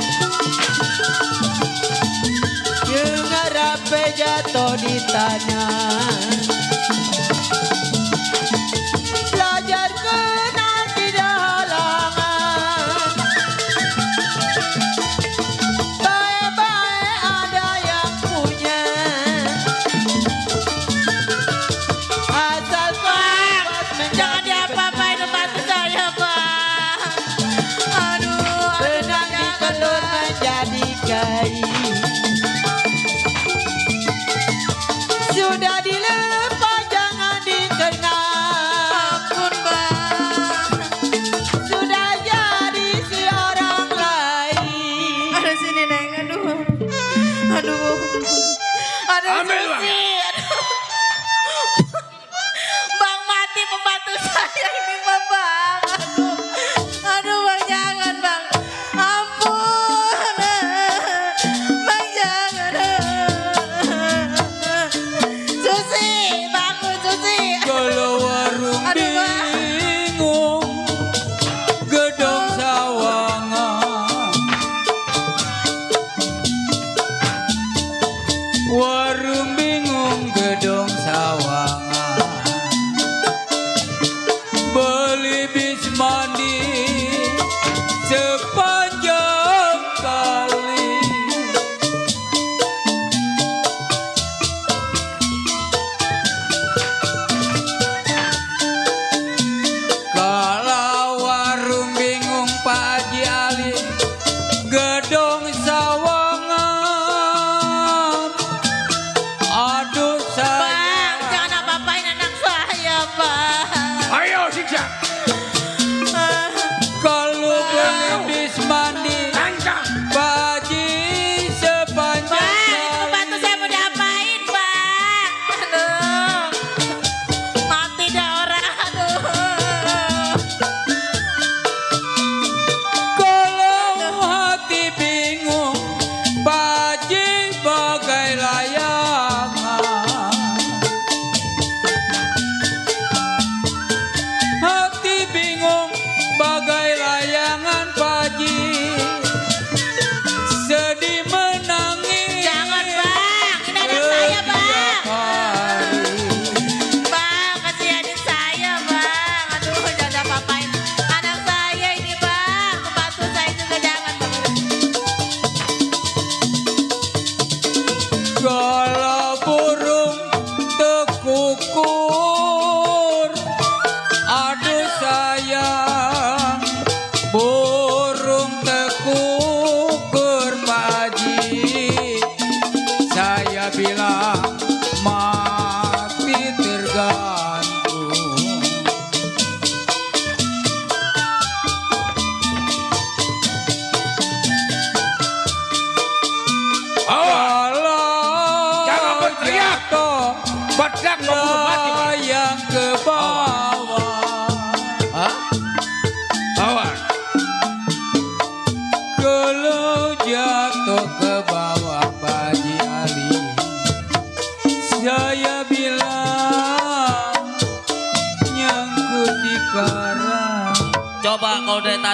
rape jatuh di tanah. Belajar kenal tidak halangan, baik-baik ada yang punya, asal sobat Jangan menjadi diapa-apain pembantu saya, Bang. Aduh, benang di telur menjadi kain. Sudah dilepas jangan dikenal, ampun, Bang. sudah jadi si orang lain. Aduh, sini, Neng. Aduh. Ambil, Bang. Susi. Aduh. Bang, mati pembantu saya ini, Bang. Aduh, Bang, jangan, Bang. Ampun. Bang, jangan. Susi, bangun, Susi. Kalau warung Aduh, Bang. bingung, gedong sawangan. Warung bingung, gedong sawangan. Beli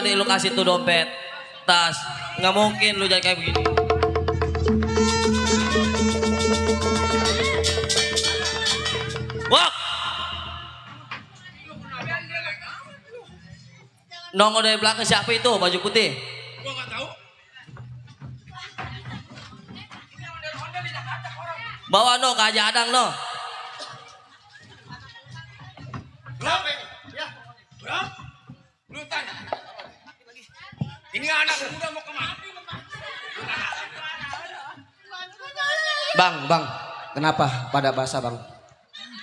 adik lu kasih tuh dompet, tas. Nggak mungkin lu jadi kayak begini. Wah! Nongol dari belakang siapa itu baju putih? Gua nggak tahu. Bawa no ke Haji Adang no. Berapa ini? Ya. Berapa? Lu tanya. Ini anak muda mau kemana? Bang, kenapa pada basah bang?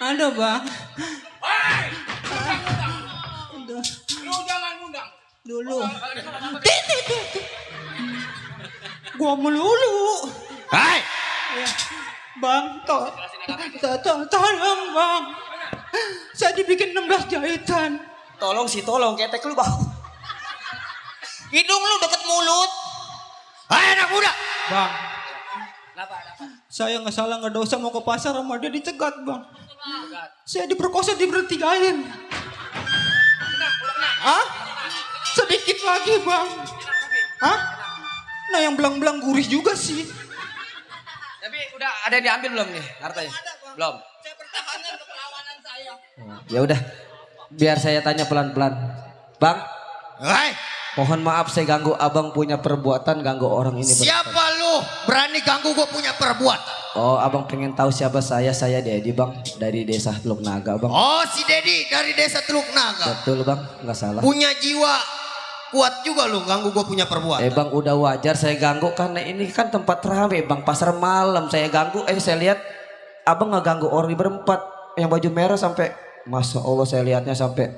Ada bang. Hei! Lu jangan ngundang. Dulu. Gua melulu. Hai, Ya, bang, tolong bang. Saya dibikin 16 jahitan. Tolong ketek lu bang. Hidung lu deket mulut. hai anak muda. Bang. Saya nggak salah nggak dosa mau ke pasar sama dia dicegat bang. Saya diperkosa dibertigain. Hah? Sedikit lagi bang. Hah? Nah yang belang-belang gurih juga sih. Tapi udah ada yang diambil belum nih hartanya? Belum. Saya pertahanan keperawanan saya. Ya udah, biar saya tanya pelan-pelan. Bang, Hai, mohon maaf saya ganggu abang punya perbuatan ganggu orang ini. siapa lu berani ganggu gue punya perbuatan? Oh, abang pengen tahu siapa saya Dedi bang dari desa Teluk Naga bang. Oh, si Dedi dari desa Teluk Naga. Betul bang, nggak salah. Punya jiwa kuat juga lu ganggu gue punya perbuatan. Bang udah wajar saya ganggu karena ini kan tempat rame bang, pasar malam saya ganggu. Saya lihat abang nggak ganggu orang di berempat yang baju merah sampai, masya Allah saya lihatnya sampai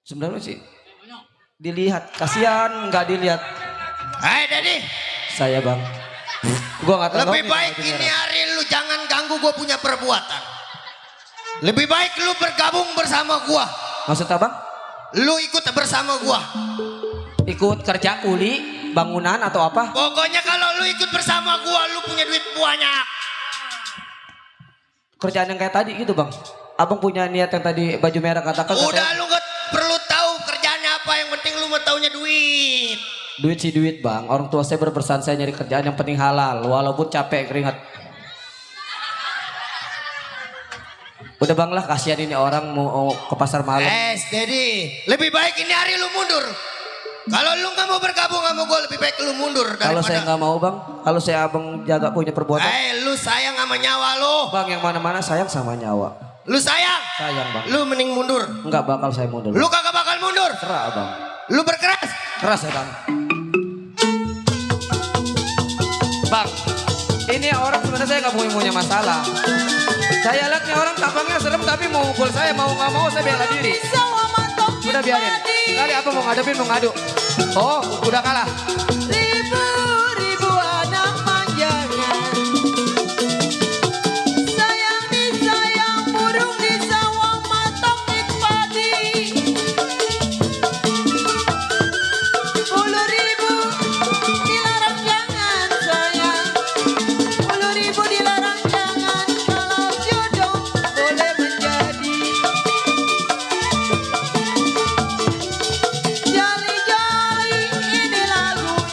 sebenarnya sih dilihat, kasihan nggak dilihat. Hai Dedi, Saya bang, gua nggak tahu. lebih baik ini hari lu jangan ganggu gue punya perbuatan. Lebih baik lu bergabung bersama gua. Maksud abang? Lu ikut bersama gua. Ikut kerja kuli, bangunan atau apa? Pokoknya kalau lu ikut bersama gua, lu punya duit banyak. Kerjaan yang kayak tadi gitu bang. Abang punya niat yang tadi baju merah katakan. Udah lu gak perlu tahu kerjaannya apa, yang penting lu mau taunya duit. Duit sih duit bang. Orang tua saya berpesan saya nyari kerjaan yang penting halal, walaupun capek keringat. Udah bang lah, kasihan ini orang mau ke pasar malam. Dedi, lebih baik ini hari lu mundur. Kalau lu nggak mau bergabung sama gue, lebih baik lu mundur daripada. Kalau saya nggak mau bang, kalau saya abang jaga punya perbuatan. Lu sayang sama nyawa lu. Bang yang mana-mana sayang sama nyawa. Lu sayang? Sayang bang. Lu mending mundur. Nggak bakal saya mundur. Lu kagak bakal mundur. Serah bang. Lu berkeras. Keras ya bang. Bang, ini orang sebenarnya saya nggak punya masalah. Saya lihat nih orang tampangnya serem tapi mau mukul saya, mau nggak mau saya bela diri. Udah biarin. Kali apa mau ngadepin mau ngadu. Oh, udah kalah. Ribu anak manjangan. Sayang disayang burung di sawah matok padi. 10.000 dilarang jangan sayang. 10.000 dilarang jangan. Kalau jodoh boleh menjadi. Jali-jali ini lagunya.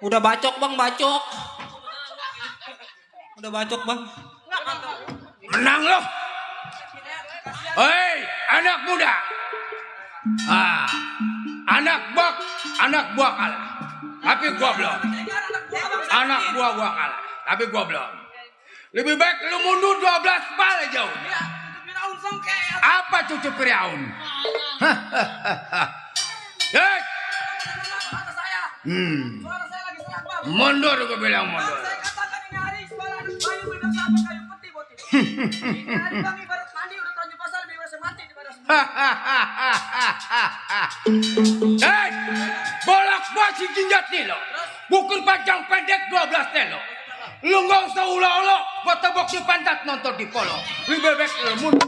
Udah bacok bang, bacok. Udah bacok bang. Menang lo. Hei, anak muda. Anak buah kalah. Tapi gua belum. Anak buah gua kalah. Tapi gua belum. Lebih baik lu mundur 12 bal jauh. Apa cucu Firaun? Hei. Mundur gua bilang mundur. Hei, bolak balik jinjat nih lo. Bukur panjang pendek 12 telo. Lu nggak usah ulah-ulah buat tebok di pantat nonton di polo. Lebih baik lu mundur.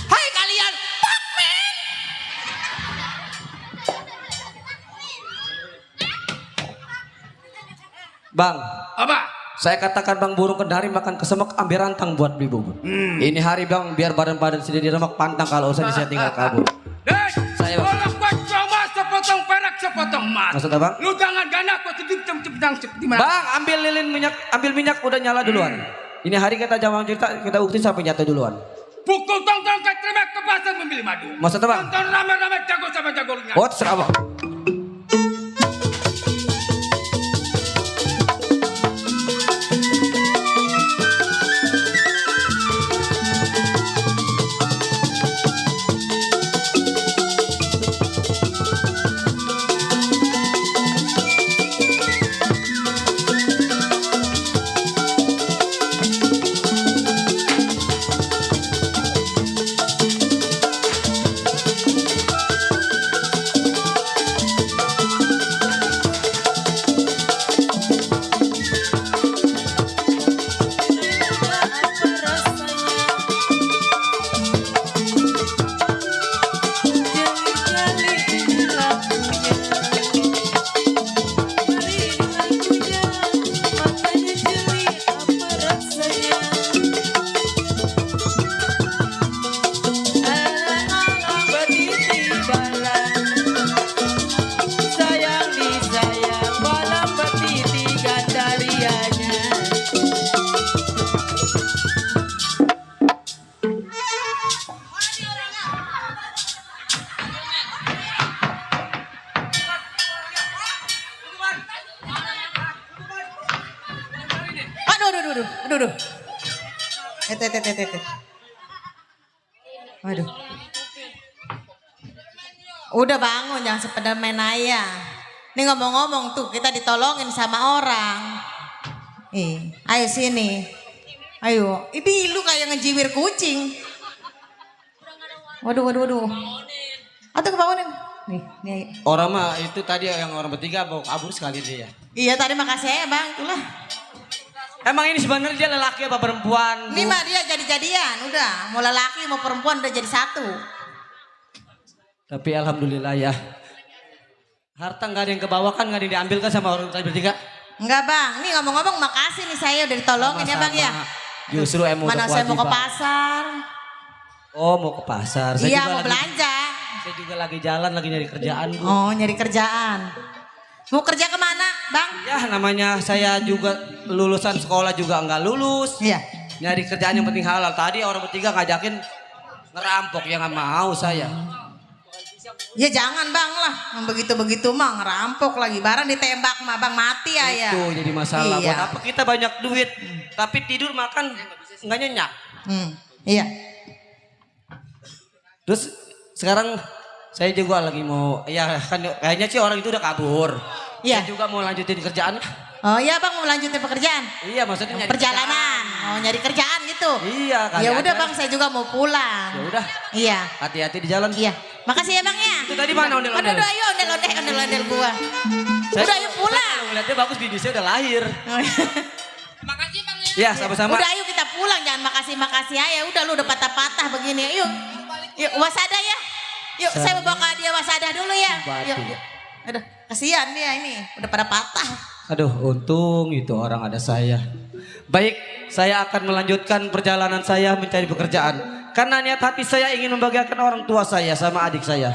Hai kalian, Pakmen. Bang, Apa? saya katakan bang burung kendari makan kesemek ambil rantang buat beli bubur. Ini hari bang biar badan-badan sendiri diremak pantang kalau usah saya tinggal kabur. Hei, Saya, Bang. bolak balik cuma sepotong perak sepotong emas. Maksudnya bang? Lu jangan ganak kok cedang di mana? Bang, ambil lilin minyak, ambil minyak udah nyala duluan. Ini hari kita jangan cerita, kita ukti sampai nyata duluan. Pukul tong-tong ke tremek ke pasar membeli madu. Maksudnya bang? Tonton rame-rame jago sama jago ringan. Oh, terserah bang. Aduh. Waduh. Udah bangun, jangan sepeda main ayah. Ini ngomong-ngomong tuh, kita ditolongin sama orang. Ayo sini. Ayo, ini lu kayak ngejiwir kucing. Waduh. Atau kebangunin. Nih. Orang mah itu tadi yang orang bertiga bawa kabur sekali dia. Iya tadi makasih ya bang, itulah. Emang ini sebenarnya dia lelaki apa perempuan? Ini mah dia jadi-jadian, udah. Mau lelaki mau perempuan udah jadi satu. Tapi alhamdulillah ya. Harta nggak ada yang kebawa kan, nggak ada yang diambil kan sama orang tadi bertiga? Enggak bang, nih ngomong-ngomong makasih nih saya udah ditolongin ya bang ya. Justru emang mana saya mau ke pasar. Oh mau ke pasar. Iya mau belanja. Saya juga lagi jalan, lagi nyari kerjaan. Bu. Oh nyari kerjaan. Mau kerja kemana bang? Ya namanya saya juga lulusan sekolah juga nggak lulus. Iya. Nyari kerjaan yang penting halal. Tadi orang bertiga ngajakin ngerampok, ya nggak mau saya. Ya jangan bang lah, begitu-begitu mah ngerampok lagi. Barang ditembak mah bang mati ya. Itu jadi masalah. Iya. Buat apa kita banyak duit, tapi tidur makan nggak nyenyak. Iya. Terus sekarang saya juga lagi mau, ya kan kayaknya sih orang itu udah kabur. Iya. Saya juga mau lanjutin kerjaan. Oh iya bang mau lanjutin pekerjaan? Iya maksudnya nyari perjalanan. Oh nyari kerjaan gitu? Iya. Ya udah bang saya juga mau pulang. Ya udah. Iya. Hati-hati di jalan. Iya. Makasih ya bang ya. Itu tadi mana ondel-ondel? Aduh ayo ondel-ondel gua. Udah ayo pulang. Ngeliatnya bagus, bibisnya udah lahir. Makasih bang ya. Iya sama-sama. Udah ayo kita pulang, jangan makasih aja. Udah lu udah patah-patah begini. Yuk wasada ya. Yuk saya mau bawa ke dia wasada dulu ya. Yuk. Aduh kasihan dia ini udah pada patah. Aduh untung itu orang ada saya. Baik, saya akan melanjutkan perjalanan saya mencari pekerjaan. Karena niat hati saya ingin membahagiakan orang tua saya sama adik saya.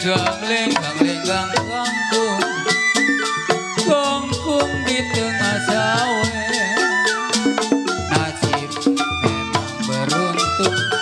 Gangling-gangling kangkung, kangkung di tengah sawah. Nasib memang beruntung.